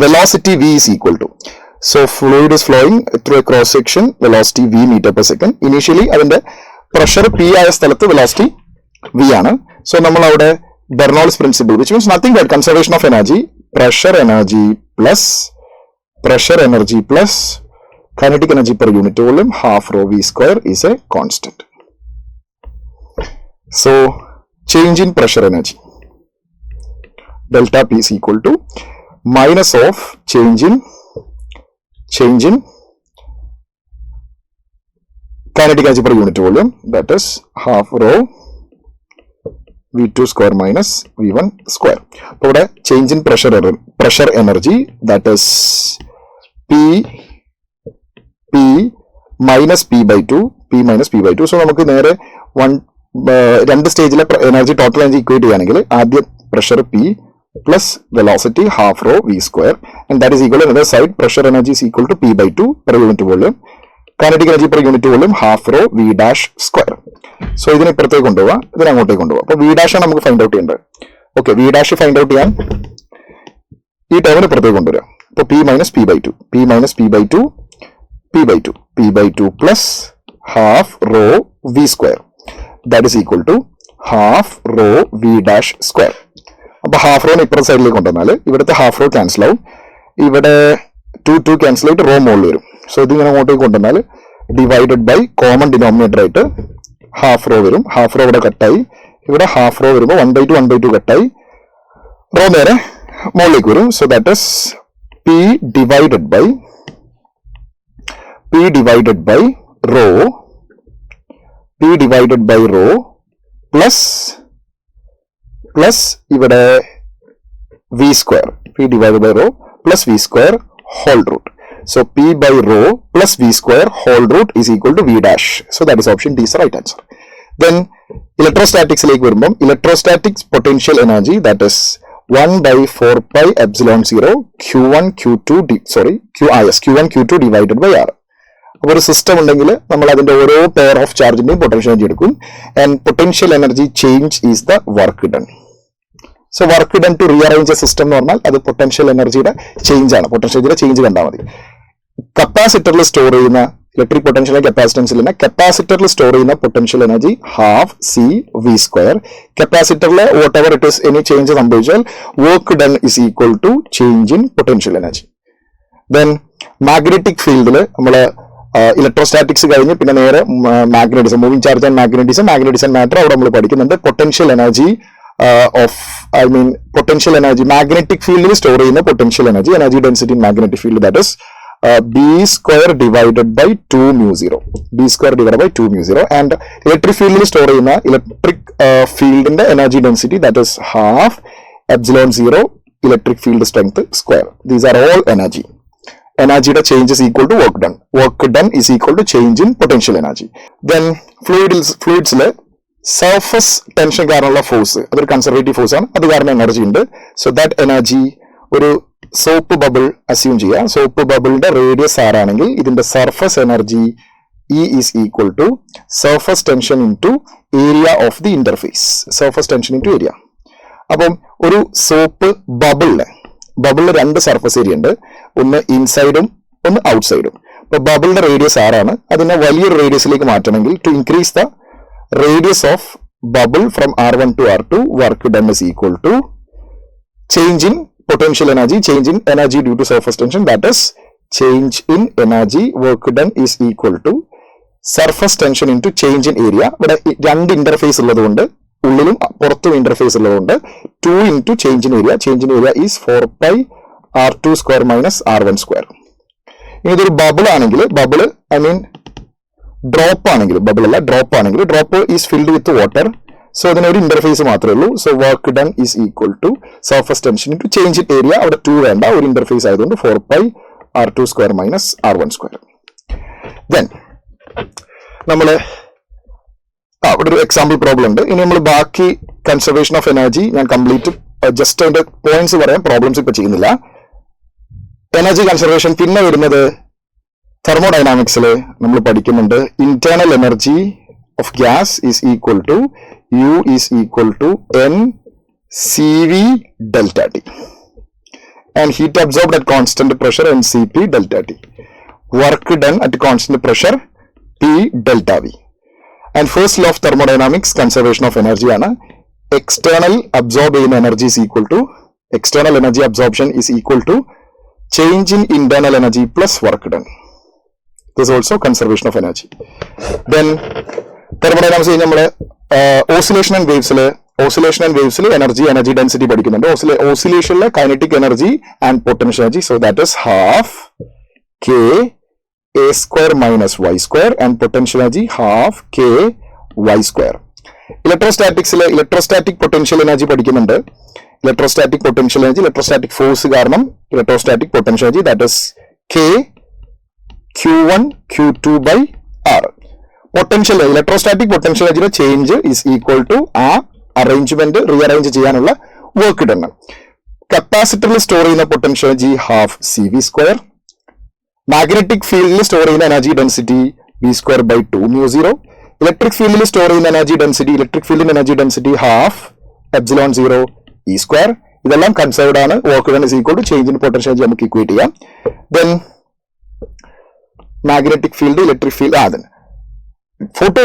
velocity V is equal to. So fluid is flowing through a cross section, velocity V meter per second. Initially അതിന്റെ pressure P ആയ സ്ഥലത്ത് velocity V ആണ്. So നമ്മൾ അവിടെ Bernoulli's principle, which means nothing but conservation of energy, pressure energy plus kinetic energy per unit volume half rho V square is a constant. So change in pressure energy, delta P is equal to minus of change in kinetic energy per unit volume, that is half rho V2 square minus V1 square. So change in pressure energy, that is P minus P/2. So നമുക്ക് നേരെ രണ്ട് സ്റ്റേജിലെ energy total energy equate ചെയ്യുകയാണെങ്കിൽ ആദ്യം pressure P plus velocity half rho V square, and that is equal another side pressure energy is equal to P/2 per unit volume, kinetic energy per unit volume half rho V dash square. So ഇതിനെ ഇപ്പുറത്തേക്ക് കൊണ്ടുപോകാം, ഇതിനെ അങ്ങോട്ടേക്ക് കൊണ്ടുപോകാം. അപ്പൊ V dash ആണ് നമുക്ക് find out ചെയ്യേണ്ടത്. Okay, V dash find out ചെയ്യാൻ ഈ ടേമിന് ഇപ്പുറത്തേക്ക് കൊണ്ടുവരാം. അപ്പോൾ P minus P/2 plus half rho V square, that is equal to half rho V dash square. അപ്പൊ ഹാഫ് റോന് ഇപ്പുറത്തെ സൈഡിലേക്ക് കൊണ്ടുവന്നാൽ ഇവിടുത്തെ ഹാഫ് റോ ക്യാൻസൽ ആവും, ഇവിടെ 2 ക്യാൻസൽ ആയിട്ട് റോ മുകളിൽ വരും. സോ ഇതിങ്ങനെ അങ്ങോട്ടേക്ക് കൊണ്ടുവന്നാൽ ഡിവൈഡഡ് ബൈ കോമൺ ഡിനോമിനേറ്റർ ആയിട്ട് ഹാഫ് റോ വരും. ഹാഫ് റോ ഇവിടെ കട്ടായി, ഇവിടെ ഹാഫ് റോ വരുമ്പോൾ 1/2 കട്ടായി, റോ നേരെ മുകളിലേക്ക് വരും. So that is P divided by rho plus ഇവിടെ V square, P divided by rho plus V square whole root. So P by rho plus V square whole root is equal to V dash. So that is option D is the right answer. Then electrostatics like വരുമ്പോൾ electrostatics potential energy, that is 1/4 pi epsilon 0 Q1 Q2 divided by R. അപ്പോൾ ഒരു system ഉണ്ടെങ്കിൽ നമ്മൾ അതിന്റെ ഓരോ pair of ചാർജിന്റെയും potential energy എടുക്കും, and potential energy change is the work done. So work done to rearrange a system എന്ന് പറഞ്ഞാൽ അത് പൊട്ടൻഷ്യൽ എനർജിയുടെ ചേഞ്ച് ആണ്. പൊട്ടൻഷ്യൽ എനർജിയുടെ ചേഞ്ച് കണ്ടാൽ മതി. കപ്പാസിറ്ററിൽ സ്റ്റോർ ചെയ്യുന്ന ഇലക്ട്രിക് പൊട്ടൻഷ്യൽ കപ്പാസിറ്റൻസിൽ തന്നെ കപ്പാസിറ്ററിൽ സ്റ്റോർ ചെയ്യുന്ന potential energy half C V square. കപ്പാസിറ്ററിൽ whatever it is any change സംഭവിച്ചാൽ work done is equal to change in potential energy. Then magnetic ഫീൽഡിൽ നമ്മൾ ഇലക്ട്രോസ്റ്റാറ്റിക്സ് കഴിഞ്ഞ് പിന്നെ നേരെ magnetism, moving charge and magnetism matter അവിടെ നമ്മൾ പഠിക്കുന്നുണ്ട്. Potential energy potential energy magnetic ഫീൽഡിൽ സ്റ്റോർ ചെയ്യുന്ന potential energy density in magnetic field that is B square divided by 2 mu 0. B square divided by 2 mu 0. And electric field store ചെയ്യുന്ന electric field in the energy density that is half epsilon 0 electric field strength square. These are all energy. Energy the change is equal to work done. Work done is equal to change in potential energy. Then fluids le surface tension കാരണമുള്ള force അതൊരു conservative force ആണ്, അത് കാരണം energy ഉണ്ട്. So that energy ഒരു soap bubble assume ചെയ്യാം. Soap ബബിളിന്റെ radius ആറാണെങ്കിൽ ഇതിന്റെ surface energy E is equal to surface tension into area of the interface. Surface tension into area. അപ്പം ഒരു സോപ്പ് ബബിളിന് രണ്ട് സർഫസ് ഏരിയ ഉണ്ട്, ഒന്ന് ഇൻസൈഡും ഒന്ന് ഔട്ട്സൈഡും. അപ്പൊ ബബിളിന്റെ റേഡിയസ് ആറാണ്, അതിനെ വലിയൊരു റേഡിയസിലേക്ക് മാറ്റണമെങ്കിൽ to increase the radius of bubble from R1 to R2 work done is equal to change in potential energy, change in energy due to surface tension, that is change in energy work done is equal to surface tension into change in area. ഇവിടെ രണ്ട് interface ഉള്ളതുകൊണ്ട് ഉള്ളിലും പുറത്തും interface ഉള്ളതുകൊണ്ട് 2 into change in area is 4 pi R2 square minus R1 square. ഇനി ഇതൊരു bubble ആണെങ്കിൽ drop ആണെങ്കിൽ drop is filled with water. So അതിനൊരു ഇന്റർഫേസ് മാത്രമേ ഉള്ളൂ. So work done is equal to surface tension into change in area. അവിടെ 2 വേണ്ട, ഒരു ഇന്റർഫേസ് ആയതുകൊണ്ട് 4 pi R2 square minus R1 square. Then നമ്മള് ഇവിടെ ഒരു എക്സാമ്പിൾ പ്രോബ്ലം ഉണ്ട്. ഇനി നമ്മൾ ബാക്കി കൺസർവേഷൻ ഓഫ് എനർജി ഞാൻ കംപ്ലീറ്റ് ജസ്റ്റ് അതിന്റെ പോയിന്റ്സ് പറയാം, പ്രോബ്ലംസ് ഇപ്പൊ ചെയ്യുന്നില്ല. എനർജി കൺസർവേഷൻ പിന്നെ വരുന്നത് തെർമോഡൈനാമിക്സിൽ നമ്മൾ പഠിക്കുന്നുണ്ട്. Internal energy of gas is equal to U is equal to N CV delta T and heat absorbed at constant pressure NCP delta T. Work done at constant pressure P delta V. And first law of thermodynamics, conservation of energy ആണ്. External absorbed energy is equal to external energy absorption is equal to change in internal energy plus work done. This is also conservation of energy. Then thermodynamics നമ്മള് oscillation and വേവ്സിൽ energy density പഠിക്കുന്നുണ്ട്. ഓസിലേഷനിലെ kinetic energy and potential energy. So that is half K A square minus Y square and potential energy half K Y square. Electrostatic potential energy പഠിക്കുന്നുണ്ട്. Electrostatic force കാരണം electrostatic potential energy that is K Q1 Q2 by R. Potential electrostatic potential എനർജിയുടെ change is equal to ആ arrangement rearrange ചെയ്യാനുള്ള work done. കപ്പാസിറ്ററിൽ store ചെയ്യുന്ന potential energy half C V square. Magnetic ഫീൽഡിൽ store ചെയ്യുന്ന energy density V square by 2 mu 0. Electric ഫീൽഡിൽ store ചെയ്യുന്ന electric ഫീൽഡിന്റെ energy density half epsilon 0 E square. ഇതെല്ലാം കൺസേർവ്ഡ് ആണ്. Work done is equal to change in potential energy നമുക്ക് equate ചെയ്യാം. Then magnetic field electric field അതിന് photo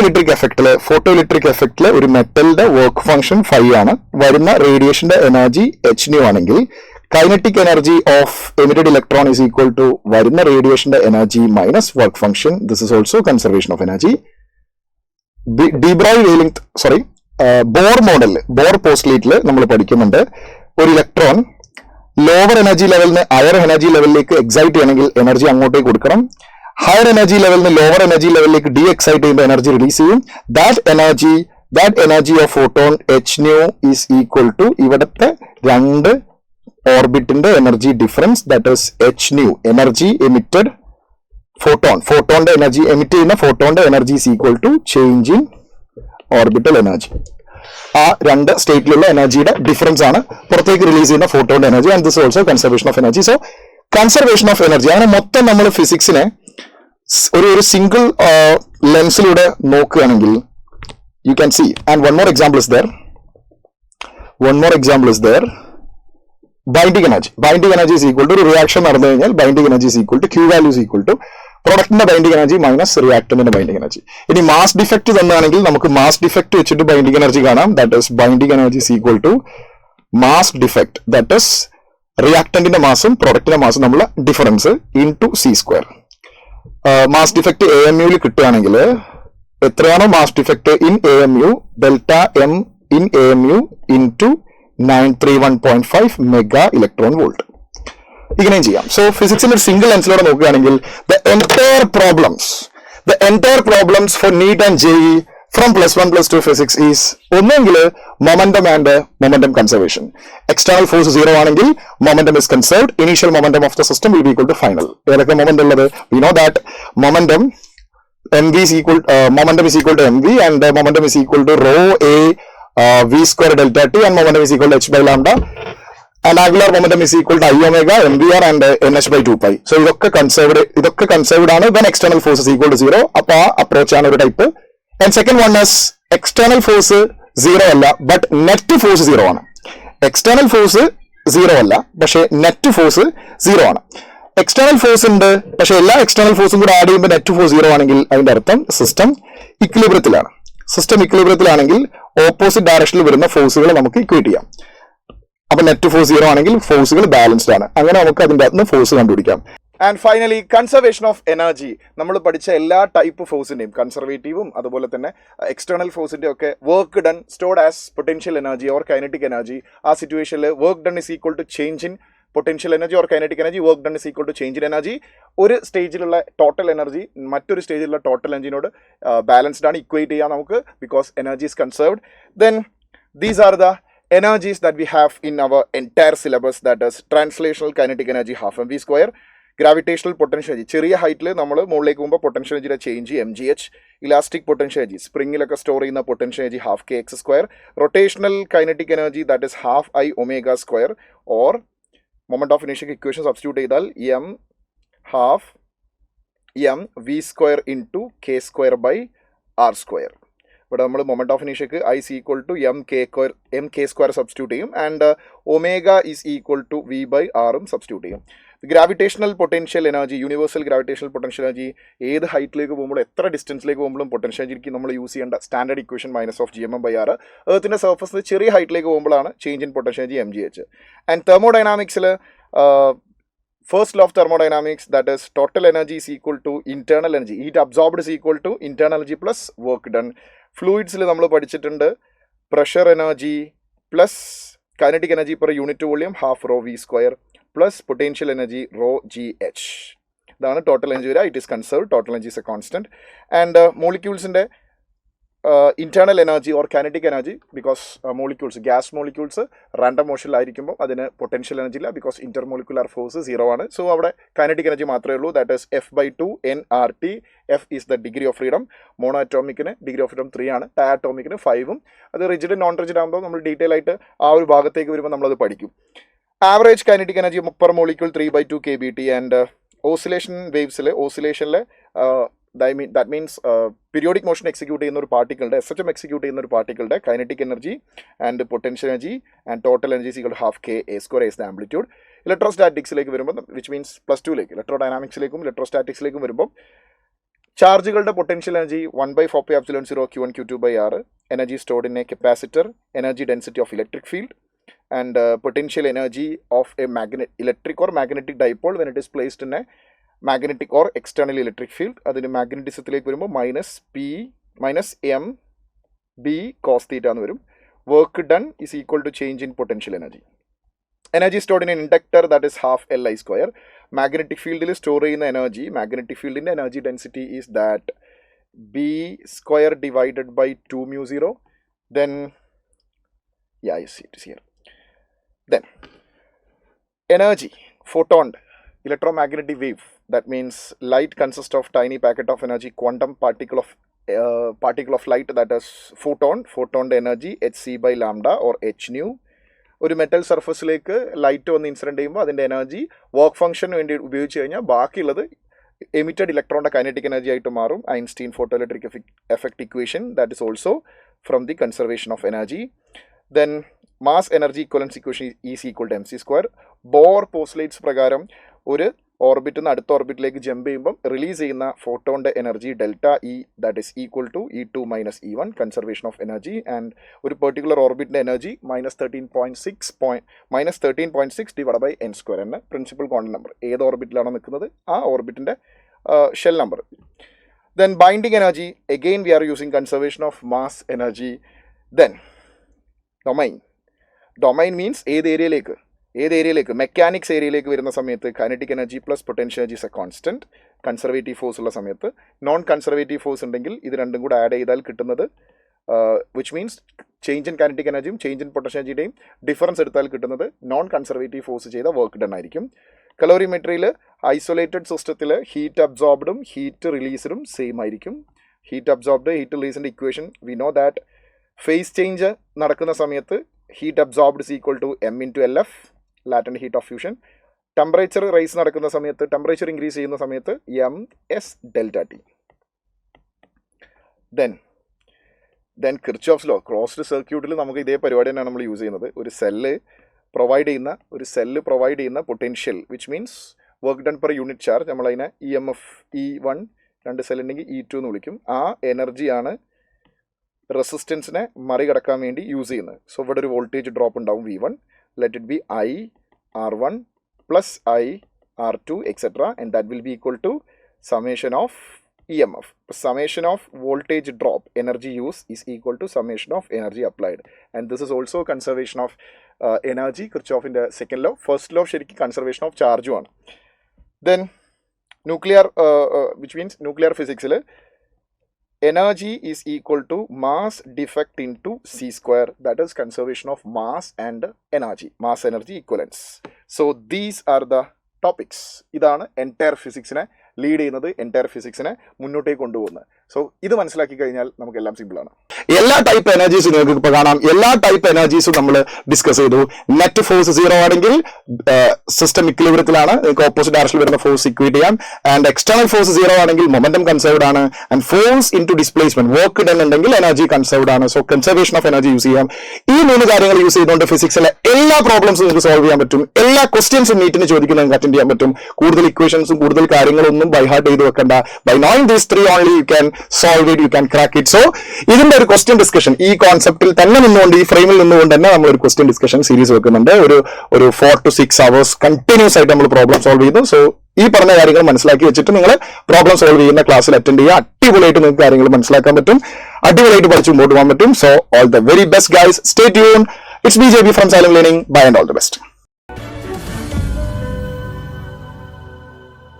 electric എഫക്റ്റില് ഒരു മെറ്റലിന്റെ വർക്ക് ഫംഗ്ഷൻ ഫൈ ആണ്. വരുന്ന റേഡിയേഷന്റെ എനർജി h ആണെങ്കിൽ kinetic energy of emitted electron is equal to വരുന്ന റേഡിയേഷന്റെ energy minus work function. This is also conservation of energy. Bohr പോസ്റ്റ്ലേറ്റിൽ നമ്മൾ പഠിക്കുന്നുണ്ട് ഒരു ഇലക്ട്രോൺ ലോവർ എനർജി ലെവലിന് ഹയർ എനർജി ലെവലിലേക്ക് എക്സൈറ്റ് ചെയ്യണമെങ്കിൽ എനർജി അങ്ങോട്ടേക്ക് കൊടുക്കണം. ഹയർ എനർജി ലെവലിന് ലോവർ എനർജി ലെവലിലേക്ക് ഡി എക്സൈറ്റ് ചെയ്യുമ്പോൾ എനർജി റിലീസ് ചെയ്യും. That energy of photon h nu is equal to ഇവിടുത്തെ രണ്ട് ഓർബിറ്റിന്റെ energy difference that is h nu energy emitted ഫോട്ടോന്റെ എനർജി എമിറ്റ് ചെയ്യുന്ന ഫോട്ടോന്റെ energy is equal to change in orbital energy. ആ രണ്ട് സ്റ്റേറ്റിലുള്ള എനർജിയുടെ ഡിഫറൻസ് ആണ് പുറത്തേക്ക് റിലീസ് ചെയ്യുന്ന ഫോട്ടോന്റെ energy. And this also conservation of energy. So conservation of energy അങ്ങനെ മൊത്തം നമ്മൾ ഫിസിക്സിനെ ഒരു സിംഗിൾ ലെൻസിലൂടെ നോക്കുകയാണെങ്കിൽ you can see. And one more example is the binding energy. Binding energy is equal to ഒരു റിയാക്ഷൻ നടന്നു കഴിഞ്ഞാൽ binding energy is equal to Q value is equal to പ്രൊഡക്റ്റിന്റെ binding energy minus റിയാക്ടന്റിന്റെ binding energy. ഇനി mass defect തന്നാണെങ്കിൽ നമുക്ക് mass defect വെച്ചിട്ട് binding energy കാണാം. That is binding energy is equal to mass defect, that is റിയാക്ടന്റിന്റെ മാസും പ്രൊഡക്റ്റിന്റെ മാസും തമ്മിലുള്ള difference into C square. Mass defect AMU കിട്ടുകയാണെങ്കിൽ എത്രയാണോ mass defect in AMU, delta M in AMU into 931.5 mega electron volt. ഇങ്ങനെയും ചെയ്യാം. സോ ഫിസിക്സിൽ ഒരു സിംഗിൾ ലെൻസിലൂടെ നോക്കുകയാണെങ്കിൽ the entire problems for NEET and JEE from +1 +2 physics is ഒന്നെങ്കിൽ momentum and momentum conservation. External force 0 ആണെങ്കിൽ momentum is conserved, initial momentum of the system will be equal to final. ഏതൊക്കെ momentum ഉള്ളത്? We know that momentum is equal to mv and momentum is equal to rho a v square delta t and momentum is equal to h by lambda and angular momentum is equal to I omega mvr and nh by 2 pi. So ഇതൊക്കെ conserved ആണ് when external force is equal to 0. അപ്പൊ ആ approach ആണ് ഒരു type. And second one is external force 0 അല്ല but net force 0 ആണ്. external force 0 അല്ല പക്ഷേ net force 0 ആണ്. എക്സ്റ്റേണൽ ഫോഴ്സ് ഉണ്ട്, പക്ഷെ എല്ലാ എക്സ്റ്റേണൽ ഫോഴ്സും കൂടെ ആഡ് ചെയ്യുമ്പോൾ നെറ്റ് ഫോഴ്സ് 0 ആണെങ്കിൽ അതിന്റെ അർത്ഥം സിസ്റ്റം ഇക്വിലിബ്രിയത്തിലാണ്. സിസ്റ്റം ഇക്വിലിബ്രിയത്തിലാണെങ്കിൽ ഓപ്പോസിറ്റ് ഡയറക്ഷനിൽ വരുന്ന ഫോഴ്സുകൾ നമുക്ക് ഇക്വേറ്റ് ചെയ്യാം. അപ്പൊ നെറ്റ് ഫോഴ്സ് 0 ആണെങ്കിൽ ഫോഴ്സുകൾ ബാലൻസ്ഡ് ആണ്. അങ്ങനെ നമുക്ക് അതിന്റെ അകത്ത് ഫോഴ്സ് കണ്ടുപിടിക്കാം. And finally conservation of energy. നമ്മൾ പഠിച്ച എല്ലാ ടൈപ്പ് ഫോഴ്സിന്റെയും കൺസർവേറ്റീവും അതുപോലെ തന്നെ എക്സ്റ്റേണൽ ഫോഴ്സിന്റെ ഒക്കെ work done stored as potential energy or kinetic energy. ആ സിറ്റുവേഷനിൽ work done is equal to change in potential energy or kinetic energy. Work done is equal to change in energy. ഒരു സ്റ്റേജിലുള്ള total energy മറ്റൊരു സ്റ്റേജിലുള്ള total എനർജിനോട് balanced ആണ്, equate ചെയ്യാം നമുക്ക്, because energy is conserved. Then these are the energies that we have in our entire syllabus, that is translational kinetic energy half mv square, gravitational potential energy ചെറിയ ഹൈറ്റിൽ നമ്മൾ മുകളിലേക്ക് പോകുമ്പോൾ പൊട്ടൻഷ്യൽ എനർജിയുടെ change mgh, elastic potential energy സ്പ്രിങ്ങിലൊക്കെ store ചെയ്യുന്ന potential energy half kx square, rotational kinetic energy that is half I omega square, or moment of inertial equation substitute ചെയ്താൽ m half m v square into k square by r square. ഇവിടെ നമ്മൾ moment of ഇനേഷ്യക്ക് I is equal to m k square substitute ചെയ്യും and omega is equal to v by ആറും substitute ചെയ്യും. Gravitational potential energy, universal gravitational potential energy ഏത് ഹൈറ്റിലേക്ക് പോകുമ്പോൾ എത്ര ഡിസ്റ്റൻസിലേക്ക് പോകുമ്പോഴും പൊട്ടൻഷ്യൽ എനർജിക്ക് നമ്മൾ യൂസ് ചെയ്യേണ്ട സ്റ്റാൻഡേർഡ് ഇക്വേഷൻ -gm/r. എർത്തിന്റെ സർഫസിൽ ചെറിയ ഹൈറ്റിലേക്ക് പോകുമ്പോഴാണ് change in potential energy mgh. And തെർമോഡൈനാമിക്സിൽ first law of thermodynamics, that is total energy is equal to internal energy, heat absorbed is equal to internal energy plus work done. ഫ്ലൂയിഡ്സിൽ നമ്മൾ പഠിച്ചിട്ടുണ്ട് pressure energy plus kinetic energy per unit volume half rho v square plus potential energy rho gh. ഇതാണ് total energy വരിക. It is conserved, total energy is a constant. And മോളിക്യൂൾസിൻ്റെ internal energy or kinetic energy, because molecules, gas molecules random മോഷനിലായിരിക്കുമ്പോൾ അതിന് potential energy ഇല്ല, because intermolecular force 0 ആണ്. So അവിടെ kinetic energy മാത്രമേ ഉള്ളൂ, that is f/2 nRT. F is the degree of freedom. മോണോ അറ്റോമിക്കിന് ഡിഗ്രി ഓഫ് ഫ്രീഡം 3 ആണ്, ഡയാറ്റോമിക്കിന് 5. അത് റിജിഡ് നോൺ റിജിഡ് ആകുമ്പോൾ നമ്മൾ ഡീറ്റെയിൽ ആയിട്ട് ആ ഒരു ഭാഗത്തേക്ക് വരുമ്പോൾ നമ്മളത് പഠിക്കും. Average kinetic energy per molecule 3/2 kBT. And oscillation വേവ്സിൽ ഓസിലേഷനിൽ that means periodic motion execute ചെയ്യുന്ന ഒരു പാർട്ടിക്കിളുടെ SHM എക്സിക്യൂട്ട് ചെയ്യുന്ന ഒരു പാർട്ടിക്കിളുടെ kinetic energy and potential energy and total energy equal to half k a square is the amplitude. ഇലക്ട്രോസ്റ്റാറ്റിക്സിലേക്ക് വരുമ്പോൾ, which means +2ലേക്ക് ഇലക്ട്രോഡൈനാമിക്സിലേക്കും ഇലക്ട്രോസ്റ്റാറ്റിക്സിലേക്കും വരുമ്പോൾ ചാർജുകളുടെ potential energy 1/4πε0 q1 q2/r, energy stored in a capacitor, energy density of electric field and potential energy of a electric or magnetic dipole when it is placed in a magnetic or external electric field. അതിന് മാഗ്നറ്റിസത്തിലേക്ക് വരുമ്പോൾ -m/b cos theta എന്ന് വരും. Work done is equal to change in potential energy. Energy stored in inductor, that is half Li square. Magnetic ഫീൽഡിൽ store ചെയ്യുന്ന energy, magnetic ഫീൽഡിൻ്റെ energy density is that b square divided by 2μ0. then yeah, you see it is here. Then energy photon electromagnetic wave, that means light consists of tiny packet of energy, quantum particle of light, that is photon energy hc by lambda or h nu. ഒരു metal സർഫസിലേക്ക് light വന്ന് incident ചെയ്യുമ്പോൾ അതിൻ്റെ energy work ഫംഗ്ഷന് വേണ്ടി ഉപയോഗിച്ച് കഴിഞ്ഞാൽ ബാക്കിയുള്ളത് emitted ഇലക്ട്രോണിൻ്റെ kinetic energy ആയിട്ട് മാറും. Einstein photo electric effect equation, that is also from the conservation of energy. Then mass energy equivalence equation is equal to mc square. Bohr postulates പ്രകാരം ഒരു ഓർബിറ്റിൽ നിന്ന് അടുത്ത ഓർബിറ്റിലേക്ക് ജമ്പ് ചെയ്യുമ്പം റിലീസ് ചെയ്യുന്ന ഫോട്ടോണിൻ്റെ energy delta E that is equal to E2 minus E1 conservation of energy. And ഒരു particular ഓർബിറ്റിൻ്റെ energy -13.6 divide by n² എന്ന പ്രിൻസിപ്പൽ ക്വാണ്ടം നമ്പർ. ഏത് ഓർബിറ്റിലാണോ നിൽക്കുന്നത് ആ ഓർബിറ്റിൻ്റെ shell number. Then binding energy, again we are using conservation of mass energy. Then domain means ഏത് ഏരിയയിലേക്ക് മെക്കാനിക്സ് ഏരിയയിലേക്ക് വരുന്ന സമയത്ത് kinetic energy plus potential energy is a constant. Conservative force ഉള്ള സമയത്ത് നോൺ കൺസർവേറ്റീവ് ഫോഴ്സ് ഉണ്ടെങ്കിൽ ഇത് രണ്ടും കൂടെ ആഡ് ചെയ്താൽ കിട്ടുന്നത് which means change in kinetic എനർജിയും ചേഞ്ച് ഇൻ പൊട്ടൻഷ്യൽ എനർജിയുടെയും ഡിഫറൻസ് എടുത്താൽ കിട്ടുന്നത് നോൺ കൺസർവേറ്റീവ് ഫോഴ്സ് ചെയ്ത വർക്ക് ഡൺ ആയിരിക്കും. കലോറിമെട്രിയിൽ ഐസൊലേറ്റഡ് സിസ്റ്റത്തിൽ ഹീറ്റ് അബ്സോർബ്ഡും ഹീറ്റ് റിലീസ്ഡും സെയിം ആയിരിക്കും. ഹീറ്റ് അബ്സോർബ്ഡ് ഹീറ്റ് റിലീസിൻ്റെ equation we know that phase change നടക്കുന്ന സമയത്ത് heat absorbed is equal to M into LF latent heat of fusion. Temperature rise നടക്കുന്ന സമയത്ത് ടെമ്പറേച്ചർ ഇൻക്രീസ് ചെയ്യുന്ന സമയത്ത് MS delta T. Then Kirchhoff's law closed സർക്യൂട്ടിൽ നമുക്ക് ഇതേ പരിപാടി തന്നെയാണ് നമ്മൾ യൂസ് ചെയ്യുന്നത്. ഒരു സെല്ല് പ്രൊവൈഡ് ചെയ്യുന്ന potential which means work done per unit charge നമ്മളതിനെ EMF E1 രണ്ട് സെല്ലുണ്ടെങ്കിൽ E2 എന്ന് വിളിക്കും. ആ എനർജിയാണ് റെസിസ്റ്റൻസിനെ മറികടക്കാൻ വേണ്ടി യൂസ് ചെയ്യുന്നത്. സോ ഇവിടെ ഒരു വോൾട്ടേജ് ഡ്രോപ്പ് ഉണ്ടാവും V1. Let it be IR1 plus IR2 etcetera and that will be equal to summation of EMF. Summation of voltage drop energy use is equal to summation of energy applied, and this is also conservation of energy. Kirchhoff's second law. First law ശരിക്കും conservation of charge ആണ്. Then nuclear which means nuclear physics energy is equal to mass defect into c², that is conservation of mass and energy, mass energy equivalence. So these are the topics. ഇതാണ് entire ഫിസിക്സിനെ lead ചെയ്യുന്നത്, entire ഫിസിക്സിനെ മുന്നോട്ടേക്ക് കൊണ്ടുപോകുന്നത്. So ഇത് മനസ്സിലാക്കി കഴിഞ്ഞാൽ നമുക്കെല്ലാം സിമ്പിളാണ്. എല്ലാ ടൈപ്പ് എനർജീസും നിങ്ങൾക്ക് ഇപ്പോൾ കാണാം. എല്ലാ ടൈപ്പ് എനർജീസും നമ്മൾ ഡിസ്കസ് ചെയ്തു. നെറ്റ് ഫോഴ്സ് 0 ആണെങ്കിൽ സിസ്റ്റം ഇക്വിലിബ്രിയത്തിലാണ്, നിങ്ങൾക്ക് ഓപ്പോസിറ്റ് ഡയറക്ഷനിൽ വരുന്ന ഫോഴ്സ് ഇക്വേറ്റ് ചെയ്യാം. ആൻഡ് എക്സ്റ്റേണൽ ഫോഴ്സ് 0 ആണെങ്കിൽ മൊമെന്റം കൺസേർവ്ഡ് ആണ്. And force into displacement work done ഉണ്ടെങ്കിൽ എനർജി കൺസേർവ്ഡ് ആണ്. So conservation of energy use ചെയ്യാം. ഈ 3 കാര്യങ്ങൾ യൂസ് ചെയ്തുകൊണ്ട് ഫിസിക്സിലെ എല്ലാ പ്രോബ്ലംസും നിങ്ങൾക്ക് സോൾവ് ചെയ്യാൻ പറ്റും. എല്ലാ ക്വസ്റ്റ്യൻസും നീറ്റിന് ചോദിക്കുന്നത് നിങ്ങൾക്ക് അറ്റൻഡ് ചെയ്യാൻ പറ്റും. കൂടുതൽ ഇക്വേഷൻസും കൂടുതൽ കാര്യങ്ങളൊന്നും ബൈ ഹാർട്ട് ചെയ്ത് വെക്കണ്ട. By knowing these 3 only you can solve it, you can crack it. So ഇതിന്റെ ഒരു ക്വസ്റ്റ്യൻ ഡിസ്കഷൻ ഈ കോൺസെപ്റ്റിൽ തന്നെ നിന്നുകൊണ്ട്, ഈ ഫ്രെയിമിൽ നിന്നുകൊണ്ട് തന്നെ നമ്മൾ ഒരു ക്വസ്റ്റ്യൻ ഡിസ്കഷൻ സീരീസ് വെക്കുന്നുണ്ട്. ഒരു 4 to 6 hours കണ്ടിന്യൂസ് ആയിട്ട് നമ്മൾ പ്രോബ്ലം സോൾവ് ചെയ്തു. സോ ഈ പറഞ്ഞ കാര്യങ്ങൾ മനസ്സിലാക്കി വെച്ചിട്ട് നിങ്ങൾ പ്രോബ്ലം സോൾവ് ചെയ്യുന്ന ക്ലാസ്സിൽ അറ്റൻഡ് ചെയ്യുക. അടിപൊളിയായിട്ട് നിങ്ങൾക്ക് കാര്യങ്ങൾ മനസ്സിലാക്കാൻ പറ്റും, അടിപൊളിയായിട്ട് പഠിച്ച് മുമ്പോട്ട് പോകാൻ പറ്റും. So all the very best guys, stay tune. It's BJB from Silent Learning. Bye and all the best.